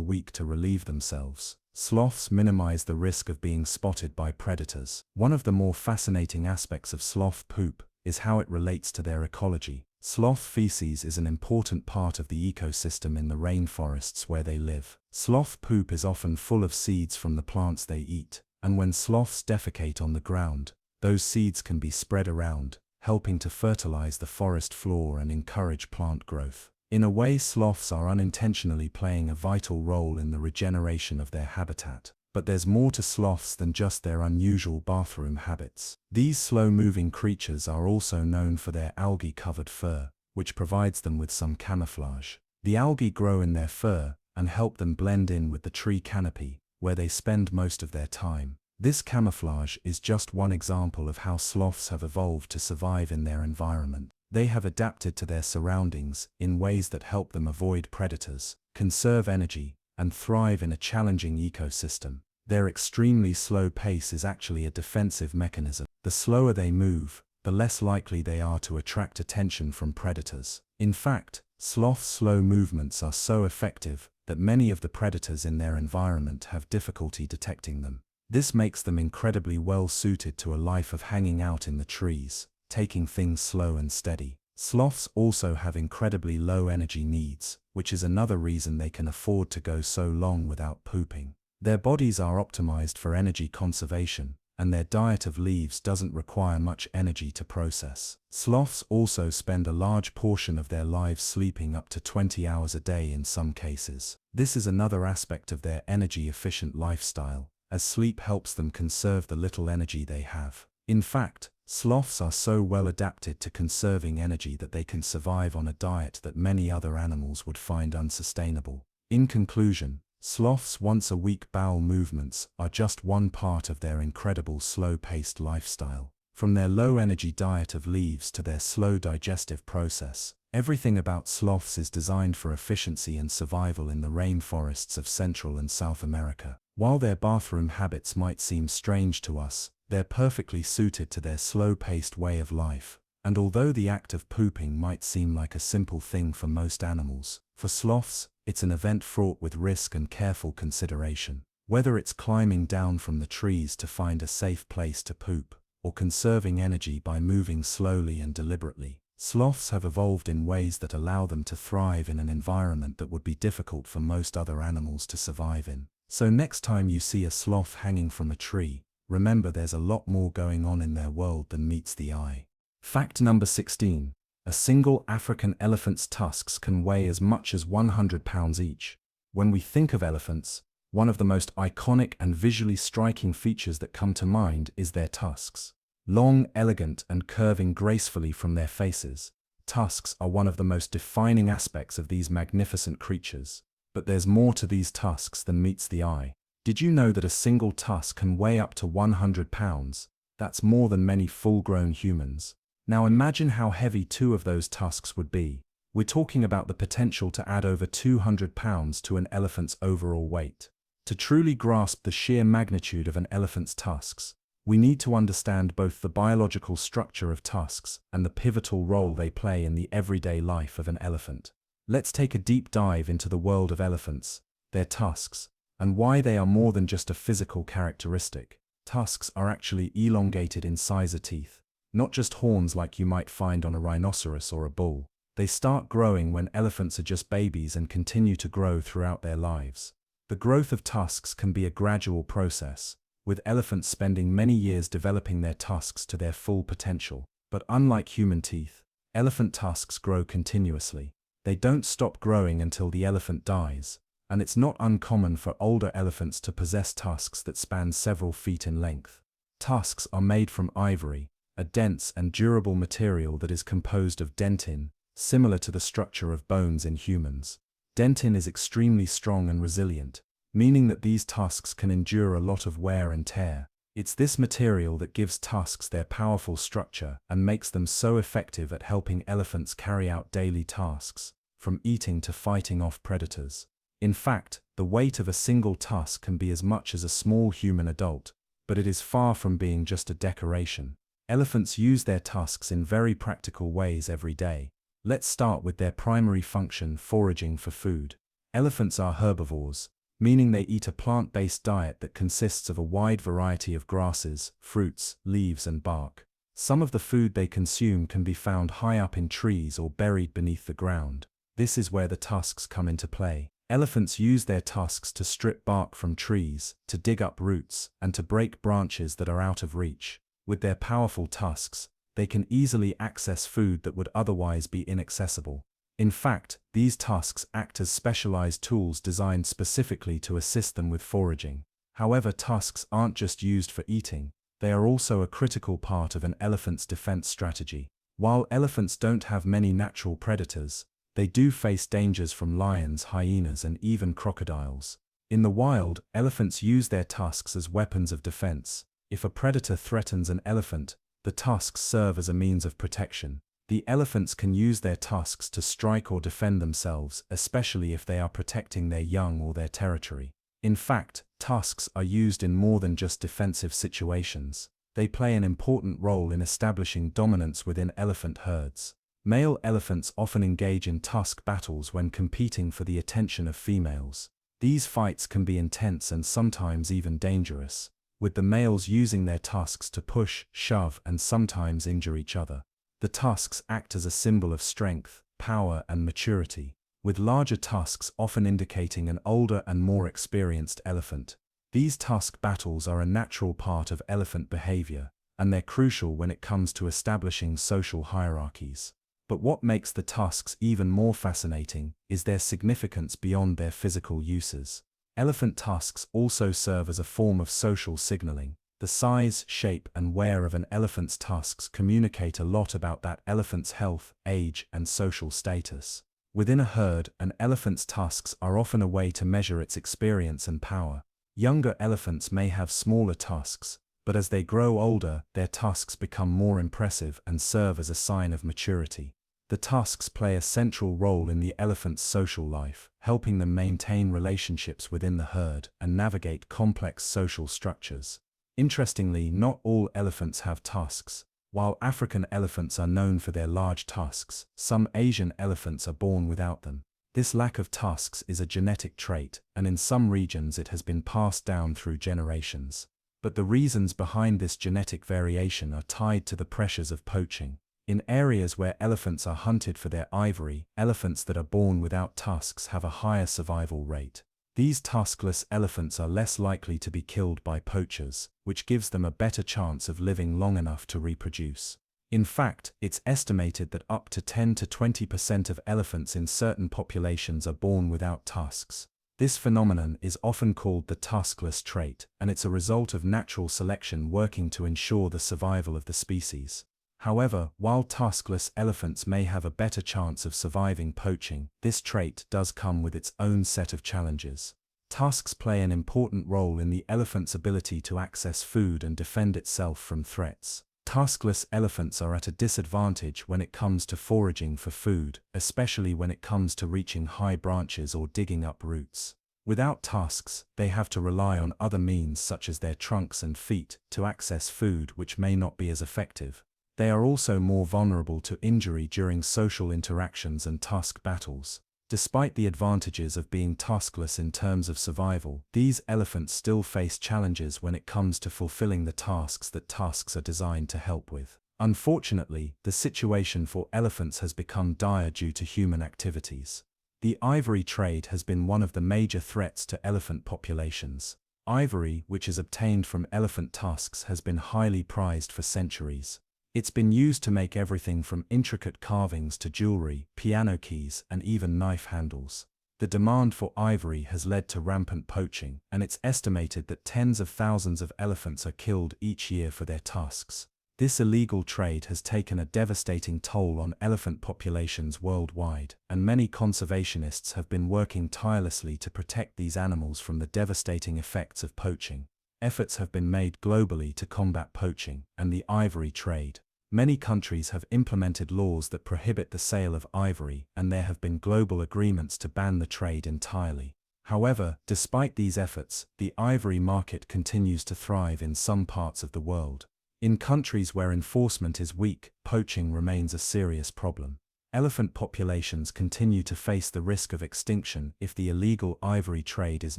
week to relieve themselves, sloths minimize the risk of being spotted by predators. One of the more fascinating aspects of sloth poop is how it relates to their ecology. Sloth feces is an important part of the ecosystem in the rainforests where they live. Sloth poop is often full of seeds from the plants they eat, and when sloths defecate on the ground, those seeds can be spread around, helping to fertilize the forest floor and encourage plant growth. In a way, sloths are unintentionally playing a vital role in the regeneration of their habitat. But there's more to sloths than just their unusual bathroom habits. These slow-moving creatures are also known for their algae-covered fur, which provides them with some camouflage. The algae grow in their fur and help them blend in with the tree canopy, where they spend most of their time. This camouflage is just one example of how sloths have evolved to survive in their environment. They have adapted to their surroundings in ways that help them avoid predators, conserve energy, and thrive in a challenging ecosystem. Their extremely slow pace is actually a defensive mechanism. The slower they move, the less likely they are to attract attention from predators. In fact, sloths' slow movements are so effective that many of the predators in their environment have difficulty detecting them. This makes them incredibly well suited to a life of hanging out in the trees, taking things slow and steady. Sloths also have incredibly low energy needs, which is another reason they can afford to go so long without pooping. Their bodies are optimized for energy conservation, and their diet of leaves doesn't require much energy to process. Sloths also spend a large portion of their lives sleeping up to 20 hours a day in some cases. This is another aspect of their energy-efficient lifestyle, as sleep helps them conserve the little energy they have. In fact, sloths are so well adapted to conserving energy that they can survive on a diet that many other animals would find unsustainable. In conclusion, sloths' once-a-week bowel movements are just one part of their incredible slow-paced lifestyle. From their low-energy diet of leaves to their slow digestive process, everything about sloths is designed for efficiency and survival in the rainforests of Central and South America. While their bathroom habits might seem strange to us, they're perfectly suited to their slow-paced way of life, and although the act of pooping might seem like a simple thing for most animals, for sloths, it's an event fraught with risk and careful consideration. Whether it's climbing down from the trees to find a safe place to poop, or conserving energy by moving slowly and deliberately, sloths have evolved in ways that allow them to thrive in an environment that would be difficult for most other animals to survive in. So next time you see a sloth hanging from a tree, remember there's a lot more going on in their world than meets the eye. Fact number 16. A single African elephant's tusks can weigh as much as 100 pounds each. When we think of elephants, one of the most iconic and visually striking features that come to mind is their tusks. Long, elegant, and curving gracefully from their faces, tusks are one of the most defining aspects of these magnificent creatures. But there's more to these tusks than meets the eye. Did you know that a single tusk can weigh up to 100 pounds? That's more than many full-grown humans. Now imagine how heavy 2 of those tusks would be. We're talking about the potential to add over 200 pounds to an elephant's overall weight. To truly grasp the sheer magnitude of an elephant's tusks, we need to understand both the biological structure of tusks and the pivotal role they play in the everyday life of an elephant. Let's take a deep dive into the world of elephants, their tusks, and why they are more than just a physical characteristic. Tusks are actually elongated incisor teeth, not just horns like you might find on a rhinoceros or a bull. They start growing when elephants are just babies and continue to grow throughout their lives. The growth of tusks can be a gradual process, with elephants spending many years developing their tusks to their full potential. But unlike human teeth, elephant tusks grow continuously. They don't stop growing until the elephant dies, and it's not uncommon for older elephants to possess tusks that span several feet in length. Tusks are made from ivory, a dense and durable material that is composed of dentin, similar to the structure of bones in humans. Dentin is extremely strong and resilient, meaning that these tusks can endure a lot of wear and tear. It's this material that gives tusks their powerful structure and makes them so effective at helping elephants carry out daily tasks, from eating to fighting off predators. In fact, the weight of a single tusk can be as much as a small human adult, but it is far from being just a decoration. Elephants use their tusks in very practical ways every day. Let's start with their primary function, foraging for food. Elephants are herbivores, meaning they eat a plant-based diet that consists of a wide variety of grasses, fruits, leaves, and bark. Some of the food they consume can be found high up in trees or buried beneath the ground. This is where the tusks come into play. Elephants use their tusks to strip bark from trees, to dig up roots, and to break branches that are out of reach. With their powerful tusks, they can easily access food that would otherwise be inaccessible. In fact, these tusks act as specialized tools designed specifically to assist them with foraging. However, tusks aren't just used for eating, they are also a critical part of an elephant's defense strategy. While elephants don't have many natural predators, they do face dangers from lions, hyenas, and even crocodiles. In the wild, elephants use their tusks as weapons of defense. If a predator threatens an elephant, the tusks serve as a means of protection. The elephants can use their tusks to strike or defend themselves, especially if they are protecting their young or their territory. In fact, tusks are used in more than just defensive situations. They play an important role in establishing dominance within elephant herds. Male elephants often engage in tusk battles when competing for the attention of females. These fights can be intense and sometimes even dangerous, with the males using their tusks to push, shove, and sometimes injure each other. The tusks act as a symbol of strength, power, and maturity, with larger tusks often indicating an older and more experienced elephant. These tusk battles are a natural part of elephant behavior, and they're crucial when it comes to establishing social hierarchies. But what makes the tusks even more fascinating is their significance beyond their physical uses. Elephant tusks also serve as a form of social signaling. The size, shape, and wear of an elephant's tusks communicate a lot about that elephant's health, age, and social status. Within a herd, an elephant's tusks are often a way to measure its experience and power. Younger elephants may have smaller tusks, but as they grow older, their tusks become more impressive and serve as a sign of maturity. The tusks play a central role in the elephant's social life, helping them maintain relationships within the herd and navigate complex social structures. Interestingly, not all elephants have tusks. While African elephants are known for their large tusks, some Asian elephants are born without them. This lack of tusks is a genetic trait, and in some regions it has been passed down through generations. But the reasons behind this genetic variation are tied to the pressures of poaching. In areas where elephants are hunted for their ivory, elephants that are born without tusks have a higher survival rate. These tuskless elephants are less likely to be killed by poachers, which gives them a better chance of living long enough to reproduce. In fact, it's estimated that up to 10 to 20% of elephants in certain populations are born without tusks. This phenomenon is often called the tuskless trait, and it's a result of natural selection working to ensure the survival of the species. However, while tuskless elephants may have a better chance of surviving poaching, this trait does come with its own set of challenges. Tusks play an important role in the elephant's ability to access food and defend itself from threats. Tuskless elephants are at a disadvantage when it comes to foraging for food, especially when it comes to reaching high branches or digging up roots. Without tusks, they have to rely on other means such as their trunks and feet to access food, which may not be as effective. They are also more vulnerable to injury during social interactions and tusk battles. Despite the advantages of being tuskless in terms of survival, these elephants still face challenges when it comes to fulfilling the tasks that tusks are designed to help with. Unfortunately, the situation for elephants has become dire due to human activities. The ivory trade has been one of the major threats to elephant populations. Ivory, which is obtained from elephant tusks, has been highly prized for centuries. It's been used to make everything from intricate carvings to jewelry, piano keys, and even knife handles. The demand for ivory has led to rampant poaching, and it's estimated that tens of thousands of elephants are killed each year for their tusks. This illegal trade has taken a devastating toll on elephant populations worldwide, and many conservationists have been working tirelessly to protect these animals from the devastating effects of poaching. Efforts have been made globally to combat poaching and the ivory trade. Many countries have implemented laws that prohibit the sale of ivory, and there have been global agreements to ban the trade entirely. However, despite these efforts, the ivory market continues to thrive in some parts of the world. In countries where enforcement is weak, poaching remains a serious problem. Elephant populations continue to face the risk of extinction if the illegal ivory trade is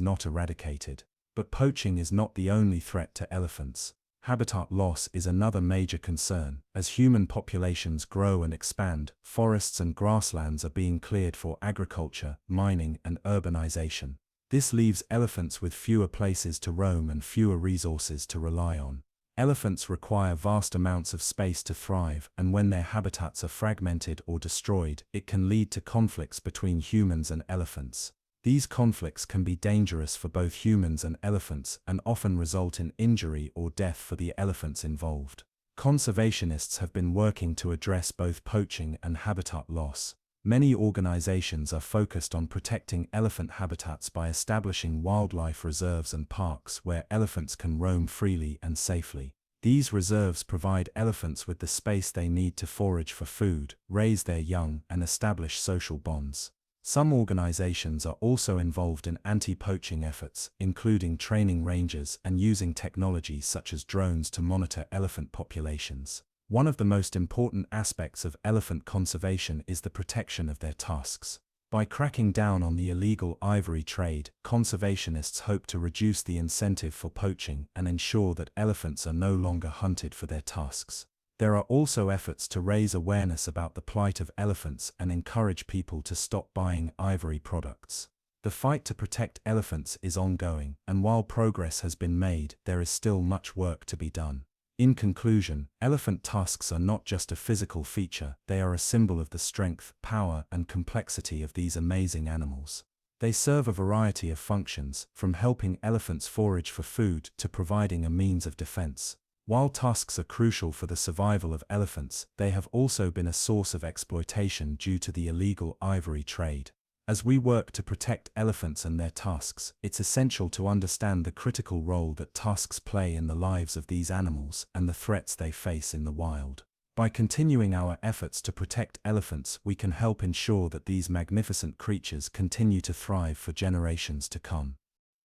not eradicated. But poaching is not the only threat to elephants. Habitat loss is another major concern. As human populations grow and expand, forests and grasslands are being cleared for agriculture, mining, and urbanization. This leaves elephants with fewer places to roam and fewer resources to rely on. Elephants require vast amounts of space to thrive, and when their habitats are fragmented or destroyed, it can lead to conflicts between humans and elephants. These conflicts can be dangerous for both humans and elephants and often result in injury or death for the elephants involved. Conservationists have been working to address both poaching and habitat loss. Many organizations are focused on protecting elephant habitats by establishing wildlife reserves and parks where elephants can roam freely and safely. These reserves provide elephants with the space they need to forage for food, raise their young, and establish social bonds. Some organizations are also involved in anti-poaching efforts, including training rangers and using technology such as drones to monitor elephant populations. One of the most important aspects of elephant conservation is the protection of their tusks. By cracking down on the illegal ivory trade, conservationists hope to reduce the incentive for poaching and ensure that elephants are no longer hunted for their tusks. There are also efforts to raise awareness about the plight of elephants and encourage people to stop buying ivory products. The fight to protect elephants is ongoing, and while progress has been made, there is still much work to be done. In conclusion, elephant tusks are not just a physical feature, they are a symbol of the strength, power, and complexity of these amazing animals. They serve a variety of functions, from helping elephants forage for food to providing a means of defense. While tusks are crucial for the survival of elephants, they have also been a source of exploitation due to the illegal ivory trade. As we work to protect elephants and their tusks, it's essential to understand the critical role that tusks play in the lives of these animals and the threats they face in the wild. By continuing our efforts to protect elephants, we can help ensure that these magnificent creatures continue to thrive for generations to come.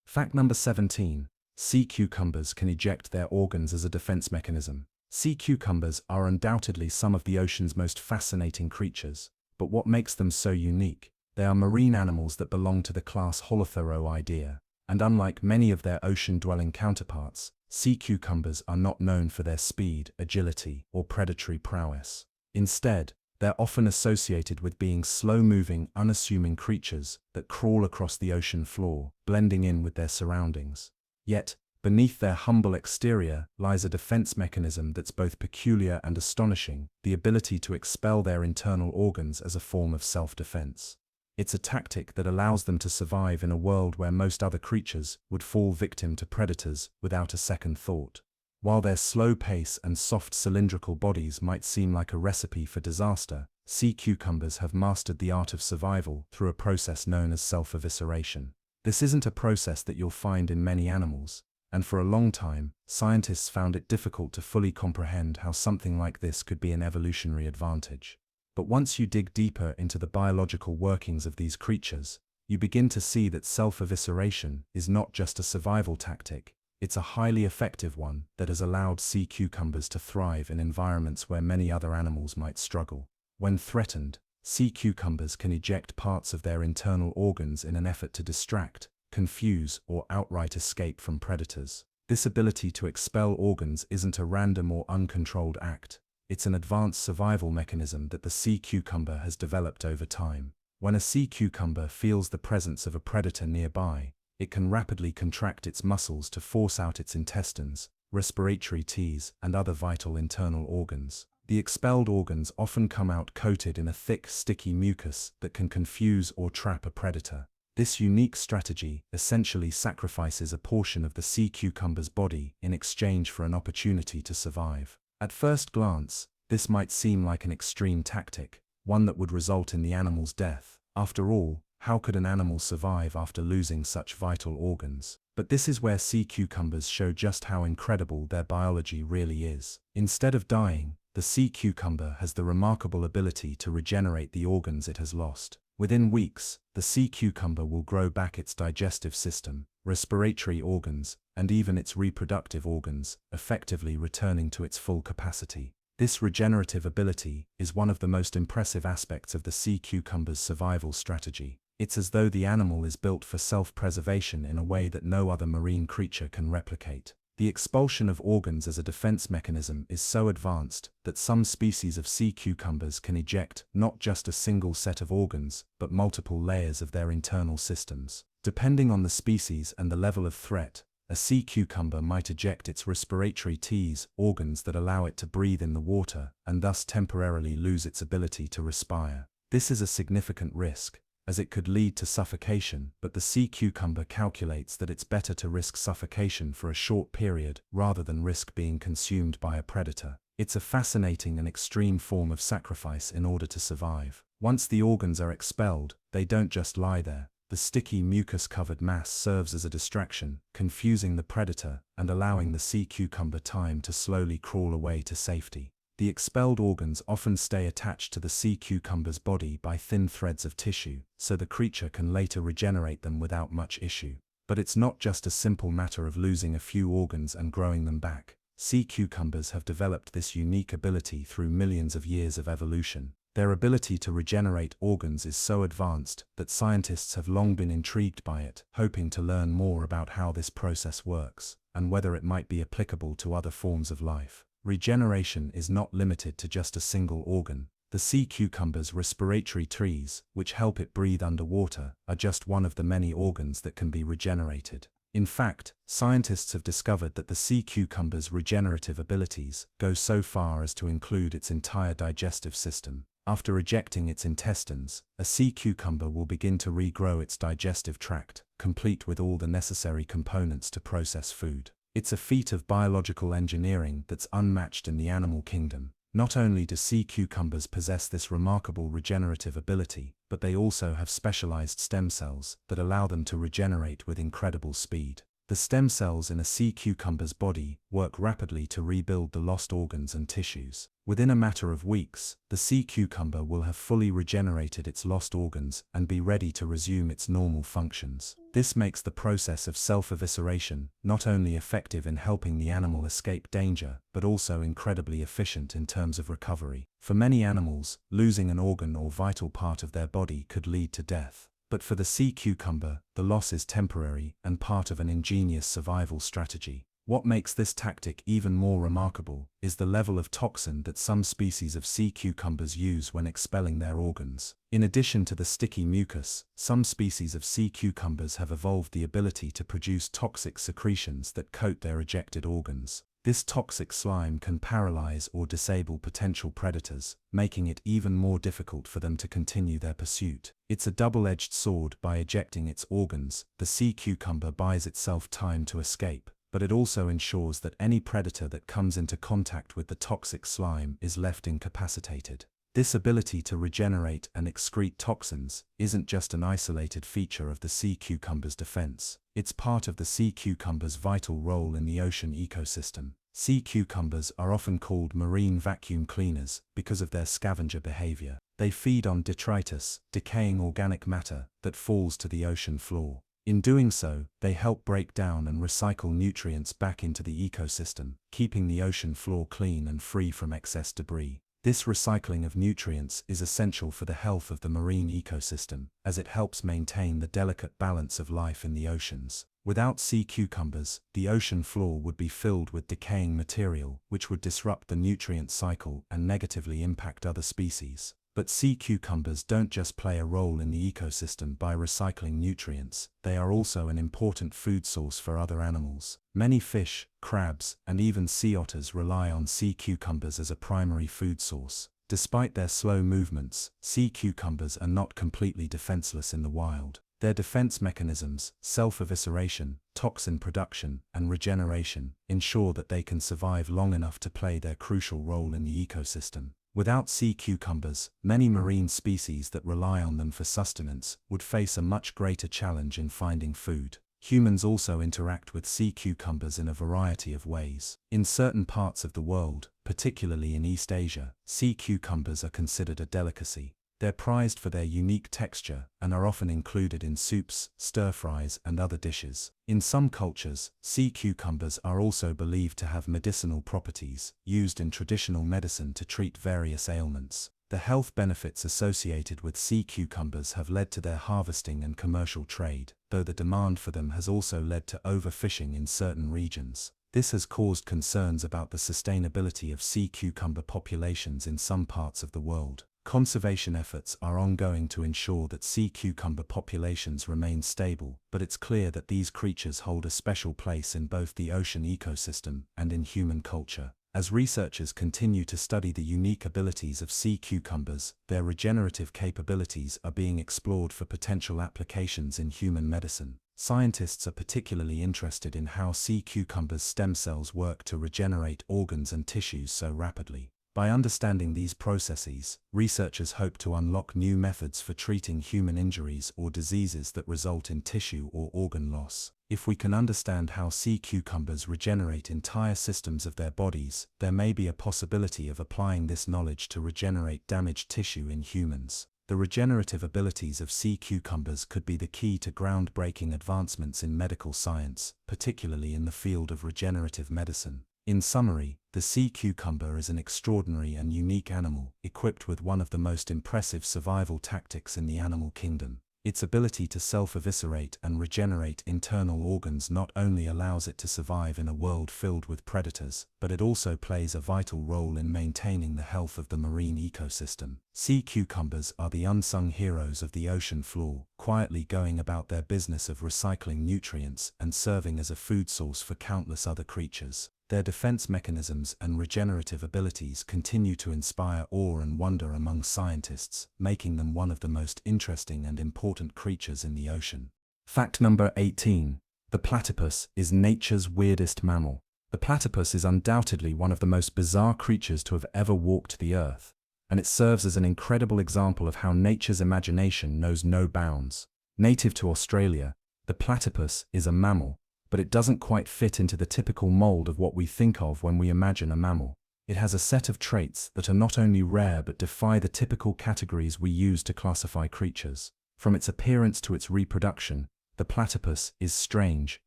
Fact number 17. Sea cucumbers can eject their organs as a defense mechanism. Sea cucumbers are undoubtedly some of the ocean's most fascinating creatures, but what makes them so unique? They are marine animals that belong to the class Holothuridae, and unlike many of their ocean-dwelling counterparts, sea cucumbers are not known for their speed, agility, or predatory prowess. Instead, they're often associated with being slow-moving, unassuming creatures that crawl across the ocean floor, blending in with their surroundings. Yet, beneath their humble exterior lies a defense mechanism that's both peculiar and astonishing: the ability to expel their internal organs as a form of self-defense. It's a tactic that allows them to survive in a world where most other creatures would fall victim to predators without a second thought. While their slow pace and soft cylindrical bodies might seem like a recipe for disaster, sea cucumbers have mastered the art of survival through a process known as self-evisceration. This isn't a process that you'll find in many animals, and for a long time, scientists found it difficult to fully comprehend how something like this could be an evolutionary advantage. But once you dig deeper into the biological workings of these creatures, you begin to see that self-evisceration is not just a survival tactic, it's a highly effective one that has allowed sea cucumbers to thrive in environments where many other animals might struggle. When threatened, sea cucumbers can eject parts of their internal organs in an effort to distract, confuse, or outright escape from predators. This ability to expel organs isn't a random or uncontrolled act. It's an advanced survival mechanism that the sea cucumber has developed over time. When a sea cucumber feels the presence of a predator nearby, it can rapidly contract its muscles to force out its intestines, respiratory teats, and other vital internal organs. The expelled organs often come out coated in a thick, sticky mucus that can confuse or trap a predator. This unique strategy essentially sacrifices a portion of the sea cucumber's body in exchange for an opportunity to survive. At first glance, this might seem like an extreme tactic, one that would result in the animal's death. After all, how could an animal survive after losing such vital organs? But this is where sea cucumbers show just how incredible their biology really is. Instead of dying, the sea cucumber has the remarkable ability to regenerate the organs it has lost. Within weeks, the sea cucumber will grow back its digestive system, respiratory organs, and even its reproductive organs, effectively returning to its full capacity. This regenerative ability is one of the most impressive aspects of the sea cucumber's survival strategy. It's as though the animal is built for self-preservation in a way that no other marine creature can replicate. The expulsion of organs as a defense mechanism is so advanced that some species of sea cucumbers can eject not just a single set of organs, but multiple layers of their internal systems. Depending on the species and the level of threat, a sea cucumber might eject its respiratory Ts, organs that allow it to breathe in the water, and thus temporarily lose its ability to respire. This is a significant risk, as it could lead to suffocation, but the sea cucumber calculates that it's better to risk suffocation for a short period rather than risk being consumed by a predator. It's a fascinating and extreme form of sacrifice in order to survive. Once the organs are expelled, they don't just lie there. The sticky mucus-covered mass serves as a distraction, confusing the predator and allowing the sea cucumber time to slowly crawl away to safety. The expelled organs often stay attached to the sea cucumber's body by thin threads of tissue, so the creature can later regenerate them without much issue. But it's not just a simple matter of losing a few organs and growing them back. Sea cucumbers have developed this unique ability through millions of years of evolution. Their ability to regenerate organs is so advanced that scientists have long been intrigued by it, hoping to learn more about how this process works, and whether it might be applicable to other forms of life. Regeneration is not limited to just a single organ. The sea cucumber's respiratory trees, which help it breathe underwater, are just one of the many organs that can be regenerated. In fact, scientists have discovered that the sea cucumber's regenerative abilities go so far as to include its entire digestive system. After ejecting its intestines, a sea cucumber will begin to regrow its digestive tract, complete with all the necessary components to process food. It's a feat of biological engineering that's unmatched in the animal kingdom. Not only do sea cucumbers possess this remarkable regenerative ability, but they also have specialized stem cells that allow them to regenerate with incredible speed. The stem cells in a sea cucumber's body work rapidly to rebuild the lost organs and tissues. Within a matter of weeks, the sea cucumber will have fully regenerated its lost organs and be ready to resume its normal functions. This makes the process of self-evisceration not only effective in helping the animal escape danger, but also incredibly efficient in terms of recovery. For many animals, losing an organ or vital part of their body could lead to death. But for the sea cucumber, the loss is temporary and part of an ingenious survival strategy. What makes this tactic even more remarkable is the level of toxin that some species of sea cucumbers use when expelling their organs. In addition to the sticky mucus, some species of sea cucumbers have evolved the ability to produce toxic secretions that coat their ejected organs. This toxic slime can paralyze or disable potential predators, making it even more difficult for them to continue their pursuit. It's a double-edged sword. By ejecting its organs, the sea cucumber buys itself time to escape, but it also ensures that any predator that comes into contact with the toxic slime is left incapacitated. This ability to regenerate and excrete toxins isn't just an isolated feature of the sea cucumber's defense. It's part of the sea cucumber's vital role in the ocean ecosystem. Sea cucumbers are often called marine vacuum cleaners because of their scavenger behavior. They feed on detritus, decaying organic matter, that falls to the ocean floor. In doing so, they help break down and recycle nutrients back into the ecosystem, keeping the ocean floor clean and free from excess debris. This recycling of nutrients is essential for the health of the marine ecosystem, as it helps maintain the delicate balance of life in the oceans. Without sea cucumbers, the ocean floor would be filled with decaying material, which would disrupt the nutrient cycle and negatively impact other species. But sea cucumbers don't just play a role in the ecosystem by recycling nutrients, they are also an important food source for other animals. Many fish, crabs, and even sea otters rely on sea cucumbers as a primary food source. Despite their slow movements, sea cucumbers are not completely defenseless in the wild. Their defense mechanisms, self-evisceration, toxin production, and regeneration, ensure that they can survive long enough to play their crucial role in the ecosystem. Without sea cucumbers, many marine species that rely on them for sustenance would face a much greater challenge in finding food. Humans also interact with sea cucumbers in a variety of ways. In certain parts of the world, particularly in East Asia, sea cucumbers are considered a delicacy. They're prized for their unique texture and are often included in soups, stir-fries, and other dishes. In some cultures, sea cucumbers are also believed to have medicinal properties, used in traditional medicine to treat various ailments. The health benefits associated with sea cucumbers have led to their harvesting and commercial trade, though the demand for them has also led to overfishing in certain regions. This has caused concerns about the sustainability of sea cucumber populations in some parts of the world. Conservation efforts are ongoing to ensure that sea cucumber populations remain stable, but it's clear that these creatures hold a special place in both the ocean ecosystem and in human culture. As researchers continue to study the unique abilities of sea cucumbers, their regenerative capabilities are being explored for potential applications in human medicine. Scientists are particularly interested in how sea cucumbers' stem cells work to regenerate organs and tissues so rapidly. By understanding these processes, researchers hope to unlock new methods for treating human injuries or diseases that result in tissue or organ loss. If we can understand how sea cucumbers regenerate entire systems of their bodies, there may be a possibility of applying this knowledge to regenerate damaged tissue in humans. The regenerative abilities of sea cucumbers could be the key to groundbreaking advancements in medical science, particularly in the field of regenerative medicine. In summary, the sea cucumber is an extraordinary and unique animal, equipped with one of the most impressive survival tactics in the animal kingdom. Its ability to self-eviscerate and regenerate internal organs not only allows it to survive in a world filled with predators, but it also plays a vital role in maintaining the health of the marine ecosystem. Sea cucumbers are the unsung heroes of the ocean floor, quietly going about their business of recycling nutrients and serving as a food source for countless other creatures. Their defense mechanisms and regenerative abilities continue to inspire awe and wonder among scientists, making them one of the most interesting and important creatures in the ocean. Fact number 18. The platypus is nature's weirdest mammal. The platypus is undoubtedly one of the most bizarre creatures to have ever walked the earth, and it serves as an incredible example of how nature's imagination knows no bounds. Native to Australia, the platypus is a mammal, but it doesn't quite fit into the typical mold of what we think of when we imagine a mammal. It has a set of traits that are not only rare but defy the typical categories we use to classify creatures. From its appearance to its reproduction, the platypus is strange,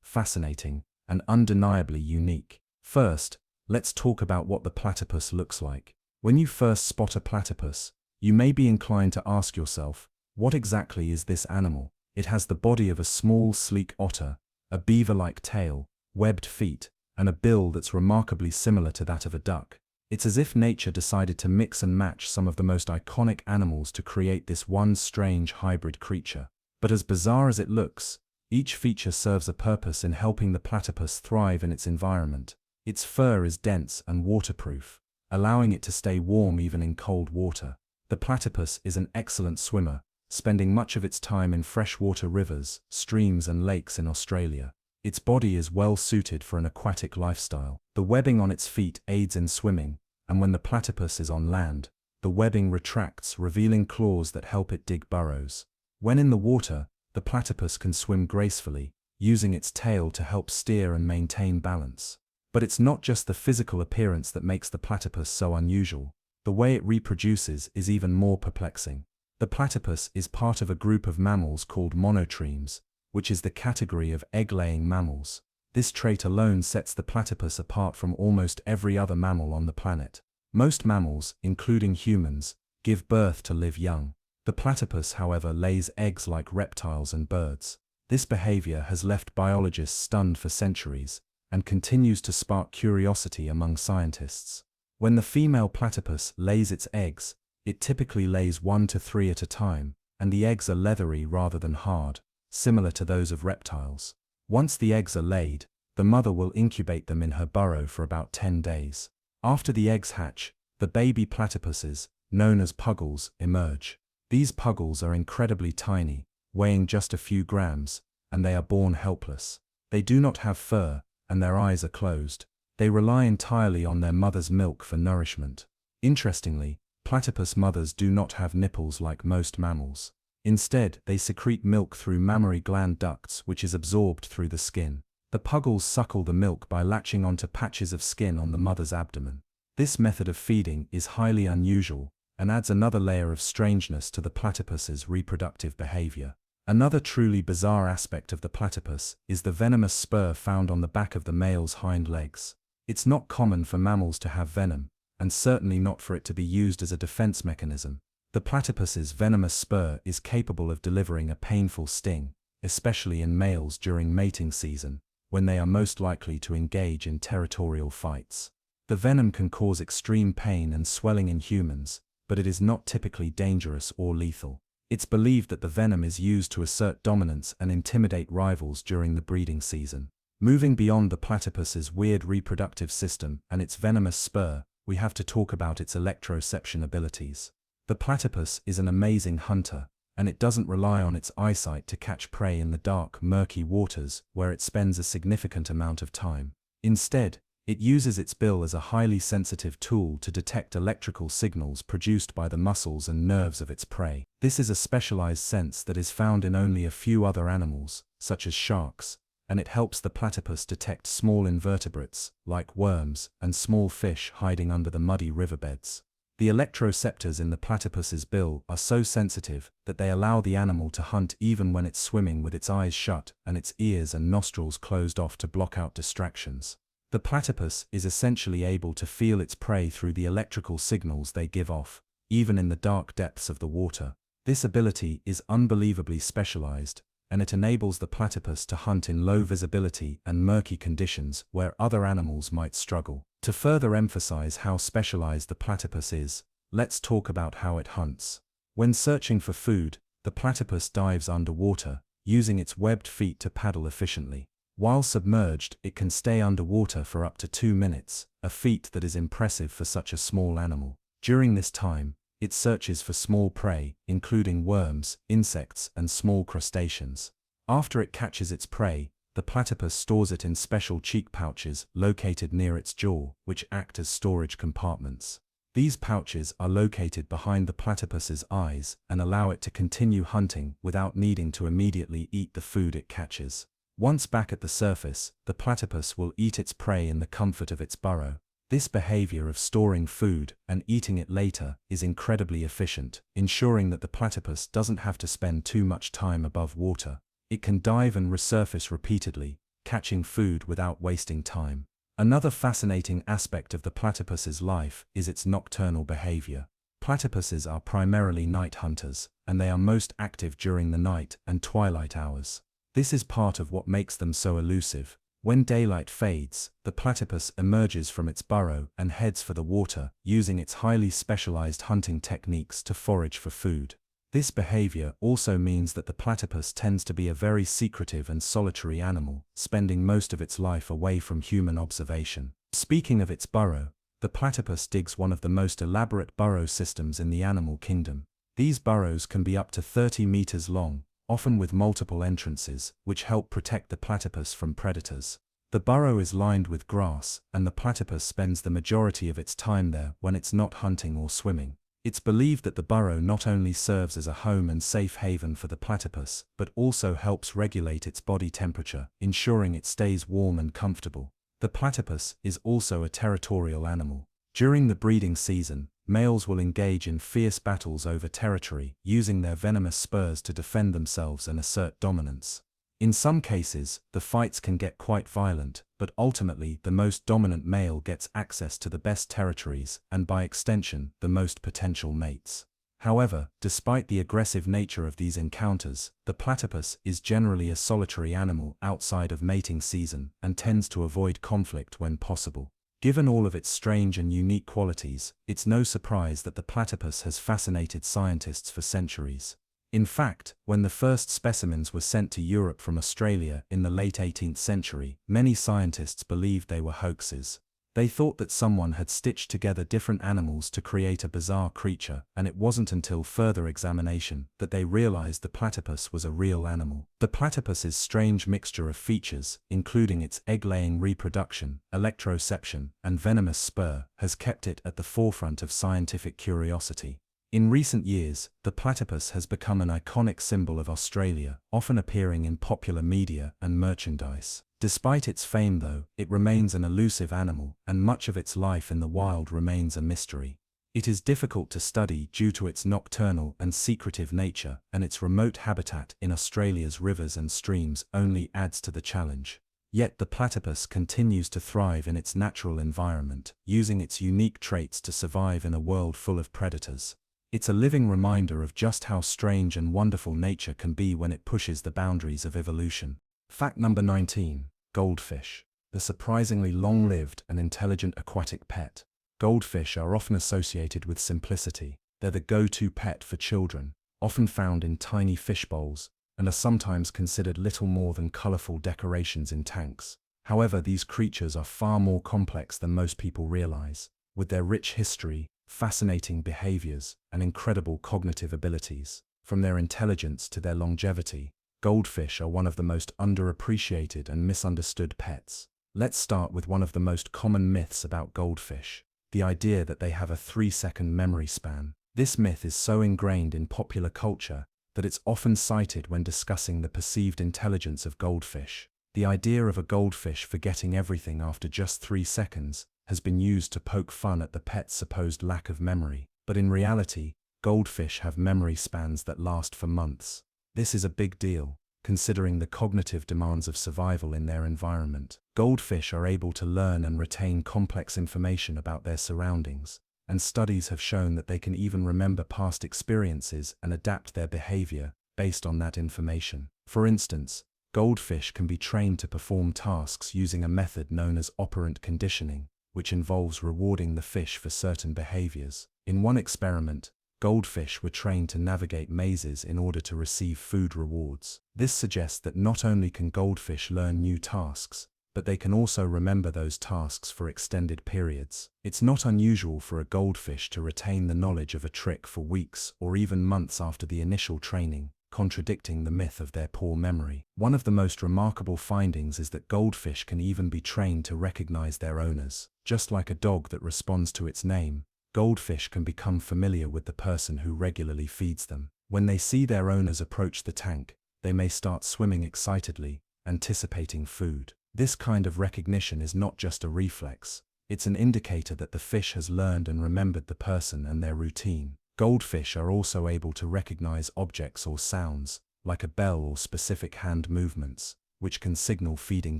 fascinating, and undeniably unique. First, let's talk about what the platypus looks like. When you first spot a platypus, you may be inclined to ask yourself, what exactly is this animal? It has the body of a small, sleek otter, a beaver-like tail, webbed feet, and a bill that's remarkably similar to that of a duck. It's as if nature decided to mix and match some of the most iconic animals to create this one strange hybrid creature. But as bizarre as it looks, each feature serves a purpose in helping the platypus thrive in its environment. Its fur is dense and waterproof, allowing it to stay warm even in cold water. The platypus is an excellent swimmer, spending much of its time in freshwater rivers, streams and lakes in Australia. Its body is well suited for an aquatic lifestyle. The webbing on its feet aids in swimming, and when the platypus is on land, the webbing retracts, revealing claws that help it dig burrows. When in the water, the platypus can swim gracefully, using its tail to help steer and maintain balance. But it's not just the physical appearance that makes the platypus so unusual. The way it reproduces is even more perplexing. The platypus is part of a group of mammals called monotremes, which is the category of egg-laying mammals. This trait alone sets the platypus apart from almost every other mammal on the planet. Most mammals, including humans, give birth to live young. The platypus, however, lays eggs like reptiles and birds. This behavior has left biologists stunned for centuries, and continues to spark curiosity among scientists. When the female platypus lays its eggs, it typically lays 1 to 3 at a time, and the eggs are leathery rather than hard, similar to those of reptiles. Once the eggs are laid, the mother will incubate them in her burrow for about 10 days. After the eggs hatch, the baby platypuses, known as puggles, emerge. These puggles are incredibly tiny, weighing just a few grams, and they are born helpless. They do not have fur, and their eyes are closed. They rely entirely on their mother's milk for nourishment. Interestingly, platypus mothers do not have nipples like most mammals. Instead, they secrete milk through mammary gland ducts, which is absorbed through the skin. The puggles suckle the milk by latching onto patches of skin on the mother's abdomen. This method of feeding is highly unusual, and adds another layer of strangeness to the platypus's reproductive behavior. Another truly bizarre aspect of the platypus is the venomous spur found on the back of the male's hind legs. It's not common for mammals to have venom, and certainly not for it to be used as a defense mechanism. The platypus's venomous spur is capable of delivering a painful sting, especially in males during mating season. when they are most likely to engage in territorial fights. The venom can cause extreme pain and swelling in humans, but it is not typically dangerous or lethal. It's believed that the venom is used to assert dominance and intimidate rivals during the breeding season. Moving beyond the platypus's weird reproductive system and its venomous spur, we have to talk about its electroception abilities. The platypus is an amazing hunter, and it doesn't rely on its eyesight to catch prey in the dark, murky waters where it spends a significant amount of time. Instead, it uses its bill as a highly sensitive tool to detect electrical signals produced by the muscles and nerves of its prey. This is a specialized sense that is found in only a few other animals, such as sharks, and it helps the platypus detect small invertebrates, like worms, and small fish hiding under the muddy riverbeds. The electroceptors in the platypus's bill are so sensitive that they allow the animal to hunt even when it's swimming with its eyes shut and its ears and nostrils closed off to block out distractions. The platypus is essentially able to feel its prey through the electrical signals they give off, even in the dark depths of the water. This ability is unbelievably specialized, and it enables the platypus to hunt in low visibility and murky conditions where other animals might struggle. To further emphasize how specialized the platypus is, let's talk about how it hunts. When searching for food, the platypus dives underwater, using its webbed feet to paddle efficiently. While submerged, it can stay underwater for up to 2 minutes, a feat that is impressive for such a small animal. During this time, it searches for small prey, including worms, insects, and small crustaceans. After it catches its prey, the platypus stores it in special cheek pouches located near its jaw, which act as storage compartments. These pouches are located behind the platypus's eyes and allow it to continue hunting without needing to immediately eat the food it catches. Once back at the surface, the platypus will eat its prey in the comfort of its burrow. This behavior of storing food and eating it later is incredibly efficient, ensuring that the platypus doesn't have to spend too much time above water. It can dive and resurface repeatedly, catching food without wasting time. Another fascinating aspect of the platypus's life is its nocturnal behavior. Platypuses are primarily night hunters, and they are most active during the night and twilight hours. This is part of what makes them so elusive. When daylight fades, the platypus emerges from its burrow and heads for the water, using its highly specialized hunting techniques to forage for food. This behavior also means that the platypus tends to be a very secretive and solitary animal, spending most of its life away from human observation. Speaking of its burrow, the platypus digs one of the most elaborate burrow systems in the animal kingdom. These burrows can be up to 30 meters long, often with multiple entrances, which help protect the platypus from predators. The burrow is lined with grass, and the platypus spends the majority of its time there when it's not hunting or swimming. It's believed that the burrow not only serves as a home and safe haven for the platypus, but also helps regulate its body temperature, ensuring it stays warm and comfortable. The platypus is also a territorial animal. During the breeding season, males will engage in fierce battles over territory, using their venomous spurs to defend themselves and assert dominance. In some cases, the fights can get quite violent, but ultimately the most dominant male gets access to the best territories and, by extension, the most potential mates. However, despite the aggressive nature of these encounters, the platypus is generally a solitary animal outside of mating season and tends to avoid conflict when possible. Given all of its strange and unique qualities, it's no surprise that the platypus has fascinated scientists for centuries. In fact, when the first specimens were sent to Europe from Australia in the late 18th century, many scientists believed they were hoaxes. They thought that someone had stitched together different animals to create a bizarre creature, and it wasn't until further examination that they realized the platypus was a real animal. The platypus's strange mixture of features, including its egg-laying reproduction, electroception, and venomous spur, has kept it at the forefront of scientific curiosity. In recent years, the platypus has become an iconic symbol of Australia, often appearing in popular media and merchandise. Despite its fame though, it remains an elusive animal, and much of its life in the wild remains a mystery. It is difficult to study due to its nocturnal and secretive nature, and its remote habitat in Australia's rivers and streams only adds to the challenge. Yet the platypus continues to thrive in its natural environment, using its unique traits to survive in a world full of predators. It's a living reminder of just how strange and wonderful nature can be when it pushes the boundaries of evolution. Fact number 19. Goldfish, the surprisingly long-lived and intelligent aquatic pet. Goldfish are often associated with simplicity. They're the go-to pet for children, often found in tiny fish bowls, and are sometimes considered little more than colorful decorations in tanks. However, these creatures are far more complex than most people realize. With their rich history, fascinating behaviors, and incredible cognitive abilities, from their intelligence to their longevity, goldfish are one of the most underappreciated and misunderstood pets. Let's start with one of the most common myths about goldfish: the idea that they have a 3-second memory span. This myth is so ingrained in popular culture that it's often cited when discussing the perceived intelligence of goldfish. The idea of a goldfish forgetting everything after just 3 seconds has been used to poke fun at the pet's supposed lack of memory. But in reality, goldfish have memory spans that last for months. This is a big deal, considering the cognitive demands of survival in their environment. Goldfish are able to learn and retain complex information about their surroundings, and studies have shown that they can even remember past experiences and adapt their behavior based on that information. For instance, goldfish can be trained to perform tasks using a method known as operant conditioning, which involves rewarding the fish for certain behaviors. In one experiment, goldfish were trained to navigate mazes in order to receive food rewards. This suggests that not only can goldfish learn new tasks, but they can also remember those tasks for extended periods. It's not unusual for a goldfish to retain the knowledge of a trick for weeks or even months after the initial training, contradicting the myth of their poor memory. One of the most remarkable findings is that goldfish can even be trained to recognize their owners. Just like a dog that responds to its name, goldfish can become familiar with the person who regularly feeds them. When they see their owners approach the tank, they may start swimming excitedly, anticipating food. This kind of recognition is not just a reflex, it's an indicator that the fish has learned and remembered the person and their routine. Goldfish are also able to recognize objects or sounds, like a bell or specific hand movements, which can signal feeding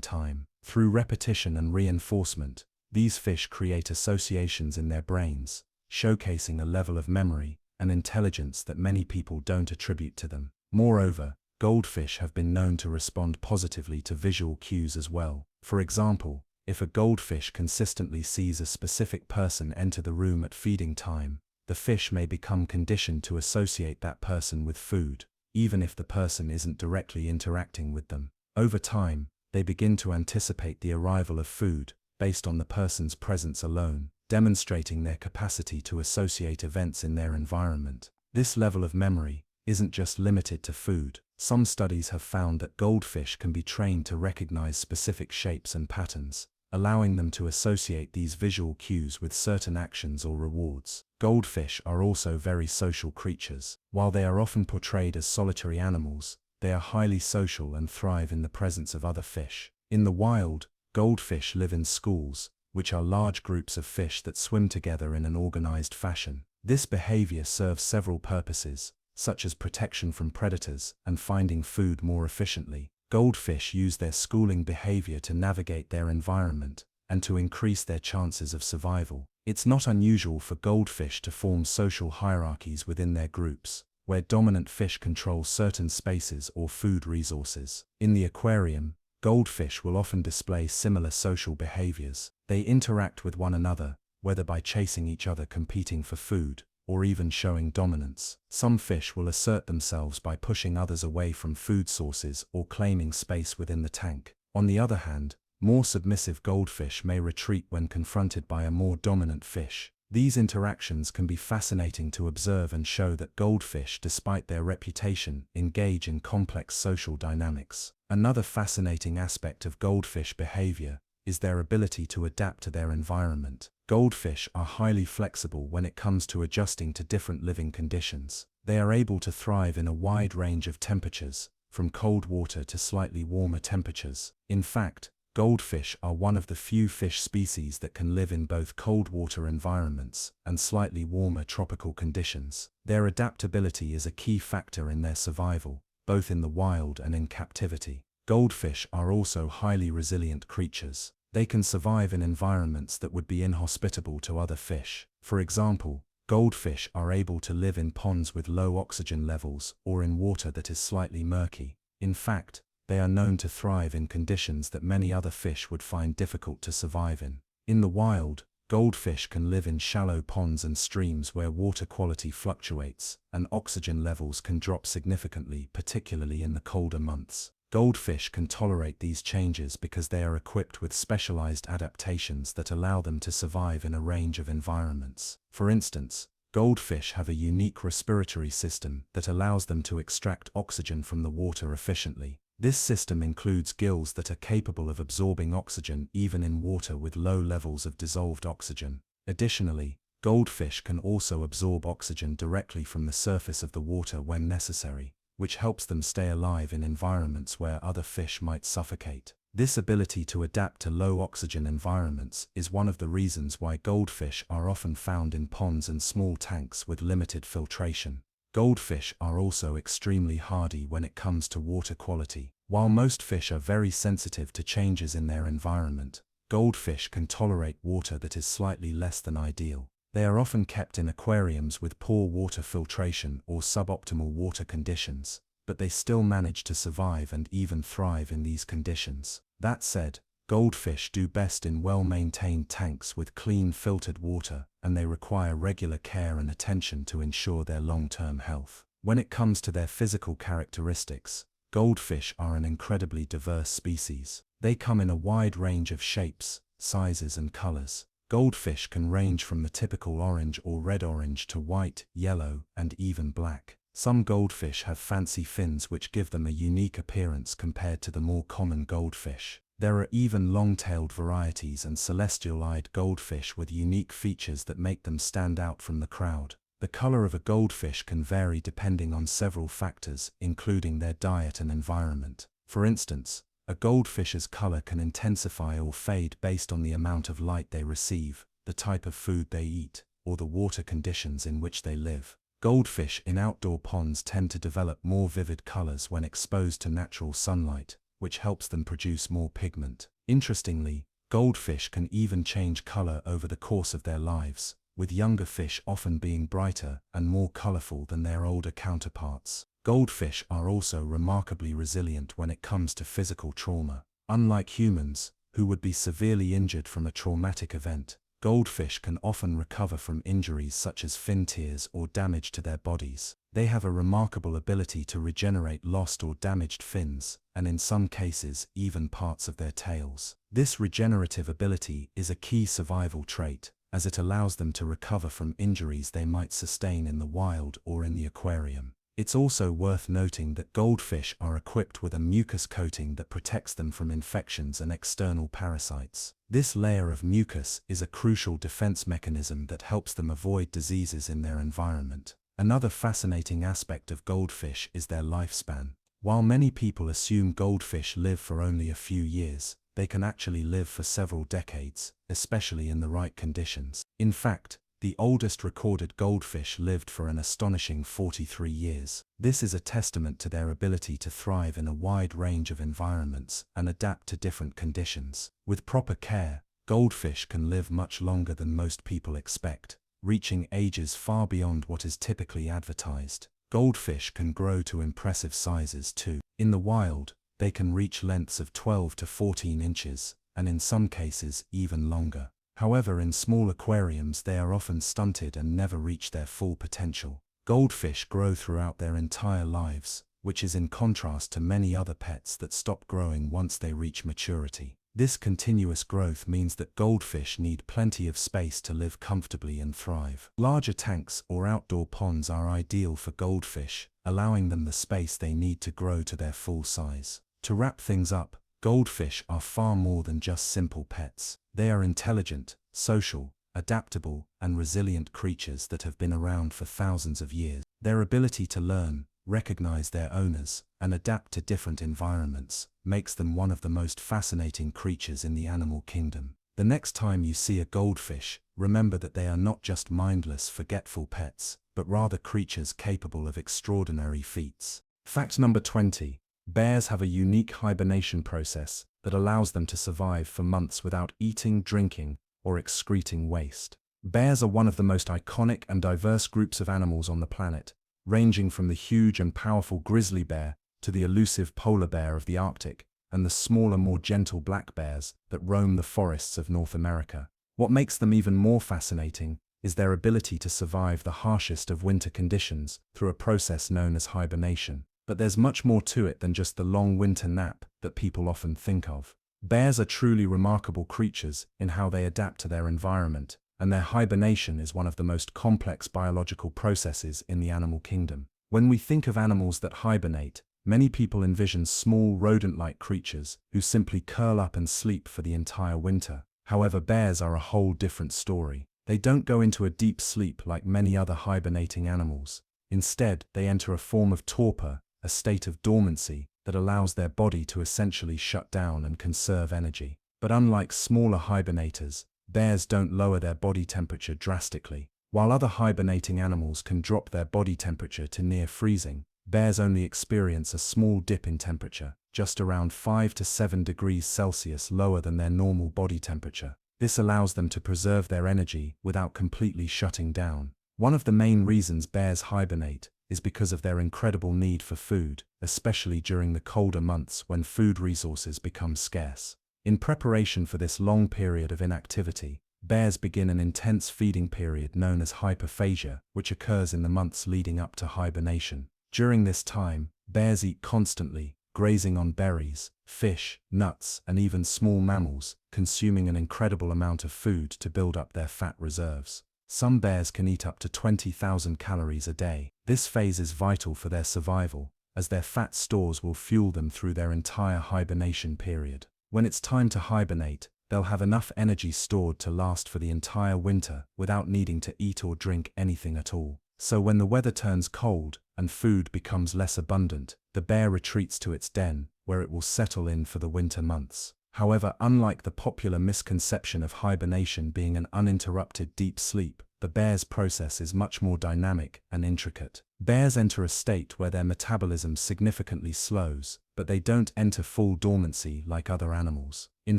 time. Through repetition and reinforcement, these fish create associations in their brains, showcasing a level of memory and intelligence that many people don't attribute to them. Moreover, goldfish have been known to respond positively to visual cues as well. For example, if a goldfish consistently sees a specific person enter the room at feeding time, the fish may become conditioned to associate that person with food, even if the person isn't directly interacting with them. Over time, they begin to anticipate the arrival of food based on the person's presence alone, demonstrating their capacity to associate events in their environment. This level of memory isn't just limited to food. Some studies have found that goldfish can be trained to recognize specific shapes and patterns, allowing them to associate these visual cues with certain actions or rewards. Goldfish are also very social creatures. While they are often portrayed as solitary animals, they are highly social and thrive in the presence of other fish. In the wild, goldfish live in schools, which are large groups of fish that swim together in an organized fashion. This behavior serves several purposes, such as protection from predators and finding food more efficiently. Goldfish use their schooling behavior to navigate their environment and to increase their chances of survival. It's not unusual for goldfish to form social hierarchies within their groups, where dominant fish control certain spaces or food resources. In the aquarium, goldfish will often display similar social behaviors. They interact with one another, whether by chasing each other competing for food, or even showing dominance. Some fish will assert themselves by pushing others away from food sources or claiming space within the tank. On the other hand, more submissive goldfish may retreat when confronted by a more dominant fish. These interactions can be fascinating to observe and show that goldfish, despite their reputation, engage in complex social dynamics. Another fascinating aspect of goldfish behavior is their ability to adapt to their environment. Goldfish are highly flexible when it comes to adjusting to different living conditions. They are able to thrive in a wide range of temperatures, from cold water to slightly warmer temperatures. In fact, goldfish are one of the few fish species that can live in both cold water environments and slightly warmer tropical conditions. Their adaptability is a key factor in their survival, both in the wild and in captivity. Goldfish are also highly resilient creatures. They can survive in environments that would be inhospitable to other fish. For example, goldfish are able to live in ponds with low oxygen levels or in water that is slightly murky. In fact, they are known to thrive in conditions that many other fish would find difficult to survive in. In the wild, goldfish can live in shallow ponds and streams where water quality fluctuates, and oxygen levels can drop significantly, particularly in the colder months. Goldfish can tolerate these changes because they are equipped with specialized adaptations that allow them to survive in a range of environments. For instance, goldfish have a unique respiratory system that allows them to extract oxygen from the water efficiently. This system includes gills that are capable of absorbing oxygen even in water with low levels of dissolved oxygen. Additionally, goldfish can also absorb oxygen directly from the surface of the water when necessary, which helps them stay alive in environments where other fish might suffocate. This ability to adapt to low oxygen environments is one of the reasons why goldfish are often found in ponds and small tanks with limited filtration. Goldfish are also extremely hardy when it comes to water quality. While most fish are very sensitive to changes in their environment, goldfish can tolerate water that is slightly less than ideal. They are often kept in aquariums with poor water filtration or suboptimal water conditions, but they still manage to survive and even thrive in these conditions. That said, goldfish do best in well-maintained tanks with clean filtered water, and they require regular care and attention to ensure their long-term health. When it comes to their physical characteristics, goldfish are an incredibly diverse species. They come in a wide range of shapes, sizes, and colors. Goldfish can range from the typical orange or red-orange to white, yellow, and even black. Some goldfish have fancy fins which give them a unique appearance compared to the more common goldfish. There are even long-tailed varieties and celestial-eyed goldfish with unique features that make them stand out from the crowd. The color of a goldfish can vary depending on several factors, including their diet and environment. For instance, a goldfish's color can intensify or fade based on the amount of light they receive, the type of food they eat, or the water conditions in which they live. Goldfish in outdoor ponds tend to develop more vivid colors when exposed to natural sunlight, which helps them produce more pigment. Interestingly, goldfish can even change color over the course of their lives, with younger fish often being brighter and more colorful than their older counterparts. Goldfish are also remarkably resilient when it comes to physical trauma. Unlike humans, who would be severely injured from a traumatic event, goldfish can often recover from injuries such as fin tears or damage to their bodies. They have a remarkable ability to regenerate lost or damaged fins, and in some cases, even parts of their tails. This regenerative ability is a key survival trait, as it allows them to recover from injuries they might sustain in the wild or in the aquarium. It's also worth noting that goldfish are equipped with a mucus coating that protects them from infections and external parasites. This layer of mucus is a crucial defense mechanism that helps them avoid diseases in their environment. Another fascinating aspect of goldfish is their lifespan. While many people assume goldfish live for only a few years, they can actually live for several decades, especially in the right conditions. In fact, the oldest recorded goldfish lived for an astonishing 43 years. This is a testament to their ability to thrive in a wide range of environments and adapt to different conditions. With proper care, goldfish can live much longer than most people expect, reaching ages far beyond what is typically advertised. Goldfish can grow to impressive sizes too. In the wild, they can reach lengths of 12 to 14 inches, and in some cases even longer. However, in small aquariums they are often stunted and never reach their full potential. Goldfish grow throughout their entire lives, which is in contrast to many other pets that stop growing once they reach maturity. This continuous growth means that goldfish need plenty of space to live comfortably and thrive. Larger tanks or outdoor ponds are ideal for goldfish, allowing them the space they need to grow to their full size. To wrap things up, goldfish are far more than just simple pets. They are intelligent, social, adaptable, and resilient creatures that have been around for thousands of years. Their ability to learn, recognize their owners, and adapt to different environments makes them one of the most fascinating creatures in the animal kingdom. The next time you see a goldfish, remember that they are not just mindless, forgetful pets, but rather creatures capable of extraordinary feats. Fact number 20. Bears have a unique hibernation process that allows them to survive for months without eating, drinking, or excreting waste. Bears are one of the most iconic and diverse groups of animals on the planet, ranging from the huge and powerful grizzly bear to the elusive polar bear of the Arctic, and the smaller, more gentle black bears that roam the forests of North America. What makes them even more fascinating is their ability to survive the harshest of winter conditions through a process known as hibernation. But there's much more to it than just the long winter nap that people often think of. Bears are truly remarkable creatures in how they adapt to their environment, and their hibernation is one of the most complex biological processes in the animal kingdom. When we think of animals that hibernate, many people envision small rodent-like creatures who simply curl up and sleep for the entire winter. However, bears are a whole different story. They don't go into a deep sleep like many other hibernating animals. Instead, they enter a form of torpor, a state of dormancy that allows their body to essentially shut down and conserve energy. But unlike smaller hibernators, bears don't lower their body temperature drastically. While other hibernating animals can drop their body temperature to near freezing, bears only experience a small dip in temperature, just around 5 to 7 degrees Celsius lower than their normal body temperature. This allows them to preserve their energy without completely shutting down. One of the main reasons bears hibernate is because of their incredible need for food, especially during the colder months when food resources become scarce. In preparation for this long period of inactivity, bears begin an intense feeding period known as hyperphagia, which occurs in the months leading up to hibernation. During this time, bears eat constantly, grazing on berries, fish, nuts, and even small mammals, consuming an incredible amount of food to build up their fat reserves. Some bears can eat up to 20,000 calories a day. This phase is vital for their survival, as their fat stores will fuel them through their entire hibernation period. When it's time to hibernate, they'll have enough energy stored to last for the entire winter without needing to eat or drink anything at all. So when the weather turns cold and food becomes less abundant, the bear retreats to its den, where it will settle in for the winter months. However, unlike the popular misconception of hibernation being an uninterrupted deep sleep, the bear's process is much more dynamic and intricate. Bears enter a state where their metabolism significantly slows, but they don't enter full dormancy like other animals. In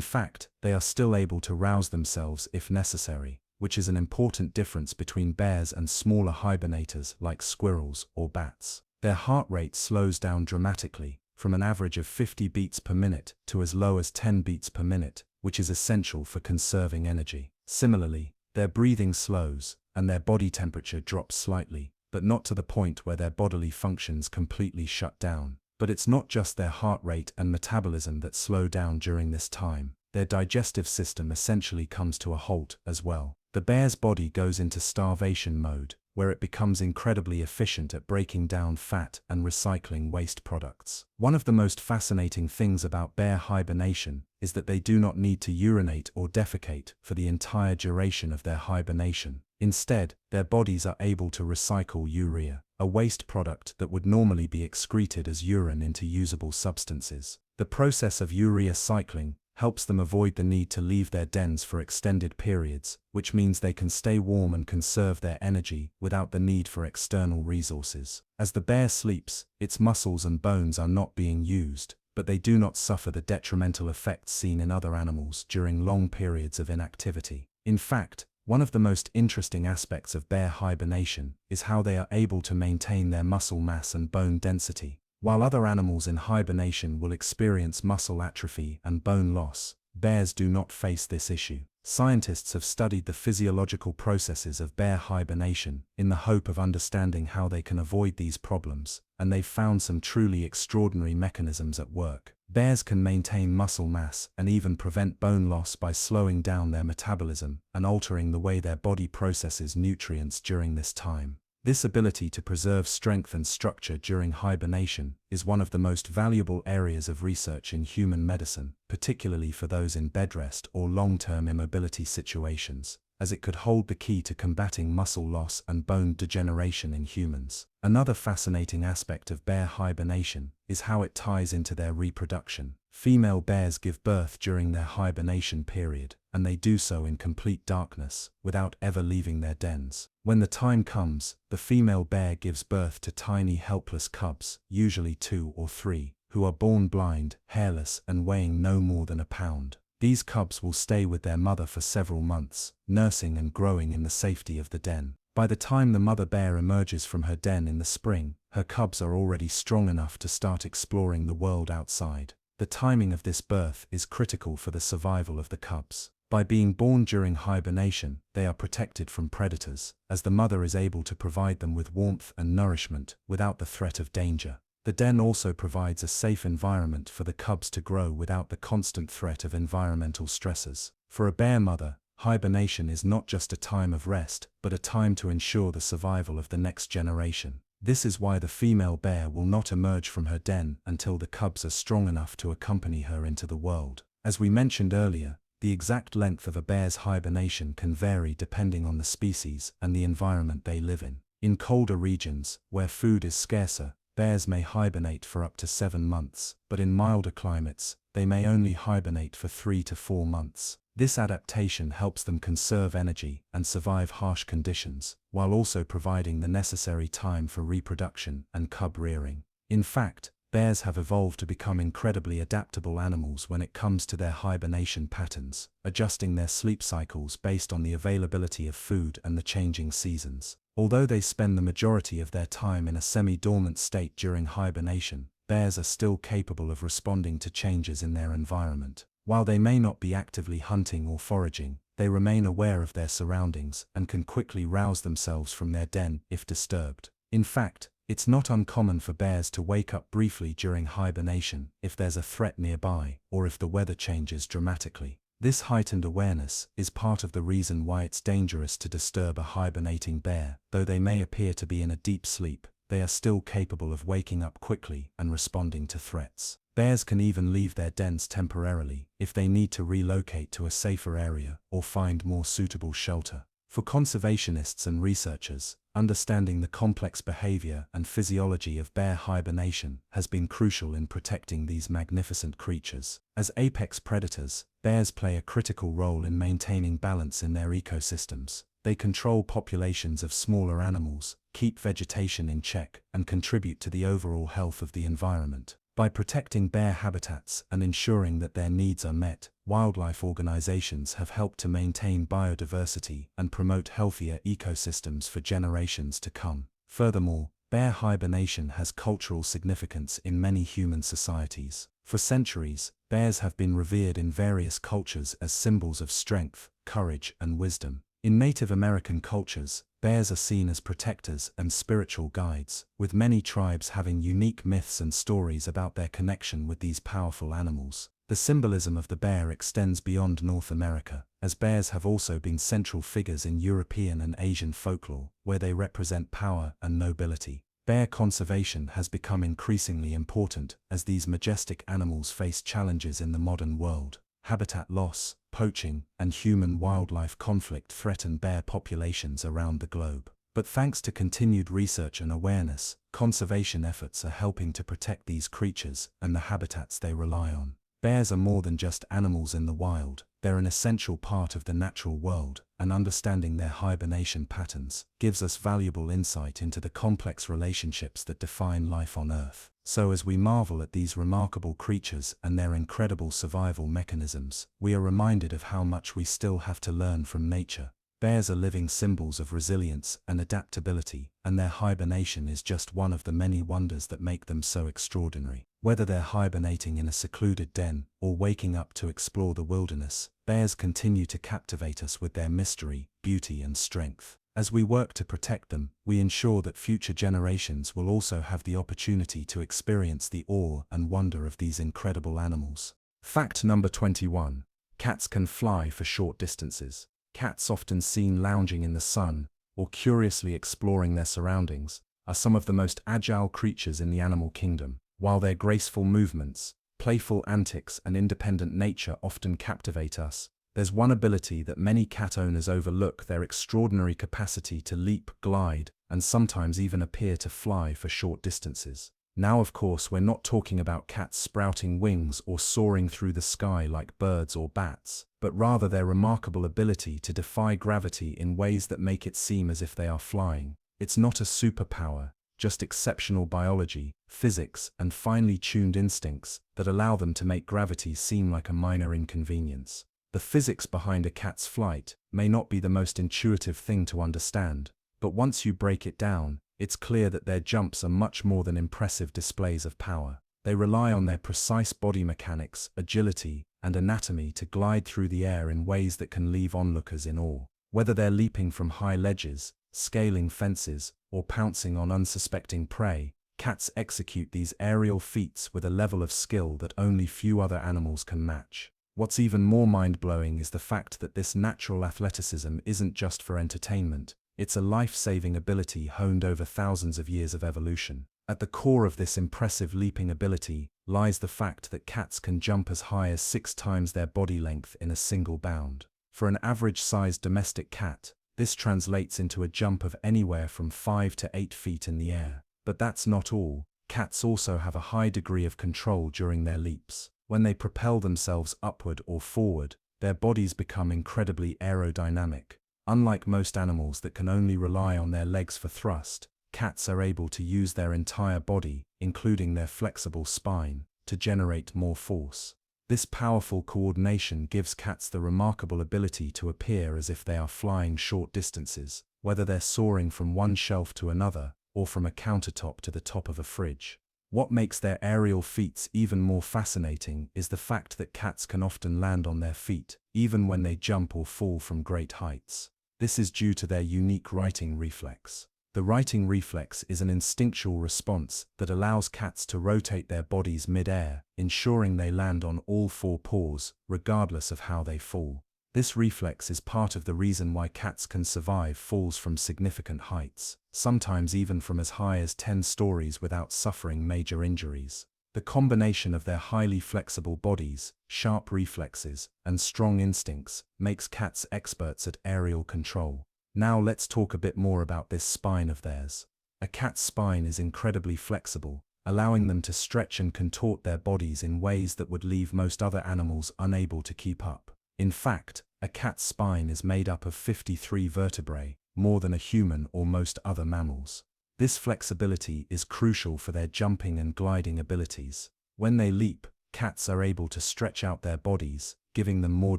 fact, they are still able to rouse themselves if necessary, which is an important difference between bears and smaller hibernators like squirrels or bats. Their heart rate slows down dramatically, from an average of 50 beats per minute to as low as 10 beats per minute, which is essential for conserving energy. Similarly, their breathing slows, and their body temperature drops slightly, but not to the point where their bodily functions completely shut down. But it's not just their heart rate and metabolism that slow down during this time. Their digestive system essentially comes to a halt as well. The bear's body goes into starvation mode, where it becomes incredibly efficient at breaking down fat and recycling waste products. One of the most fascinating things about bear hibernation is that they do not need to urinate or defecate for the entire duration of their hibernation. Instead, their bodies are able to recycle urea, a waste product that would normally be excreted as urine, into usable substances. The process of urea cycling helps them avoid the need to leave their dens for extended periods, which means they can stay warm and conserve their energy without the need for external resources. As the bear sleeps, its muscles and bones are not being used, but they do not suffer the detrimental effects seen in other animals during long periods of inactivity. In fact, one of the most interesting aspects of bear hibernation is how they are able to maintain their muscle mass and bone density. While other animals in hibernation will experience muscle atrophy and bone loss, bears do not face this issue. Scientists have studied the physiological processes of bear hibernation in the hope of understanding how they can avoid these problems, and they've found some truly extraordinary mechanisms at work. Bears can maintain muscle mass and even prevent bone loss by slowing down their metabolism and altering the way their body processes nutrients during this time. This ability to preserve strength and structure during hibernation is one of the most valuable areas of research in human medicine, particularly for those in bed rest or long-term immobility situations, as it could hold the key to combating muscle loss and bone degeneration in humans. Another fascinating aspect of bear hibernation is how it ties into their reproduction. Female bears give birth during their hibernation period, and they do so in complete darkness, without ever leaving their dens. When the time comes, the female bear gives birth to tiny helpless cubs, usually 2 or 3, who are born blind, hairless, and weighing no more than a pound. These cubs will stay with their mother for several months, nursing and growing in the safety of the den. By the time the mother bear emerges from her den in the spring, her cubs are already strong enough to start exploring the world outside. The timing of this birth is critical for the survival of the cubs. By being born during hibernation, they are protected from predators, as the mother is able to provide them with warmth and nourishment without the threat of danger. The den also provides a safe environment for the cubs to grow without the constant threat of environmental stressors. For a bear mother, hibernation is not just a time of rest, but a time to ensure the survival of the next generation. This is why the female bear will not emerge from her den until the cubs are strong enough to accompany her into the world. As we mentioned earlier, the exact length of a bear's hibernation can vary depending on the species and the environment they live in. In colder regions, where food is scarcer, bears may hibernate for up to 7 months, but in milder climates, they may only hibernate for 3 to 4 months. This adaptation helps them conserve energy and survive harsh conditions, while also providing the necessary time for reproduction and cub rearing. In fact, bears have evolved to become incredibly adaptable animals when it comes to their hibernation patterns, adjusting their sleep cycles based on the availability of food and the changing seasons. Although they spend the majority of their time in a semi-dormant state during hibernation, bears are still capable of responding to changes in their environment. While they may not be actively hunting or foraging, they remain aware of their surroundings and can quickly rouse themselves from their den if disturbed. In fact, it's not uncommon for bears to wake up briefly during hibernation if there's a threat nearby or if the weather changes dramatically. This heightened awareness is part of the reason why it's dangerous to disturb a hibernating bear. Though they may appear to be in a deep sleep, they are still capable of waking up quickly and responding to threats. Bears can even leave their dens temporarily if they need to relocate to a safer area or find more suitable shelter. For conservationists and researchers, understanding the complex behavior and physiology of bear hibernation has been crucial in protecting these magnificent creatures. As apex predators, bears play a critical role in maintaining balance in their ecosystems. They control populations of smaller animals, keep vegetation in check, and contribute to the overall health of the environment. By protecting bear habitats and ensuring that their needs are met, wildlife organizations have helped to maintain biodiversity and promote healthier ecosystems for generations to come. Furthermore, bear hibernation has cultural significance in many human societies. For centuries, bears have been revered in various cultures as symbols of strength, courage, and wisdom. In Native American cultures, bears are seen as protectors and spiritual guides, with many tribes having unique myths and stories about their connection with these powerful animals. The symbolism of the bear extends beyond North America, as bears have also been central figures in European and Asian folklore, where they represent power and nobility. Bear conservation has become increasingly important as these majestic animals face challenges in the modern world. Habitat loss, poaching, and human-wildlife conflict threaten bear populations around the globe. But thanks to continued research and awareness, conservation efforts are helping to protect these creatures and the habitats they rely on. Bears are more than just animals in the wild, they're an essential part of the natural world, and understanding their hibernation patterns gives us valuable insight into the complex relationships that define life on Earth. So as we marvel at these remarkable creatures and their incredible survival mechanisms, we are reminded of how much we still have to learn from nature. Bears are living symbols of resilience and adaptability, and their hibernation is just one of the many wonders that make them so extraordinary. Whether they're hibernating in a secluded den or waking up to explore the wilderness, bears continue to captivate us with their mystery, beauty, and strength. As we work to protect them, we ensure that future generations will also have the opportunity to experience the awe and wonder of these incredible animals. Fact number 21. Cats can fly for short distances. Cats, often seen lounging in the sun or curiously exploring their surroundings, are some of the most agile creatures in the animal kingdom. While their graceful movements, playful antics, and independent nature often captivate us, there's one ability that many cat owners overlook: their extraordinary capacity to leap, glide, and sometimes even appear to fly for short distances. Now, of course, we're not talking about cats sprouting wings or soaring through the sky like birds or bats, but rather their remarkable ability to defy gravity in ways that make it seem as if they are flying. It's not a superpower, just exceptional biology, physics, and finely tuned instincts that allow them to make gravity seem like a minor inconvenience. The physics behind a cat's flight may not be the most intuitive thing to understand, But once you break it down, it's clear that their jumps are much more than impressive displays of power. They rely on their precise body mechanics, agility, and anatomy to glide through the air in ways that can leave onlookers in awe. Whether they're leaping from high ledges, scaling fences, or pouncing on unsuspecting prey, cats execute these aerial feats with a level of skill that only few other animals can match. What's even more mind-blowing is the fact that this natural athleticism isn't just for entertainment, it's a life-saving ability honed over thousands of years of evolution. At the core of this impressive leaping ability lies the fact that cats can jump as high as 6 times their body length in a single bound. For an average-sized domestic cat, this translates into a jump of anywhere from 5 to 8 feet in the air. But that's not all. Cats also have a high degree of control during their leaps. When they propel themselves upward or forward, their bodies become incredibly aerodynamic. Unlike most animals that can only rely on their legs for thrust, cats are able to use their entire body, including their flexible spine, to generate more force. This powerful coordination gives cats the remarkable ability to appear as if they are flying short distances, whether they're soaring from one shelf to another, or from a countertop to the top of a fridge. What makes their aerial feats even more fascinating is the fact that cats can often land on their feet, even when they jump or fall from great heights. This is due to their unique righting reflex. The righting reflex is an instinctual response that allows cats to rotate their bodies mid-air, ensuring they land on all 4 paws, regardless of how they fall. This reflex is part of the reason why cats can survive falls from significant heights, sometimes even from as high as 10 stories without suffering major injuries. The combination of their highly flexible bodies, sharp reflexes, and strong instincts makes cats experts at aerial control. Now let's talk a bit more about this spine of theirs. A cat's spine is incredibly flexible, allowing them to stretch and contort their bodies in ways that would leave most other animals unable to keep up. In fact, a cat's spine is made up of 53 vertebrae, more than a human or most other mammals. This flexibility is crucial for their jumping and gliding abilities. When they leap, cats are able to stretch out their bodies, giving them more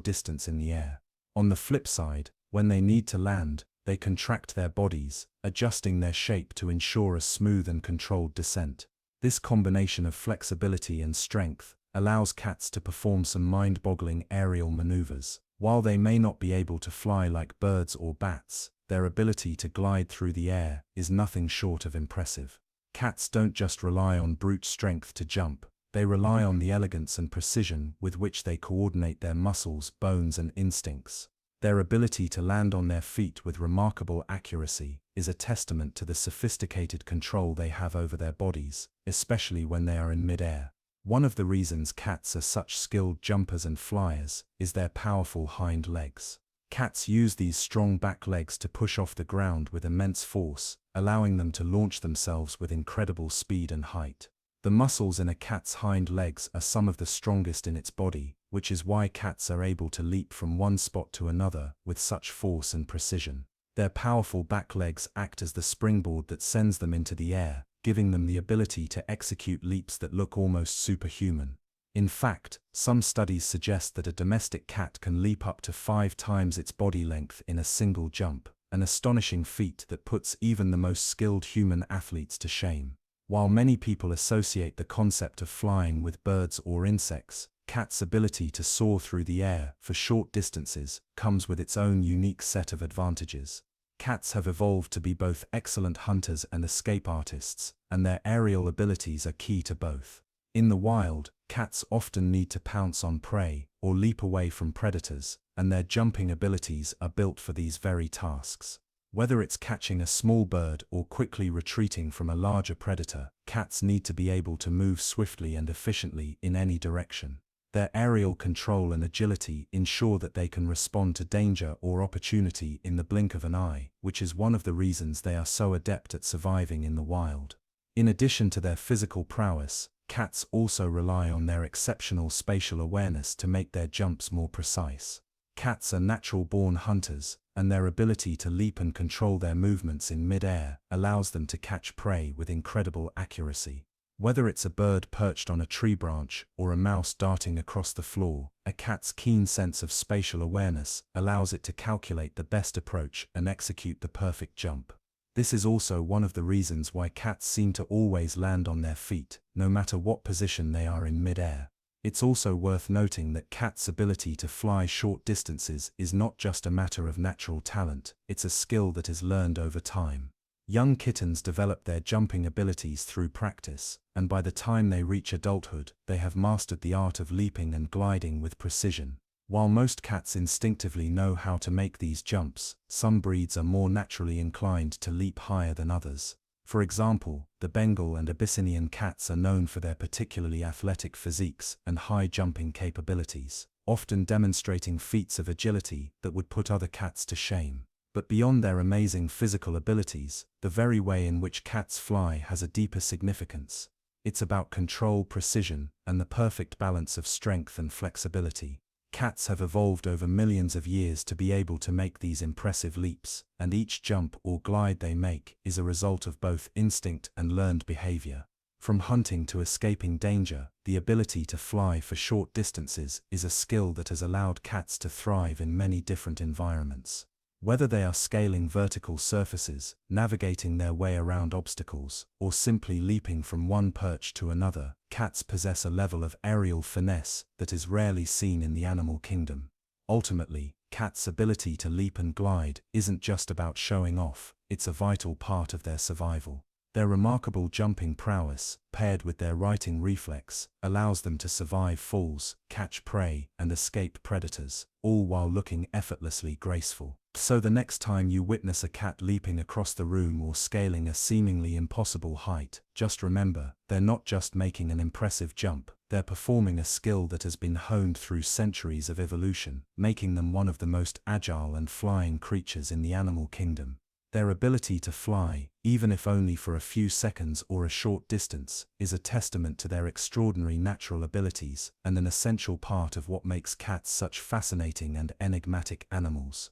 distance in the air. On the flip side, when they need to land, they contract their bodies, adjusting their shape to ensure a smooth and controlled descent. This combination of flexibility and strength allows cats to perform some mind-boggling aerial maneuvers. While they may not be able to fly like birds or bats, their ability to glide through the air is nothing short of impressive. Cats don't just rely on brute strength to jump, they rely on the elegance and precision with which they coordinate their muscles, bones, and instincts. Their ability to land on their feet with remarkable accuracy is a testament to the sophisticated control they have over their bodies, especially when they are in mid-air. One of the reasons cats are such skilled jumpers and flyers is their powerful hind legs. Cats use these strong back legs to push off the ground with immense force, allowing them to launch themselves with incredible speed and height. The muscles in a cat's hind legs are some of the strongest in its body, which is why cats are able to leap from one spot to another with such force and precision. Their powerful back legs act as the springboard that sends them into the air, giving them the ability to execute leaps that look almost superhuman. In fact, some studies suggest that a domestic cat can leap up to 5 times its body length in a single jump, an astonishing feat that puts even the most skilled human athletes to shame. While many people associate the concept of flying with birds or insects, cats' ability to soar through the air for short distances comes with its own unique set of advantages. Cats have evolved to be both excellent hunters and escape artists, and their aerial abilities are key to both. In the wild, cats often need to pounce on prey or leap away from predators, and their jumping abilities are built for these very tasks. Whether it's catching a small bird or quickly retreating from a larger predator, cats need to be able to move swiftly and efficiently in any direction. Their aerial control and agility ensure that they can respond to danger or opportunity in the blink of an eye, which is one of the reasons they are so adept at surviving in the wild. In addition to their physical prowess, cats also rely on their exceptional spatial awareness to make their jumps more precise. Cats are natural-born hunters, and their ability to leap and control their movements in mid-air allows them to catch prey with incredible accuracy. Whether it's a bird perched on a tree branch or a mouse darting across the floor, a cat's keen sense of spatial awareness allows it to calculate the best approach and execute the perfect jump. This is also one of the reasons why cats seem to always land on their feet, no matter what position they are in mid-air. It's also worth noting that cats' ability to fly short distances is not just a matter of natural talent, it's a skill that is learned over time. Young kittens develop their jumping abilities through practice, and by the time they reach adulthood, they have mastered the art of leaping and gliding with precision. While most cats instinctively know how to make these jumps, some breeds are more naturally inclined to leap higher than others. For example, the Bengal and Abyssinian cats are known for their particularly athletic physiques and high jumping capabilities, often demonstrating feats of agility that would put other cats to shame. But beyond their amazing physical abilities, the very way in which cats fly has a deeper significance. It's about control, precision, and the perfect balance of strength and flexibility. Cats have evolved over millions of years to be able to make these impressive leaps, and each jump or glide they make is a result of both instinct and learned behavior. From hunting to escaping danger, the ability to fly for short distances is a skill that has allowed cats to thrive in many different environments. Whether they are scaling vertical surfaces, navigating their way around obstacles, or simply leaping from one perch to another, cats possess a level of aerial finesse that is rarely seen in the animal kingdom. Ultimately, cats' ability to leap and glide isn't just about showing off, it's a vital part of their survival. Their remarkable jumping prowess, paired with their righting reflex, allows them to survive falls, catch prey, and escape predators, all while looking effortlessly graceful. So the next time you witness a cat leaping across the room or scaling a seemingly impossible height, just remember, they're not just making an impressive jump, they're performing a skill that has been honed through centuries of evolution, making them one of the most agile and flying creatures in the animal kingdom. Their ability to fly, even if only for a few seconds or a short distance, is a testament to their extraordinary natural abilities and an essential part of what makes cats such fascinating and enigmatic animals.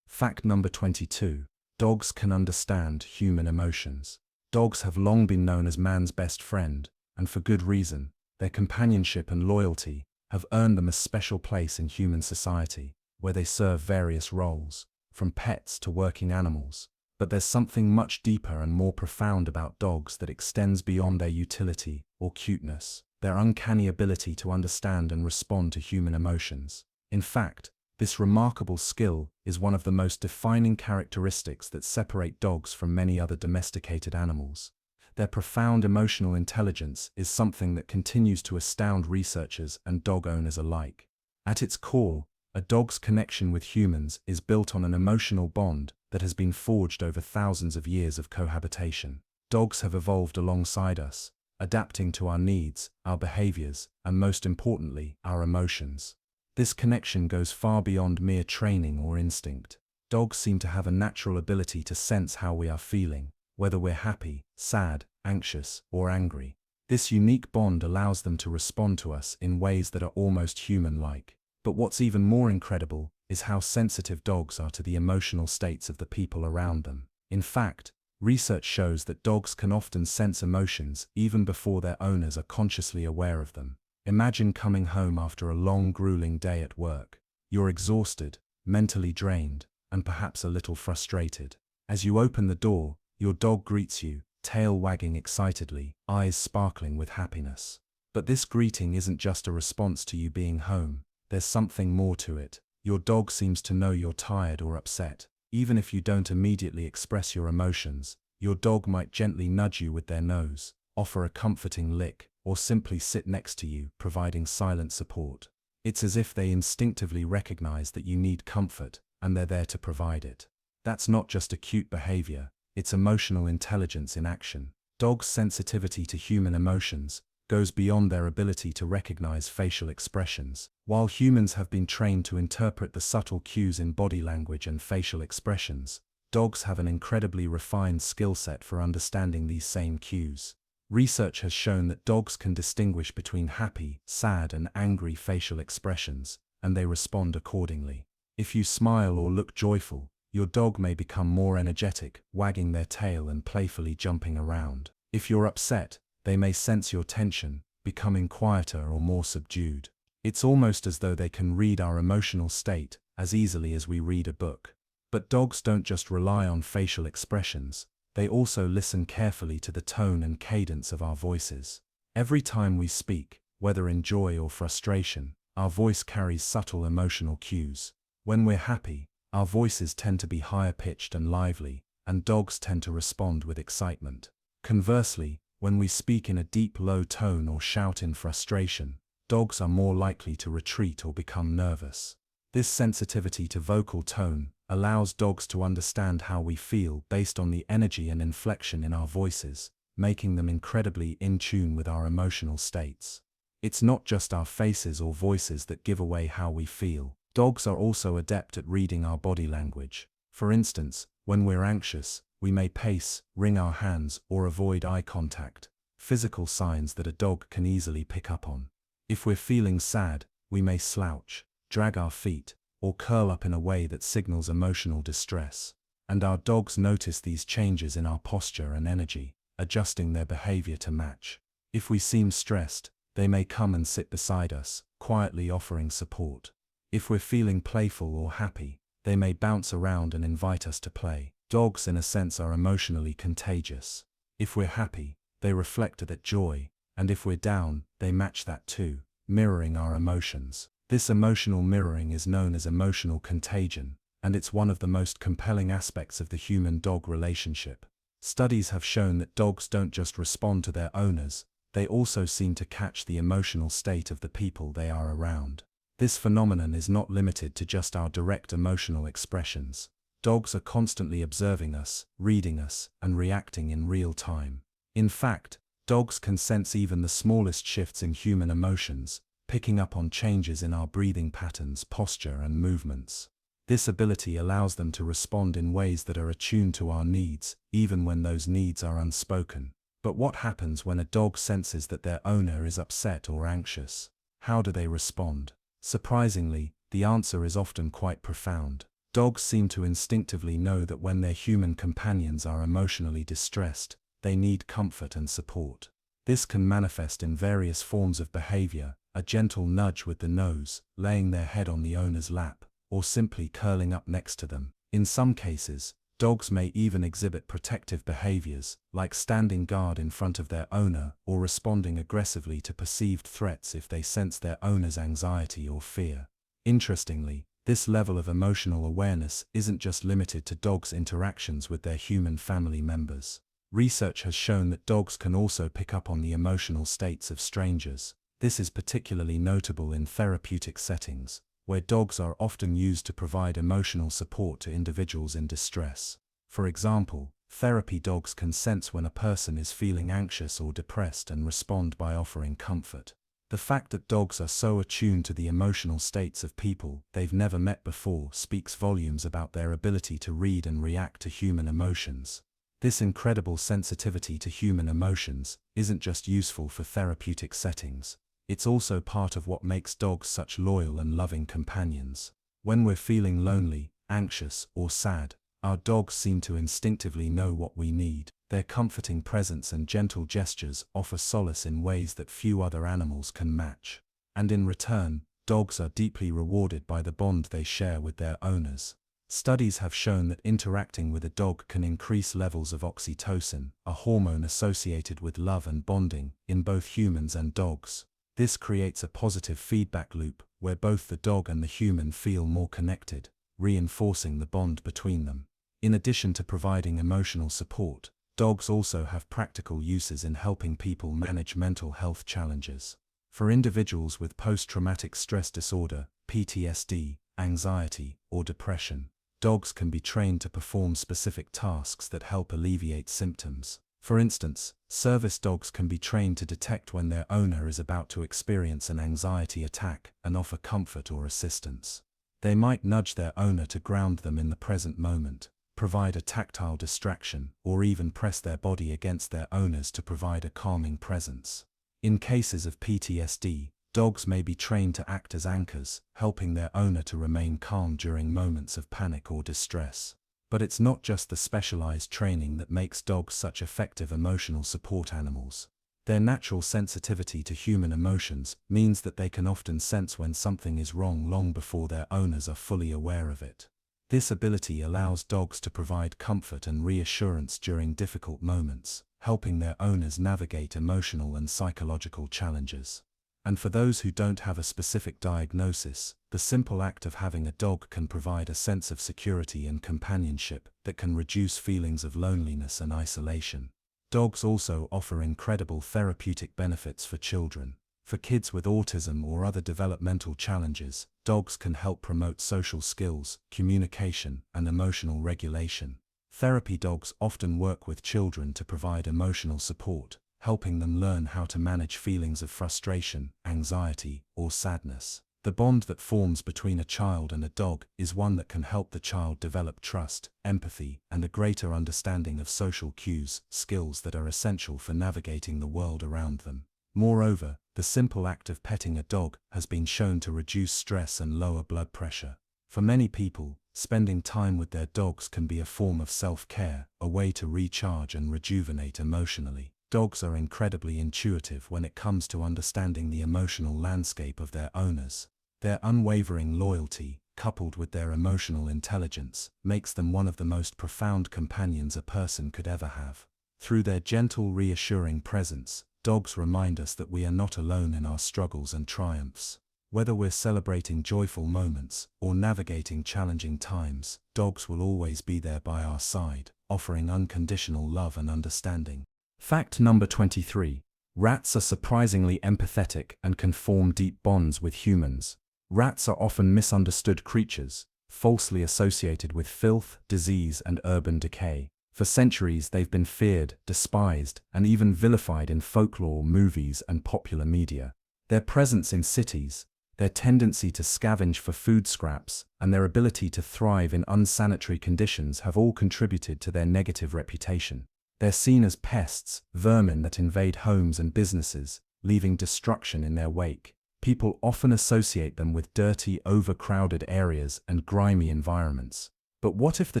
Fact number 22. Dogs can understand human emotions. Dogs have long been known as man's best friend, and for good reason. Their companionship and loyalty have earned them a special place in human society, where they serve various roles, from pets to working animals. But there's something much deeper and more profound about dogs that extends beyond their utility or cuteness, their uncanny ability to understand and respond to human emotions. In fact, this remarkable skill is one of the most defining characteristics that separate dogs from many other domesticated animals. Their profound emotional intelligence is something that continues to astound researchers and dog owners alike. At its core, a dog's connection with humans is built on an emotional bond that has been forged over thousands of years of cohabitation. Dogs have evolved alongside us, adapting to our needs, our behaviors, and most importantly, our emotions. This connection goes far beyond mere training or instinct. Dogs seem to have a natural ability to sense how we are feeling, whether we're happy, sad, anxious, or angry. This unique bond allows them to respond to us in ways that are almost human-like. But what's even more incredible is how sensitive dogs are to the emotional states of the people around them. In fact, research shows that dogs can often sense emotions even before their owners are consciously aware of them. Imagine coming home after a long, grueling day at work. You're exhausted, mentally drained, and perhaps a little frustrated. As you open the door, your dog greets you, tail wagging excitedly, eyes sparkling with happiness. But this greeting isn't just a response to you being home. There's something more to it. Your dog seems to know you're tired or upset. Even if you don't immediately express your emotions, your dog might gently nudge you with their nose, offer a comforting lick, or simply sit next to you, providing silent support. It's as if they instinctively recognize that you need comfort, and they're there to provide it. That's not just a cute behavior, it's emotional intelligence in action. Dogs' sensitivity to human emotions goes beyond their ability to recognize facial expressions. While humans have been trained to interpret the subtle cues in body language and facial expressions, dogs have an incredibly refined skill set for understanding these same cues. Research has shown that dogs can distinguish between happy, sad, and angry facial expressions, and they respond accordingly. If you smile or look joyful, your dog may become more energetic, wagging their tail and playfully jumping around. If you're upset, they may sense your tension, becoming quieter or more subdued. It's almost as though they can read our emotional state as easily as we read a book. But dogs don't just rely on facial expressions. They also listen carefully to the tone and cadence of our voices. Every time we speak, whether in joy or frustration, our voice carries subtle emotional cues. When we're happy, our voices tend to be higher pitched and lively, and dogs tend to respond with excitement. Conversely, when we speak in a deep low tone or shout in frustration, dogs are more likely to retreat or become nervous. This sensitivity to vocal tone allows dogs to understand how we feel based on the energy and inflection in our voices, making them incredibly in tune with our emotional states. It's not just our faces or voices that give away how we feel. Dogs are also adept at reading our body language. For instance, when we're anxious, we may pace, wring our hands, or avoid eye contact, physical signs that a dog can easily pick up on. If we're feeling sad, we may slouch, drag our feet, or curl up in a way that signals emotional distress. And our dogs notice these changes in our posture and energy, adjusting their behavior to match. If we seem stressed, they may come and sit beside us, quietly offering support. If we're feeling playful or happy, they may bounce around and invite us to play. Dogs, in a sense, are emotionally contagious. If we're happy, they reflect that joy, and if we're down, they match that too, mirroring our emotions. This emotional mirroring is known as emotional contagion, and it's one of the most compelling aspects of the human-dog relationship. Studies have shown that dogs don't just respond to their owners, they also seem to catch the emotional state of the people they are around. This phenomenon is not limited to just our direct emotional expressions. Dogs are constantly observing us, reading us, and reacting in real time. In fact, dogs can sense even the smallest shifts in human emotions, picking up on changes in our breathing patterns, posture, and movements. This ability allows them to respond in ways that are attuned to our needs, even when those needs are unspoken. But what happens when a dog senses that their owner is upset or anxious? How do they respond? Surprisingly, the answer is often quite profound. Dogs seem to instinctively know that when their human companions are emotionally distressed, they need comfort and support. This can manifest in various forms of behavior: a gentle nudge with the nose, laying their head on the owner's lap, or simply curling up next to them. In some cases, dogs may even exhibit protective behaviors, like standing guard in front of their owner or responding aggressively to perceived threats if they sense their owner's anxiety or fear. Interestingly, this level of emotional awareness isn't just limited to dogs' interactions with their human family members. Research has shown that dogs can also pick up on the emotional states of strangers. This is particularly notable in therapeutic settings, where dogs are often used to provide emotional support to individuals in distress. For example, therapy dogs can sense when a person is feeling anxious or depressed and respond by offering comfort. The fact that dogs are so attuned to the emotional states of people they've never met before speaks volumes about their ability to read and react to human emotions. This incredible sensitivity to human emotions isn't just useful for therapeutic settings, it's also part of what makes dogs such loyal and loving companions. When we're feeling lonely, anxious, or sad, our dogs seem to instinctively know what we need. Their comforting presence and gentle gestures offer solace in ways that few other animals can match. And in return, dogs are deeply rewarded by the bond they share with their owners. Studies have shown that interacting with a dog can increase levels of oxytocin, a hormone associated with love and bonding, in both humans and dogs. This creates a positive feedback loop where both the dog and the human feel more connected, reinforcing the bond between them. In addition to providing emotional support, dogs also have practical uses in helping people manage mental health challenges. For individuals with post-traumatic stress disorder, PTSD, anxiety, or depression, dogs can be trained to perform specific tasks that help alleviate symptoms. For instance, service dogs can be trained to detect when their owner is about to experience an anxiety attack and offer comfort or assistance. They might nudge their owner to ground them in the present moment, provide a tactile distraction, or even press their body against their owners to provide a calming presence. In cases of PTSD, dogs may be trained to act as anchors, helping their owner to remain calm during moments of panic or distress. But it's not just the specialized training that makes dogs such effective emotional support animals. Their natural sensitivity to human emotions means that they can often sense when something is wrong long before their owners are fully aware of it. This ability allows dogs to provide comfort and reassurance during difficult moments, helping their owners navigate emotional and psychological challenges. And for those who don't have a specific diagnosis, the simple act of having a dog can provide a sense of security and companionship that can reduce feelings of loneliness and isolation. Dogs also offer incredible therapeutic benefits for children. For kids with autism or other developmental challenges, dogs can help promote social skills, communication, and emotional regulation. Therapy dogs often work with children to provide emotional support, helping them learn how to manage feelings of frustration, anxiety, or sadness. The bond that forms between a child and a dog is one that can help the child develop trust, empathy, and a greater understanding of social cues, skills that are essential for navigating the world around them. Moreover, the simple act of petting a dog has been shown to reduce stress and lower blood pressure. For many people, spending time with their dogs can be a form of self-care, a way to recharge and rejuvenate emotionally. Dogs are incredibly intuitive when it comes to understanding the emotional landscape of their owners. Their unwavering loyalty, coupled with their emotional intelligence, makes them one of the most profound companions a person could ever have. Through their gentle, reassuring presence, dogs remind us that we are not alone in our struggles and triumphs. Whether we're celebrating joyful moments or navigating challenging times, dogs will always be there by our side, offering unconditional love and understanding. Fact number 23. Rats are surprisingly empathetic and can form deep bonds with humans. Rats are often misunderstood creatures, falsely associated with filth, disease, and urban decay. For centuries they've been feared, despised, and even vilified in folklore, movies, and popular media. Their presence in cities, their tendency to scavenge for food scraps, and their ability to thrive in unsanitary conditions have all contributed to their negative reputation. They're seen as pests, vermin that invade homes and businesses, leaving destruction in their wake. People often associate them with dirty, overcrowded areas and grimy environments. But what if the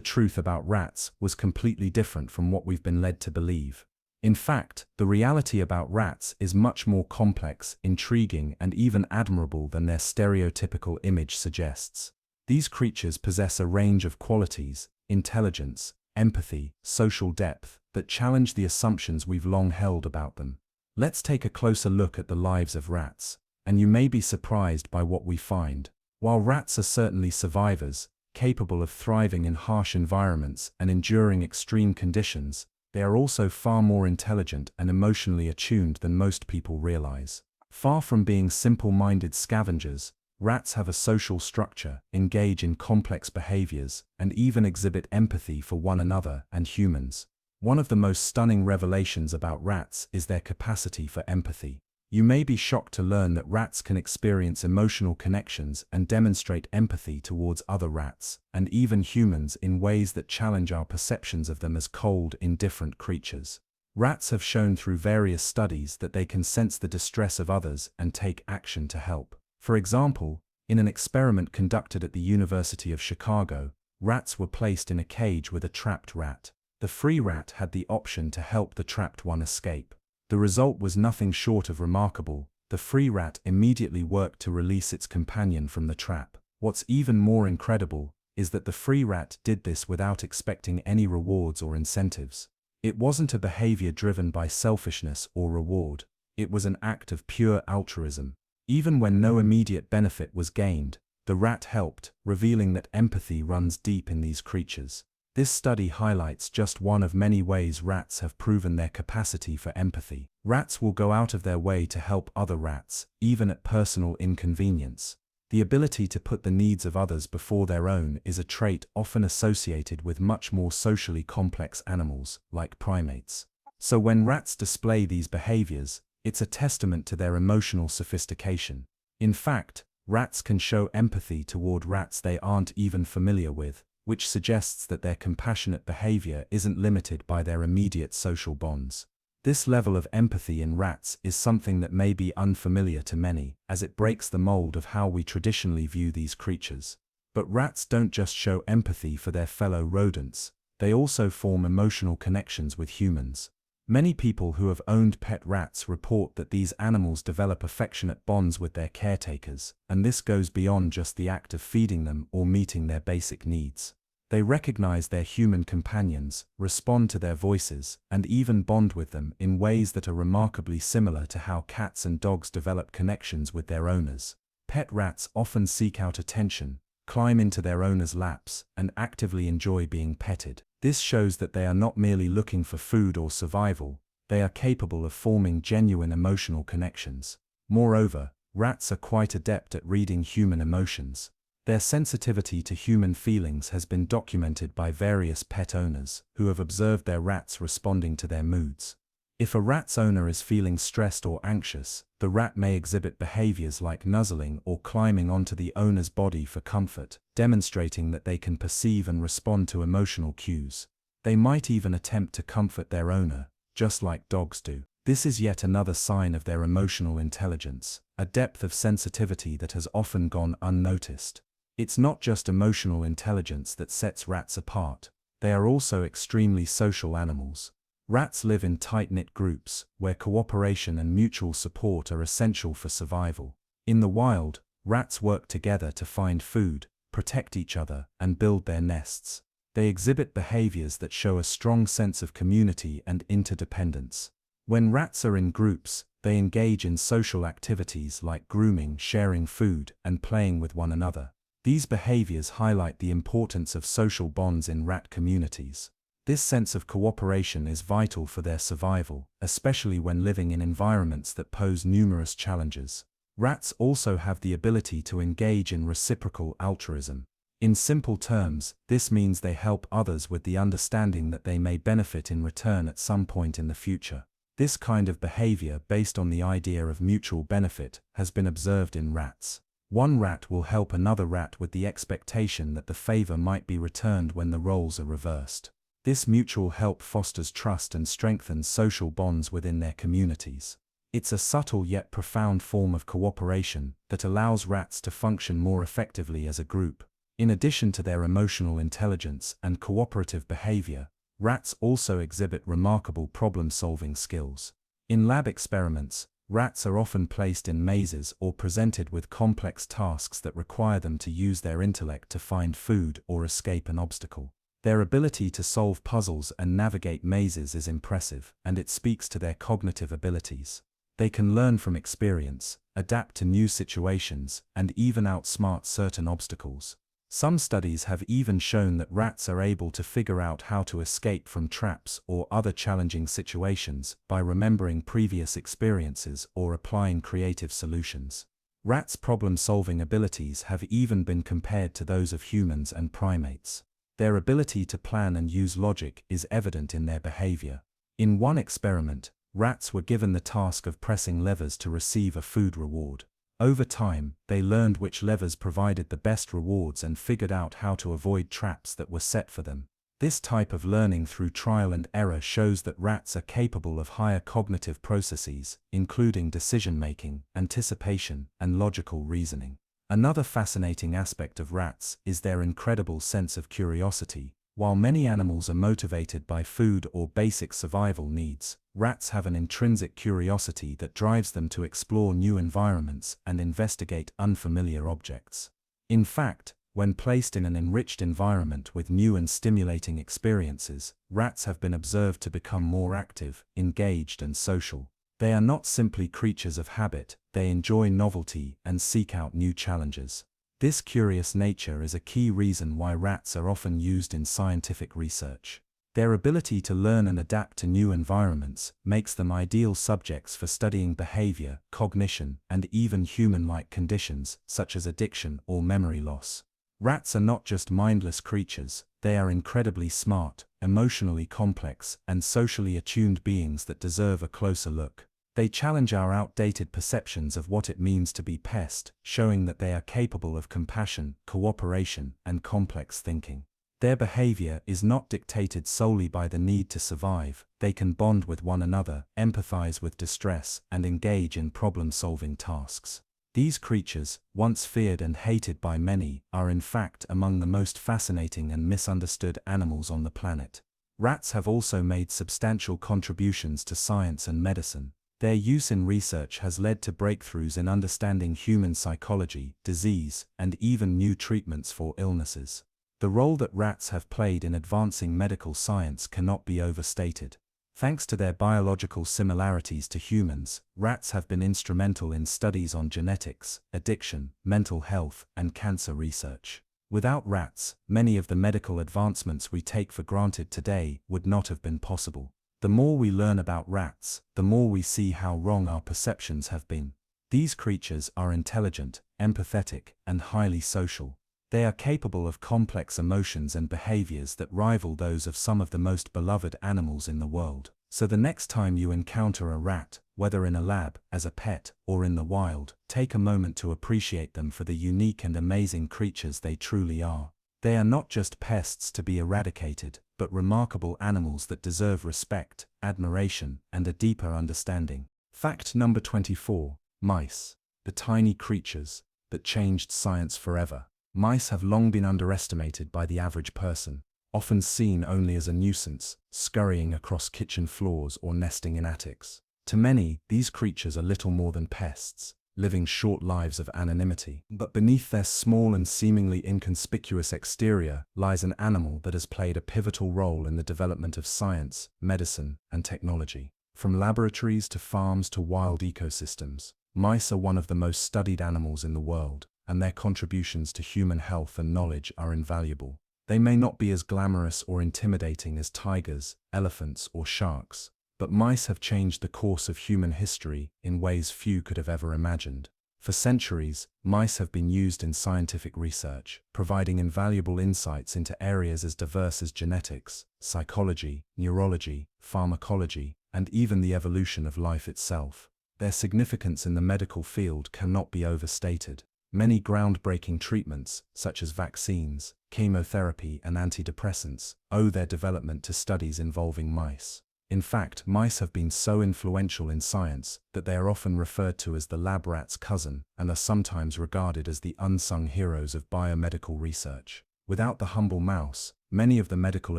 truth about rats was completely different from what we've been led to believe? In fact, the reality about rats is much more complex, intriguing, and even admirable than their stereotypical image suggests. These creatures possess a range of qualities, intelligence, empathy, social depth, that challenge the assumptions we've long held about them. Let's take a closer look at the lives of rats, and you may be surprised by what we find. While rats are certainly survivors, capable of thriving in harsh environments and enduring extreme conditions, they are also far more intelligent and emotionally attuned than most people realize. Far from being simple-minded scavengers, rats have a social structure, engage in complex behaviors, and even exhibit empathy for one another and humans. One of the most stunning revelations about rats is their capacity for empathy. You may be shocked to learn that rats can experience emotional connections and demonstrate empathy towards other rats, and even humans, in ways that challenge our perceptions of them as cold, indifferent creatures. Rats have shown through various studies that they can sense the distress of others and take action to help. For example, in an experiment conducted at the University of Chicago, rats were placed in a cage with a trapped rat. The free rat had the option to help the trapped one escape. The result was nothing short of remarkable. The free rat immediately worked to release its companion from the trap. What's even more incredible is that the free rat did this without expecting any rewards or incentives. It wasn't a behavior driven by selfishness or reward. It was an act of pure altruism. Even when no immediate benefit was gained, the rat helped, revealing that empathy runs deep in these creatures. This study highlights just one of many ways rats have proven their capacity for empathy. Rats will go out of their way to help other rats, even at personal inconvenience. The ability to put the needs of others before their own is a trait often associated with much more socially complex animals, like primates. So when rats display these behaviors, it's a testament to their emotional sophistication. In fact, rats can show empathy toward rats they aren't even familiar with, which suggests that their compassionate behavior isn't limited by their immediate social bonds. This level of empathy in rats is something that may be unfamiliar to many, as it breaks the mold of how we traditionally view these creatures. But rats don't just show empathy for their fellow rodents, they also form emotional connections with humans. Many people who have owned pet rats report that these animals develop affectionate bonds with their caretakers, and this goes beyond just the act of feeding them or meeting their basic needs. They recognize their human companions, respond to their voices, and even bond with them in ways that are remarkably similar to how cats and dogs develop connections with their owners. Pet rats often seek out attention, climb into their owners' laps, and actively enjoy being petted. This shows that they are not merely looking for food or survival, they are capable of forming genuine emotional connections. Moreover, rats are quite adept at reading human emotions. Their sensitivity to human feelings has been documented by various pet owners who have observed their rats responding to their moods. If a rat's owner is feeling stressed or anxious, the rat may exhibit behaviors like nuzzling or climbing onto the owner's body for comfort, demonstrating that they can perceive and respond to emotional cues. They might even attempt to comfort their owner, just like dogs do. This is yet another sign of their emotional intelligence, a depth of sensitivity that has often gone unnoticed. It's not just emotional intelligence that sets rats apart, they are also extremely social animals. Rats live in tight-knit groups, where cooperation and mutual support are essential for survival. In the wild, rats work together to find food, protect each other, and build their nests. They exhibit behaviors that show a strong sense of community and interdependence. When rats are in groups, they engage in social activities like grooming, sharing food, and playing with one another. These behaviors highlight the importance of social bonds in rat communities. This sense of cooperation is vital for their survival, especially when living in environments that pose numerous challenges. Rats also have the ability to engage in reciprocal altruism. In simple terms, this means they help others with the understanding that they may benefit in return at some point in the future. This kind of behavior, based on the idea of mutual benefit, has been observed in rats. One rat will help another rat with the expectation that the favor might be returned when the roles are reversed. This mutual help fosters trust and strengthens social bonds within their communities. It's a subtle yet profound form of cooperation that allows rats to function more effectively as a group. In addition to their emotional intelligence and cooperative behavior, rats also exhibit remarkable problem-solving skills. In lab experiments, rats are often placed in mazes or presented with complex tasks that require them to use their intellect to find food or escape an obstacle. Their ability to solve puzzles and navigate mazes is impressive, and it speaks to their cognitive abilities. They can learn from experience, adapt to new situations, and even outsmart certain obstacles. Some studies have even shown that rats are able to figure out how to escape from traps or other challenging situations by remembering previous experiences or applying creative solutions. Rats' problem-solving abilities have even been compared to those of humans and primates. Their ability to plan and use logic is evident in their behavior. In one experiment, rats were given the task of pressing levers to receive a food reward. Over time, they learned which levers provided the best rewards and figured out how to avoid traps that were set for them. This type of learning through trial and error shows that rats are capable of higher cognitive processes, including decision-making, anticipation, and logical reasoning. Another fascinating aspect of rats is their incredible sense of curiosity. While many animals are motivated by food or basic survival needs, rats have an intrinsic curiosity that drives them to explore new environments and investigate unfamiliar objects. In fact, when placed in an enriched environment with new and stimulating experiences, rats have been observed to become more active, engaged, and social. They are not simply creatures of habit, they enjoy novelty and seek out new challenges. This curious nature is a key reason why rats are often used in scientific research. Their ability to learn and adapt to new environments makes them ideal subjects for studying behavior, cognition, and even human-like conditions, such as addiction or memory loss. Rats are not just mindless creatures, they are incredibly smart, emotionally complex, and socially attuned beings that deserve a closer look. They challenge our outdated perceptions of what it means to be pest, showing that they are capable of compassion, cooperation, and complex thinking. Their behavior is not dictated solely by the need to survive. They can bond with one another, empathize with distress, and engage in problem-solving tasks. These creatures, once feared and hated by many, are in fact among the most fascinating and misunderstood animals on the planet. Rats have also made substantial contributions to science and medicine. Their use in research has led to breakthroughs in understanding human psychology, disease, and even new treatments for illnesses. The role that rats have played in advancing medical science cannot be overstated. Thanks to their biological similarities to humans, rats have been instrumental in studies on genetics, addiction, mental health, and cancer research. Without rats, many of the medical advancements we take for granted today would not have been possible. The more we learn about rats, the more we see how wrong our perceptions have been. These creatures are intelligent, empathetic, and highly social. They are capable of complex emotions and behaviors that rival those of some of the most beloved animals in the world. So the next time you encounter a rat, whether in a lab, as a pet, or in the wild, take a moment to appreciate them for the unique and amazing creatures they truly are. They are not just pests to be eradicated, but remarkable animals that deserve respect, admiration, and a deeper understanding. Fact number 24. Mice. The tiny creatures that changed science forever. Mice have long been underestimated by the average person, often seen only as a nuisance, scurrying across kitchen floors or nesting in attics. To many, these creatures are little more than pests, living short lives of anonymity. But beneath their small and seemingly inconspicuous exterior lies an animal that has played a pivotal role in the development of science, medicine, and technology. From laboratories to farms to wild ecosystems, mice are one of the most studied animals in the world, and their contributions to human health and knowledge are invaluable. They may not be as glamorous or intimidating as tigers, elephants, or sharks, but mice have changed the course of human history in ways few could have ever imagined. For centuries, mice have been used in scientific research, providing invaluable insights into areas as diverse as genetics, psychology, neurology, pharmacology, and even the evolution of life itself. Their significance in the medical field cannot be overstated. Many groundbreaking treatments, such as vaccines, chemotherapy, and antidepressants, owe their development to studies involving mice. In fact, mice have been so influential in science that they are often referred to as the lab rat's cousin and are sometimes regarded as the unsung heroes of biomedical research. Without the humble mouse, many of the medical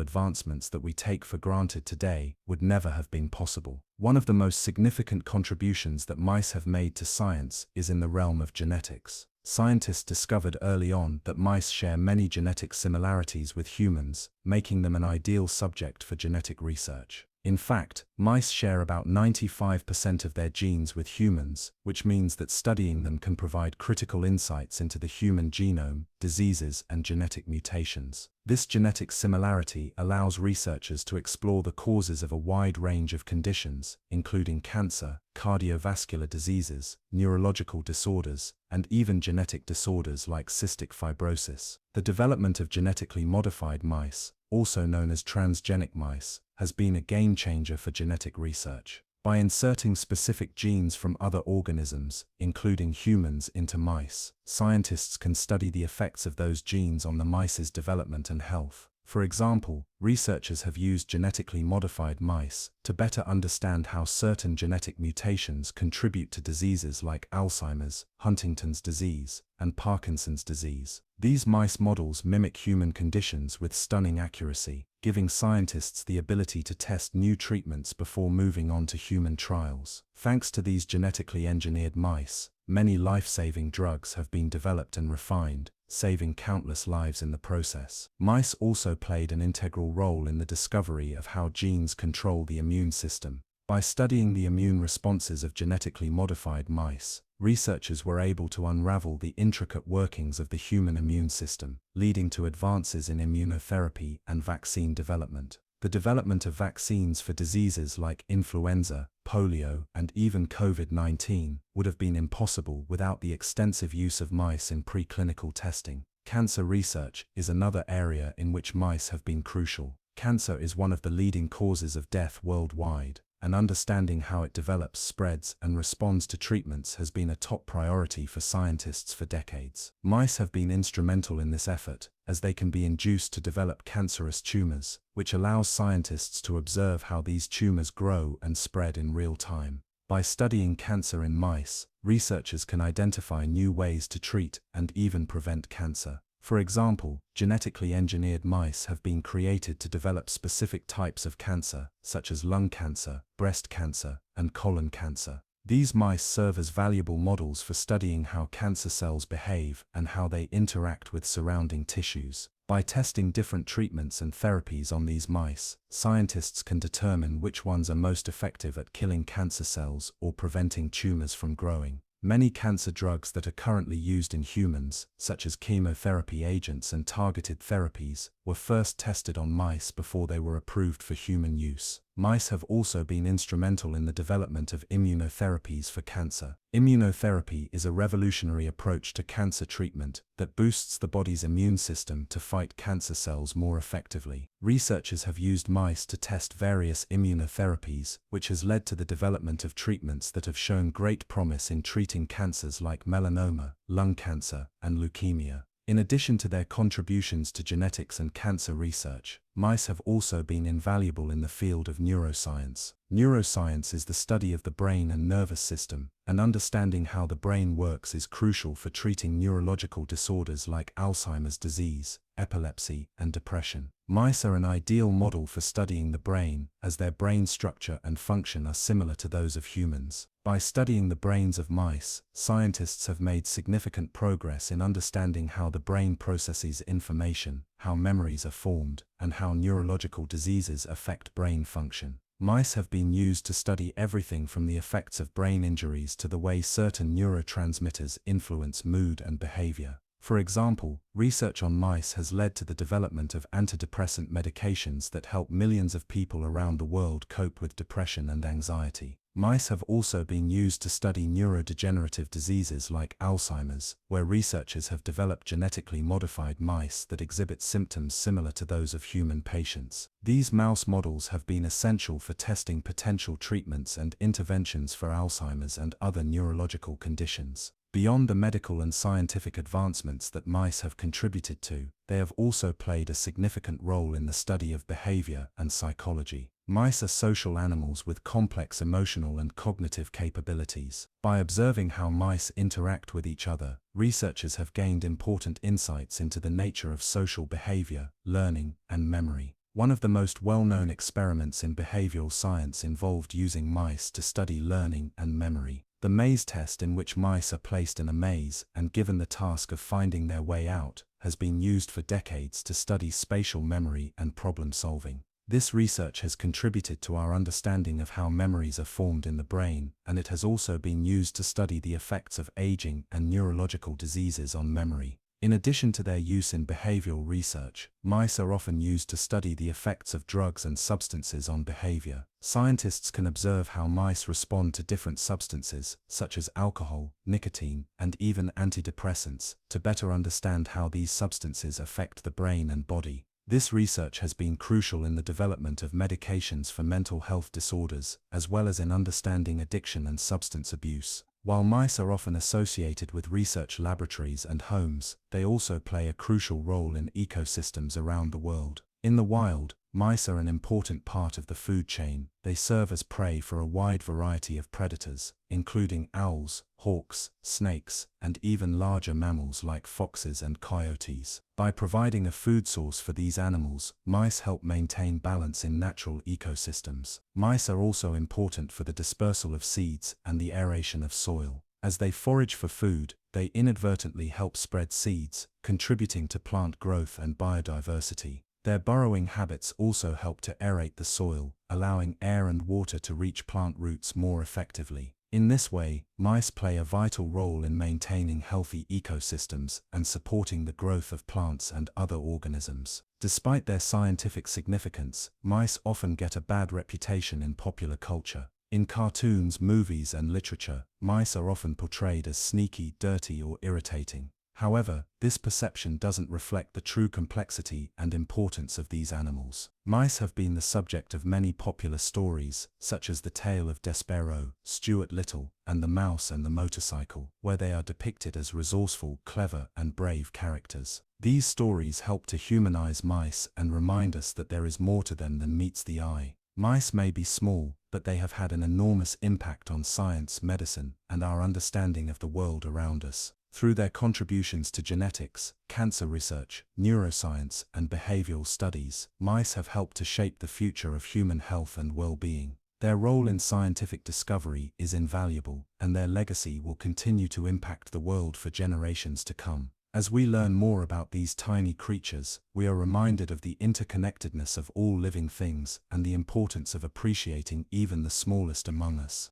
advancements that we take for granted today would never have been possible. One of the most significant contributions that mice have made to science is in the realm of genetics. Scientists discovered early on that mice share many genetic similarities with humans, making them an ideal subject for genetic research. In fact, mice share about 95% of their genes with humans, which means that studying them can provide critical insights into the human genome, diseases, and genetic mutations. This genetic similarity allows researchers to explore the causes of a wide range of conditions, including cancer, cardiovascular diseases, neurological disorders, and even genetic disorders like cystic fibrosis. The development of genetically modified mice, also known as transgenic mice, has been a game-changer for genetic research. By inserting specific genes from other organisms, including humans, into mice, scientists can study the effects of those genes on the mice's development and health. For example, researchers have used genetically modified mice to better understand how certain genetic mutations contribute to diseases like Alzheimer's, Huntington's disease, and Parkinson's disease. These mice models mimic human conditions with stunning accuracy, giving scientists the ability to test new treatments before moving on to human trials. Thanks to these genetically engineered mice, many life-saving drugs have been developed and refined, saving countless lives in the process. Mice also played an integral role in the discovery of how genes control the immune system. By studying the immune responses of genetically modified mice, researchers were able to unravel the intricate workings of the human immune system, leading to advances in immunotherapy and vaccine development. The development of vaccines for diseases like influenza, polio, and even COVID-19 would have been impossible without the extensive use of mice in preclinical testing. Cancer research is another area in which mice have been crucial. Cancer is one of the leading causes of death worldwide, and understanding how it develops, spreads, and responds to treatments has been a top priority for scientists for decades. Mice have been instrumental in this effort, as they can be induced to develop cancerous tumors, which allows scientists to observe how these tumors grow and spread in real time. By studying cancer in mice, researchers can identify new ways to treat and even prevent cancer. For example, genetically engineered mice have been created to develop specific types of cancer, such as lung cancer, breast cancer, and colon cancer. These mice serve as valuable models for studying how cancer cells behave and how they interact with surrounding tissues. By testing different treatments and therapies on these mice, scientists can determine which ones are most effective at killing cancer cells or preventing tumors from growing. Many cancer drugs that are currently used in humans, such as chemotherapy agents and targeted therapies, were first tested on mice before they were approved for human use. Mice have also been instrumental in the development of immunotherapies for cancer. Immunotherapy is a revolutionary approach to cancer treatment that boosts the body's immune system to fight cancer cells more effectively. Researchers have used mice to test various immunotherapies, which has led to the development of treatments that have shown great promise in treating cancers like melanoma, lung cancer, and leukemia. In addition to their contributions to genetics and cancer research, mice have also been invaluable in the field of neuroscience. Neuroscience is the study of the brain and nervous system, and understanding how the brain works is crucial for treating neurological disorders like Alzheimer's disease, epilepsy, and depression. Mice are an ideal model for studying the brain, as their brain structure and function are similar to those of humans. By studying the brains of mice, scientists have made significant progress in understanding how the brain processes information, how memories are formed, and how neurological diseases affect brain function. Mice have been used to study everything from the effects of brain injuries to the way certain neurotransmitters influence mood and behavior. For example, research on mice has led to the development of antidepressant medications that help millions of people around the world cope with depression and anxiety. Mice have also been used to study neurodegenerative diseases like Alzheimer's, where researchers have developed genetically modified mice that exhibit symptoms similar to those of human patients. These mouse models have been essential for testing potential treatments and interventions for Alzheimer's and other neurological conditions. Beyond the medical and scientific advancements that mice have contributed to, they have also played a significant role in the study of behavior and psychology. Mice are social animals with complex emotional and cognitive capabilities. By observing how mice interact with each other, researchers have gained important insights into the nature of social behavior, learning, and memory. One of the most well-known experiments in behavioral science involved using mice to study learning and memory. The maze test, in which mice are placed in a maze and given the task of finding their way out, has been used for decades to study spatial memory and problem solving. This research has contributed to our understanding of how memories are formed in the brain, and it has also been used to study the effects of aging and neurological diseases on memory. In addition to their use in behavioral research, mice are often used to study the effects of drugs and substances on behavior. Scientists can observe how mice respond to different substances, such as alcohol, nicotine, and even antidepressants, to better understand how these substances affect the brain and body. This research has been crucial in the development of medications for mental health disorders, as well as in understanding addiction and substance abuse. While mice are often associated with research laboratories and homes, they also play a crucial role in ecosystems around the world. In the wild, mice are an important part of the food chain. They serve as prey for a wide variety of predators, including owls, hawks, snakes, and even larger mammals like foxes and coyotes. By providing a food source for these animals, mice help maintain balance in natural ecosystems. Mice are also important for the dispersal of seeds and the aeration of soil. As they forage for food, they inadvertently help spread seeds, contributing to plant growth and biodiversity. Their burrowing habits also help to aerate the soil, allowing air and water to reach plant roots more effectively. In this way, mice play a vital role in maintaining healthy ecosystems and supporting the growth of plants and other organisms. Despite their scientific significance, mice often get a bad reputation in popular culture. In cartoons, movies, and literature, mice are often portrayed as sneaky, dirty, or irritating. However, this perception doesn't reflect the true complexity and importance of these animals. Mice have been the subject of many popular stories, such as The Tale of Despero, Stuart Little, and The Mouse and the Motorcycle, where they are depicted as resourceful, clever, and brave characters. These stories help to humanize mice and remind us that there is more to them than meets the eye. Mice may be small, but they have had an enormous impact on science, medicine, and our understanding of the world around us. Through their contributions to genetics, cancer research, neuroscience, and behavioral studies, mice have helped to shape the future of human health and well-being. Their role in scientific discovery is invaluable, and their legacy will continue to impact the world for generations to come. As we learn more about these tiny creatures, we are reminded of the interconnectedness of all living things and the importance of appreciating even the smallest among us.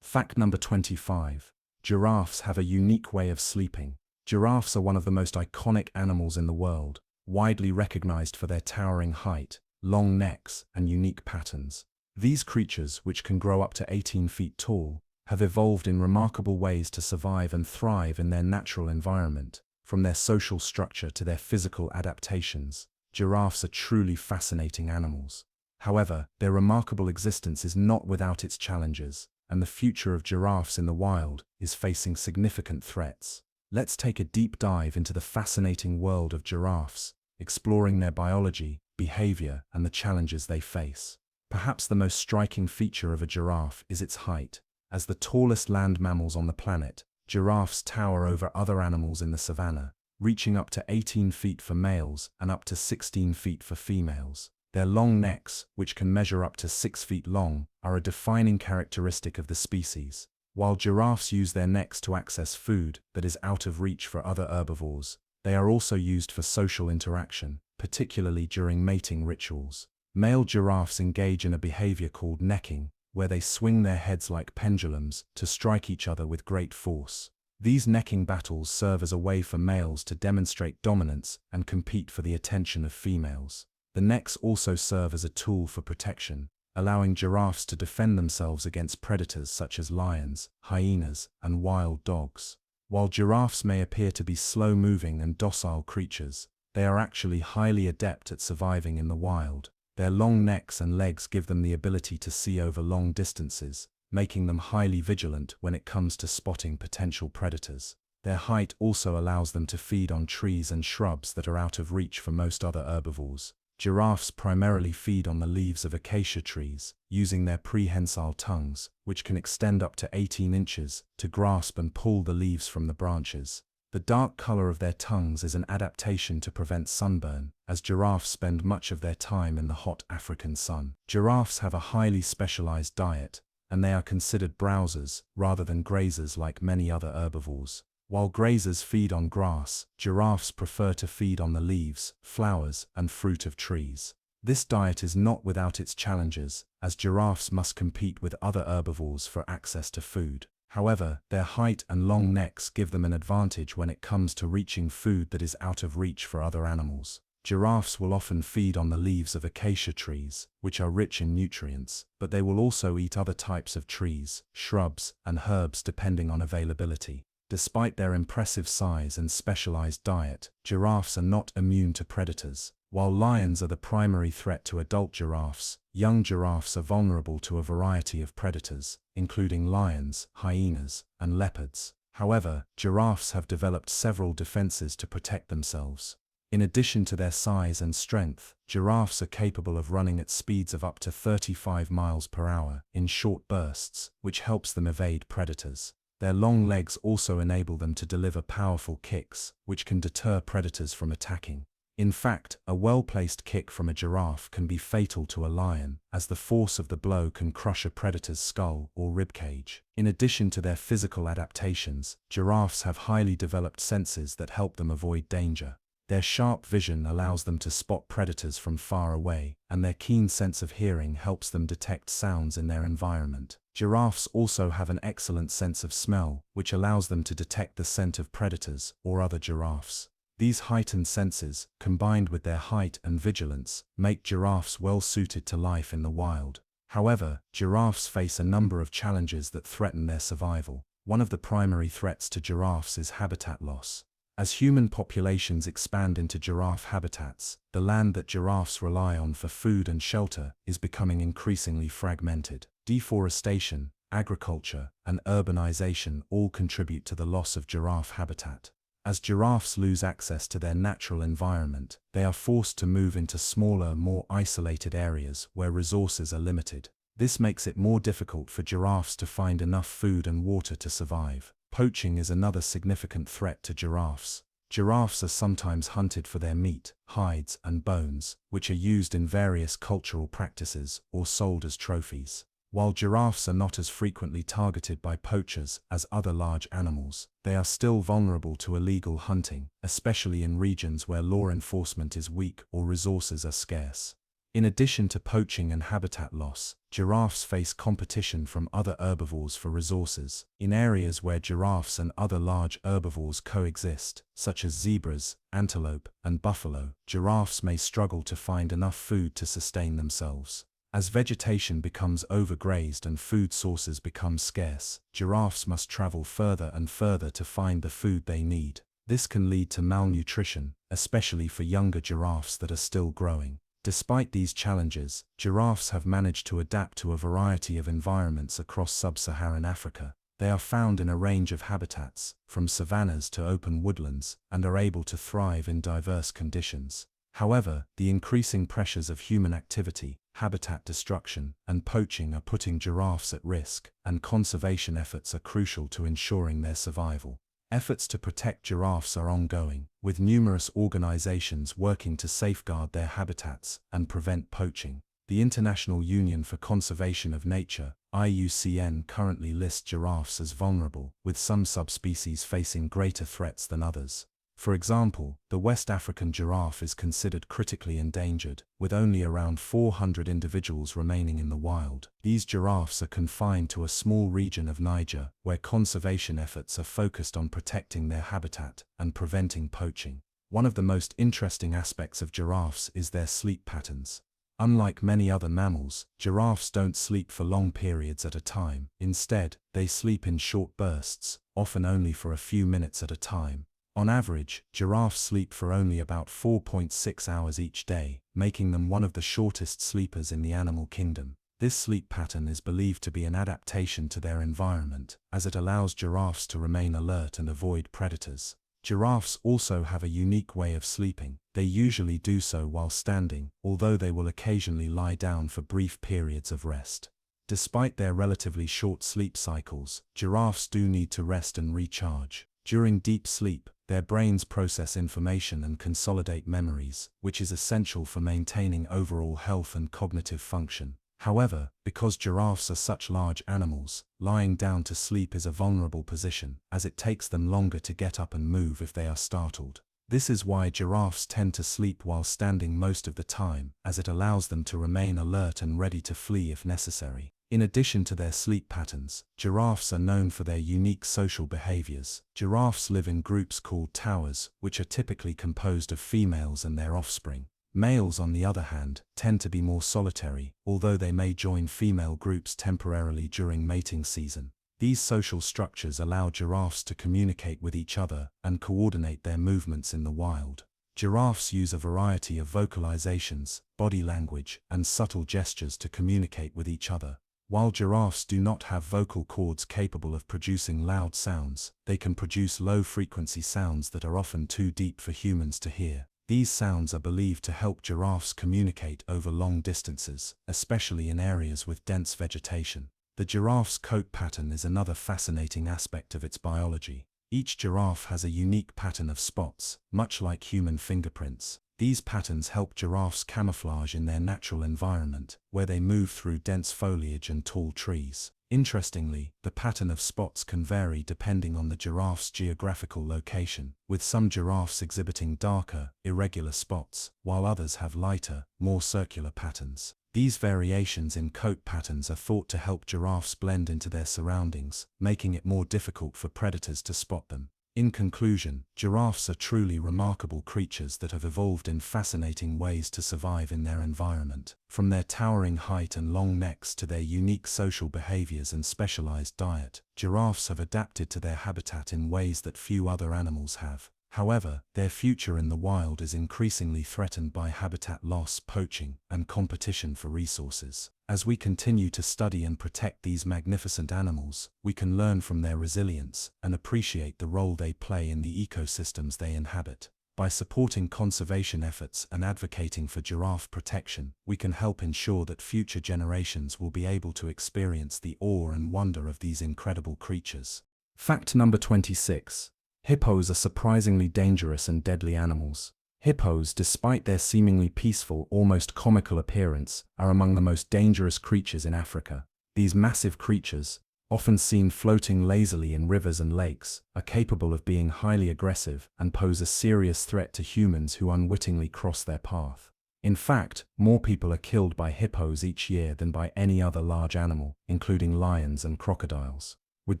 Fact number 25. Giraffes have a unique way of sleeping. Giraffes are one of the most iconic animals in the world, widely recognized for their towering height, long necks, and unique patterns. These creatures, which can grow up to 18 feet tall, have evolved in remarkable ways to survive and thrive in their natural environment. From their social structure to their physical adaptations, giraffes are truly fascinating animals. However, their remarkable existence is not without its challenges, and the future of giraffes in the wild is facing significant threats. Let's take a deep dive into the fascinating world of giraffes, exploring their biology, behavior, and the challenges they face. Perhaps the most striking feature of a giraffe is its height. As the tallest land mammals on the planet, giraffes tower over other animals in the savanna, reaching up to 18 feet for males and up to 16 feet for females. Their long necks, which can measure up to 6 feet long, are a defining characteristic of the species. While giraffes use their necks to access food that is out of reach for other herbivores, they are also used for social interaction, particularly during mating rituals. Male giraffes engage in a behavior called necking, where they swing their heads like pendulums to strike each other with great force. These necking battles serve as a way for males to demonstrate dominance and compete for the attention of females. The necks also serve as a tool for protection, allowing giraffes to defend themselves against predators such as lions, hyenas, and wild dogs. While giraffes may appear to be slow-moving and docile creatures, they are actually highly adept at surviving in the wild. Their long necks and legs give them the ability to see over long distances, making them highly vigilant when it comes to spotting potential predators. Their height also allows them to feed on trees and shrubs that are out of reach for most other herbivores. Giraffes primarily feed on the leaves of acacia trees, using their prehensile tongues, which can extend up to 18 inches, to grasp and pull the leaves from the branches. The dark color of their tongues is an adaptation to prevent sunburn, as giraffes spend much of their time in the hot African sun. Giraffes have a highly specialized diet, and they are considered browsers rather than grazers like many other herbivores. While grazers feed on grass, giraffes prefer to feed on the leaves, flowers, and fruit of trees. This diet is not without its challenges, as giraffes must compete with other herbivores for access to food. However, their height and long necks give them an advantage when it comes to reaching food that is out of reach for other animals. Giraffes will often feed on the leaves of acacia trees, which are rich in nutrients, but they will also eat other types of trees, shrubs, and herbs depending on availability. Despite their impressive size and specialized diet, giraffes are not immune to predators. While lions are the primary threat to adult giraffes, young giraffes are vulnerable to a variety of predators, including lions, hyenas, and leopards. However, giraffes have developed several defenses to protect themselves. In addition to their size and strength, giraffes are capable of running at speeds of up to 35 miles per hour in short bursts, which helps them evade predators. Their long legs also enable them to deliver powerful kicks, which can deter predators from attacking. In fact, a well-placed kick from a giraffe can be fatal to a lion, as the force of the blow can crush a predator's skull or ribcage. In addition to their physical adaptations, giraffes have highly developed senses that help them avoid danger. Their sharp vision allows them to spot predators from far away, and their keen sense of hearing helps them detect sounds in their environment. Giraffes also have an excellent sense of smell, which allows them to detect the scent of predators or other giraffes. These heightened senses, combined with their height and vigilance, make giraffes well suited to life in the wild. However, giraffes face a number of challenges that threaten their survival. One of the primary threats to giraffes is habitat loss. As human populations expand into giraffe habitats, the land that giraffes rely on for food and shelter is becoming increasingly fragmented. Deforestation, agriculture, and urbanization all contribute to the loss of giraffe habitat. As giraffes lose access to their natural environment, they are forced to move into smaller, more isolated areas where resources are limited. This makes it more difficult for giraffes to find enough food and water to survive. Poaching is another significant threat to giraffes. Giraffes are sometimes hunted for their meat, hides, and bones, which are used in various cultural practices or sold as trophies. While giraffes are not as frequently targeted by poachers as other large animals, they are still vulnerable to illegal hunting, especially in regions where law enforcement is weak or resources are scarce. In addition to poaching and habitat loss, giraffes face competition from other herbivores for resources. In areas where giraffes and other large herbivores coexist, such as zebras, antelope, and buffalo, giraffes may struggle to find enough food to sustain themselves. As vegetation becomes overgrazed and food sources become scarce, giraffes must travel further and further to find the food they need. This can lead to malnutrition, especially for younger giraffes that are still growing. Despite these challenges, giraffes have managed to adapt to a variety of environments across sub-Saharan Africa. They are found in a range of habitats, from savannas to open woodlands, and are able to thrive in diverse conditions. However, the increasing pressures of human activity, habitat destruction, and poaching are putting giraffes at risk, and conservation efforts are crucial to ensuring their survival. Efforts to protect giraffes are ongoing, with numerous organizations working to safeguard their habitats and prevent poaching. The International Union for Conservation of Nature, IUCN, currently lists giraffes as vulnerable, with some subspecies facing greater threats than others. For example, the West African giraffe is considered critically endangered, with only around 400 individuals remaining in the wild. These giraffes are confined to a small region of Niger, where conservation efforts are focused on protecting their habitat and preventing poaching. One of the most interesting aspects of giraffes is their sleep patterns. Unlike many other mammals, giraffes don't sleep for long periods at a time. Instead, they sleep in short bursts, often only for a few minutes at a time. On average, giraffes sleep for only about 4.6 hours each day, making them one of the shortest sleepers in the animal kingdom. This sleep pattern is believed to be an adaptation to their environment, as it allows giraffes to remain alert and avoid predators. Giraffes also have a unique way of sleeping. They usually do so while standing, although they will occasionally lie down for brief periods of rest. Despite their relatively short sleep cycles, giraffes do need to rest and recharge. During deep sleep, their brains process information and consolidate memories, which is essential for maintaining overall health and cognitive function. However, because giraffes are such large animals, lying down to sleep is a vulnerable position, as it takes them longer to get up and move if they are startled. This is why giraffes tend to sleep while standing most of the time, as it allows them to remain alert and ready to flee if necessary. In addition to their sleep patterns, giraffes are known for their unique social behaviors. Giraffes live in groups called towers, which are typically composed of females and their offspring. Males, on the other hand, tend to be more solitary, although they may join female groups temporarily during mating season. These social structures allow giraffes to communicate with each other and coordinate their movements in the wild. Giraffes use a variety of vocalizations, body language, and subtle gestures to communicate with each other. While giraffes do not have vocal cords capable of producing loud sounds, they can produce low-frequency sounds that are often too deep for humans to hear. These sounds are believed to help giraffes communicate over long distances, especially in areas with dense vegetation. The giraffe's coat pattern is another fascinating aspect of its biology. Each giraffe has a unique pattern of spots, much like human fingerprints. These patterns help giraffes camouflage in their natural environment, where they move through dense foliage and tall trees. Interestingly, the pattern of spots can vary depending on the giraffe's geographical location, with some giraffes exhibiting darker, irregular spots, while others have lighter, more circular patterns. These variations in coat patterns are thought to help giraffes blend into their surroundings, making it more difficult for predators to spot them. In conclusion, giraffes are truly remarkable creatures that have evolved in fascinating ways to survive in their environment. From their towering height and long necks to their unique social behaviors and specialized diet, giraffes have adapted to their habitat in ways that few other animals have. However, their future in the wild is increasingly threatened by habitat loss, poaching, and competition for resources. As we continue to study and protect these magnificent animals, we can learn from their resilience and appreciate the role they play in the ecosystems they inhabit. By supporting conservation efforts and advocating for giraffe protection, we can help ensure that future generations will be able to experience the awe and wonder of these incredible creatures. Fact number 26. Hippos are surprisingly dangerous and deadly animals. Hippos, despite their seemingly peaceful, almost comical appearance, are among the most dangerous creatures in Africa. These massive creatures, often seen floating lazily in rivers and lakes, are capable of being highly aggressive and pose a serious threat to humans who unwittingly cross their path. In fact, more people are killed by hippos each year than by any other large animal, including lions and crocodiles. With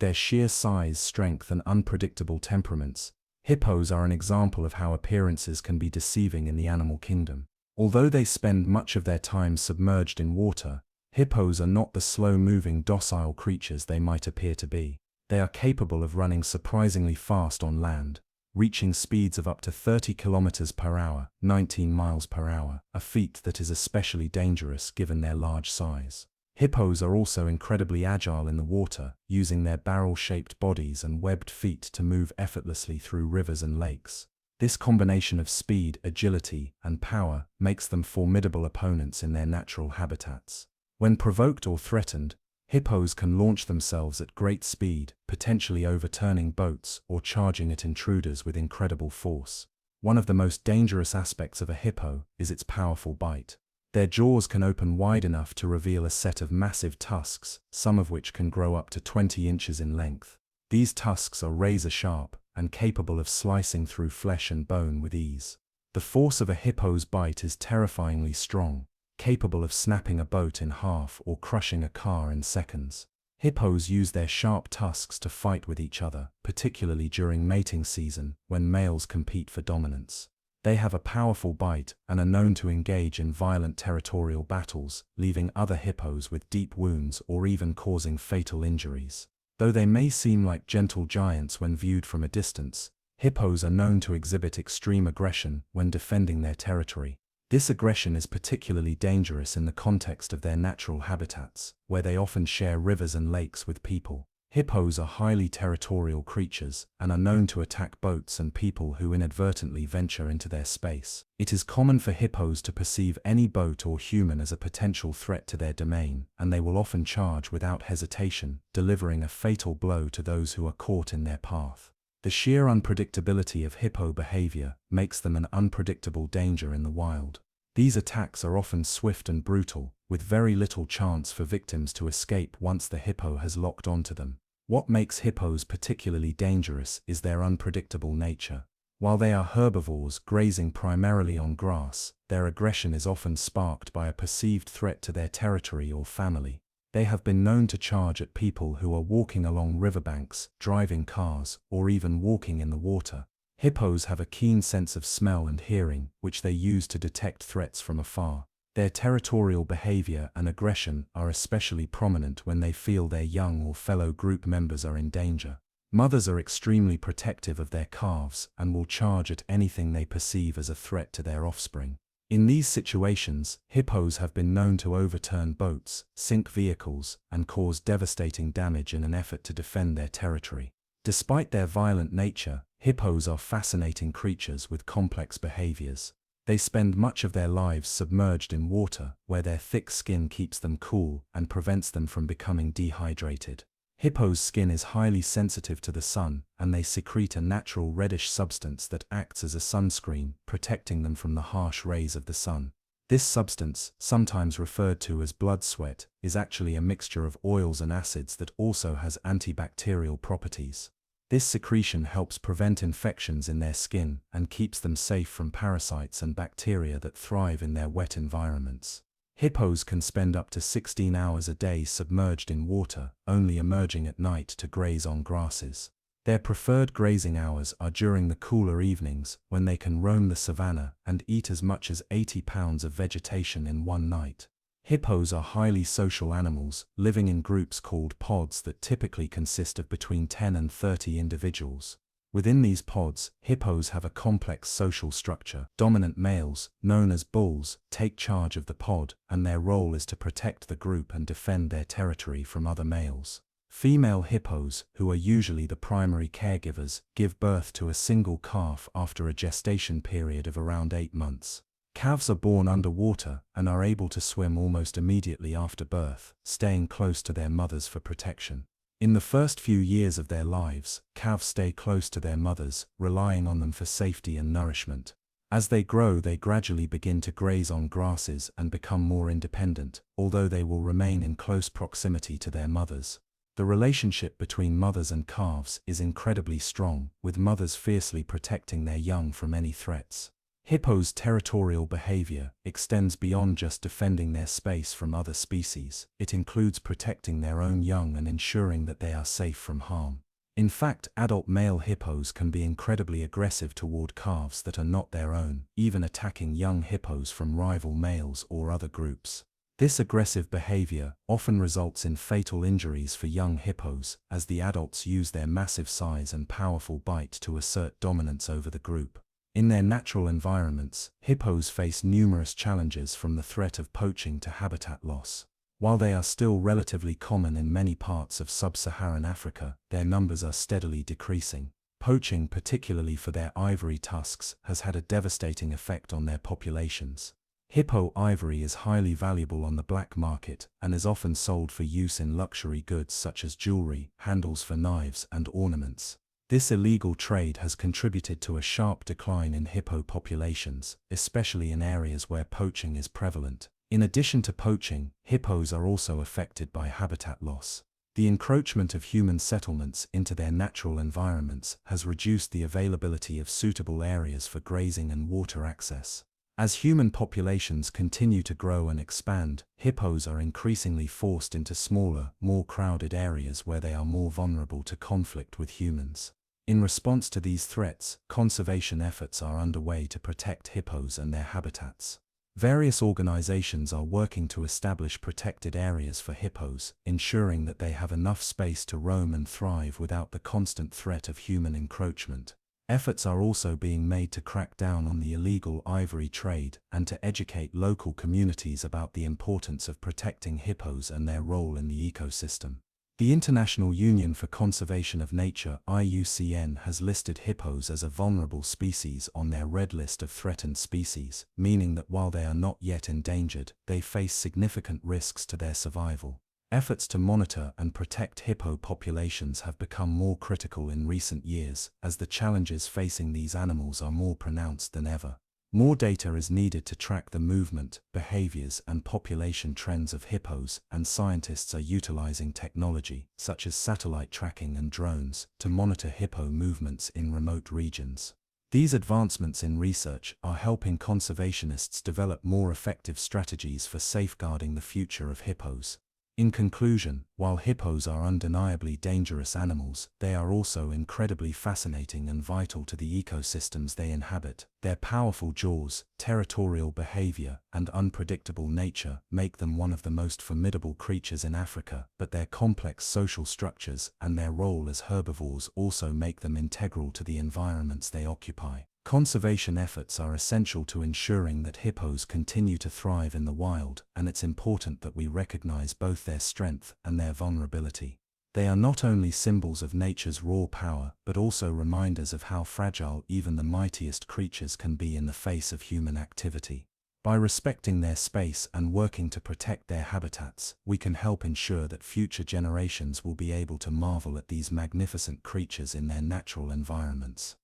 their sheer size, strength, and unpredictable temperaments, hippos are an example of how appearances can be deceiving in the animal kingdom. Although they spend much of their time submerged in water, hippos are not the slow-moving, docile creatures they might appear to be. They are capable of running surprisingly fast on land, reaching speeds of up to 30 kilometers per hour, 19 miles per hour, a feat that is especially dangerous given their large size. Hippos are also incredibly agile in the water, using their barrel-shaped bodies and webbed feet to move effortlessly through rivers and lakes. This combination of speed, agility, and power makes them formidable opponents in their natural habitats. When provoked or threatened, hippos can launch themselves at great speed, potentially overturning boats or charging at intruders with incredible force. One of the most dangerous aspects of a hippo is its powerful bite. Their jaws can open wide enough to reveal a set of massive tusks, some of which can grow up to 20 inches in length. These tusks are razor-sharp and capable of slicing through flesh and bone with ease. The force of a hippo's bite is terrifyingly strong, capable of snapping a boat in half or crushing a car in seconds. Hippos use their sharp tusks to fight with each other, particularly during mating season when males compete for dominance. They have a powerful bite and are known to engage in violent territorial battles, leaving other hippos with deep wounds or even causing fatal injuries. Though they may seem like gentle giants when viewed from a distance, hippos are known to exhibit extreme aggression when defending their territory. This aggression is particularly dangerous in the context of their natural habitats, where they often share rivers and lakes with people. Hippos are highly territorial creatures and are known to attack boats and people who inadvertently venture into their space. It is common for hippos to perceive any boat or human as a potential threat to their domain, and they will often charge without hesitation, delivering a fatal blow to those who are caught in their path. The sheer unpredictability of hippo behavior makes them an unpredictable danger in the wild. These attacks are often swift and brutal, with very little chance for victims to escape once the hippo has locked onto them. What makes hippos particularly dangerous is their unpredictable nature. While they are herbivores grazing primarily on grass, their aggression is often sparked by a perceived threat to their territory or family. They have been known to charge at people who are walking along riverbanks, driving cars, or even walking in the water. Hippos have a keen sense of smell and hearing, which they use to detect threats from afar. Their territorial behavior and aggression are especially prominent when they feel their young or fellow group members are in danger. Mothers are extremely protective of their calves and will charge at anything they perceive as a threat to their offspring. In these situations, hippos have been known to overturn boats, sink vehicles, and cause devastating damage in an effort to defend their territory. Despite their violent nature, hippos are fascinating creatures with complex behaviors. They spend much of their lives submerged in water, where their thick skin keeps them cool and prevents them from becoming dehydrated. Hippos' skin is highly sensitive to the sun, and they secrete a natural reddish substance that acts as a sunscreen, protecting them from the harsh rays of the sun. This substance, sometimes referred to as blood sweat, is actually a mixture of oils and acids that also has antibacterial properties. This secretion helps prevent infections in their skin and keeps them safe from parasites and bacteria that thrive in their wet environments. Hippos can spend up to 16 hours a day submerged in water, only emerging at night to graze on grasses. Their preferred grazing hours are during the cooler evenings, when they can roam the savanna and eat as much as 80 pounds of vegetation in one night. Hippos are highly social animals, living in groups called pods that typically consist of between 10 and 30 individuals. Within these pods, hippos have a complex social structure. Dominant males, known as bulls, take charge of the pod, and their role is to protect the group and defend their territory from other males. Female hippos, who are usually the primary caregivers, give birth to a single calf after a gestation period of around 8 months. Calves are born underwater and are able to swim almost immediately after birth, staying close to their mothers for protection. In the first few years of their lives, calves stay close to their mothers, relying on them for safety and nourishment. As they grow, they gradually begin to graze on grasses and become more independent, although they will remain in close proximity to their mothers. The relationship between mothers and calves is incredibly strong, with mothers fiercely protecting their young from any threats. Hippos' territorial behavior extends beyond just defending their space from other species. It includes protecting their own young and ensuring that they are safe from harm. In fact, adult male hippos can be incredibly aggressive toward calves that are not their own, even attacking young hippos from rival males or other groups. This aggressive behavior often results in fatal injuries for young hippos, as the adults use their massive size and powerful bite to assert dominance over the group. In their natural environments, hippos face numerous challenges, from the threat of poaching to habitat loss. While they are still relatively common in many parts of sub-Saharan Africa, their numbers are steadily decreasing. Poaching, particularly for their ivory tusks, has had a devastating effect on their populations. Hippo ivory is highly valuable on the black market and is often sold for use in luxury goods such as jewelry, handles for knives, and ornaments. This illegal trade has contributed to a sharp decline in hippo populations, especially in areas where poaching is prevalent. In addition to poaching, hippos are also affected by habitat loss. The encroachment of human settlements into their natural environments has reduced the availability of suitable areas for grazing and water access. As human populations continue to grow and expand, hippos are increasingly forced into smaller, more crowded areas where they are more vulnerable to conflict with humans. In response to these threats, conservation efforts are underway to protect hippos and their habitats. Various organizations are working to establish protected areas for hippos, ensuring that they have enough space to roam and thrive without the constant threat of human encroachment. Efforts are also being made to crack down on the illegal ivory trade and to educate local communities about the importance of protecting hippos and their role in the ecosystem. The International Union for Conservation of Nature (IUCN) has listed hippos as a vulnerable species on their red list of threatened species, meaning that while they are not yet endangered, they face significant risks to their survival. Efforts to monitor and protect hippo populations have become more critical in recent years, as the challenges facing these animals are more pronounced than ever. More data is needed to track the movement, behaviors, and population trends of hippos, and scientists are utilizing technology, such as satellite tracking and drones, to monitor hippo movements in remote regions. These advancements in research are helping conservationists develop more effective strategies for safeguarding the future of hippos. In conclusion, while hippos are undeniably dangerous animals, they are also incredibly fascinating and vital to the ecosystems they inhabit. Their powerful jaws, territorial behavior, and unpredictable nature make them one of the most formidable creatures in Africa, but their complex social structures and their role as herbivores also make them integral to the environments they occupy. Conservation efforts are essential to ensuring that hippos continue to thrive in the wild, and it's important that we recognize both their strength and their vulnerability. They are not only symbols of nature's raw power, but also reminders of how fragile even the mightiest creatures can be in the face of human activity. By respecting their space and working to protect their habitats, we can help ensure that future generations will be able to marvel at these magnificent creatures in their natural environments.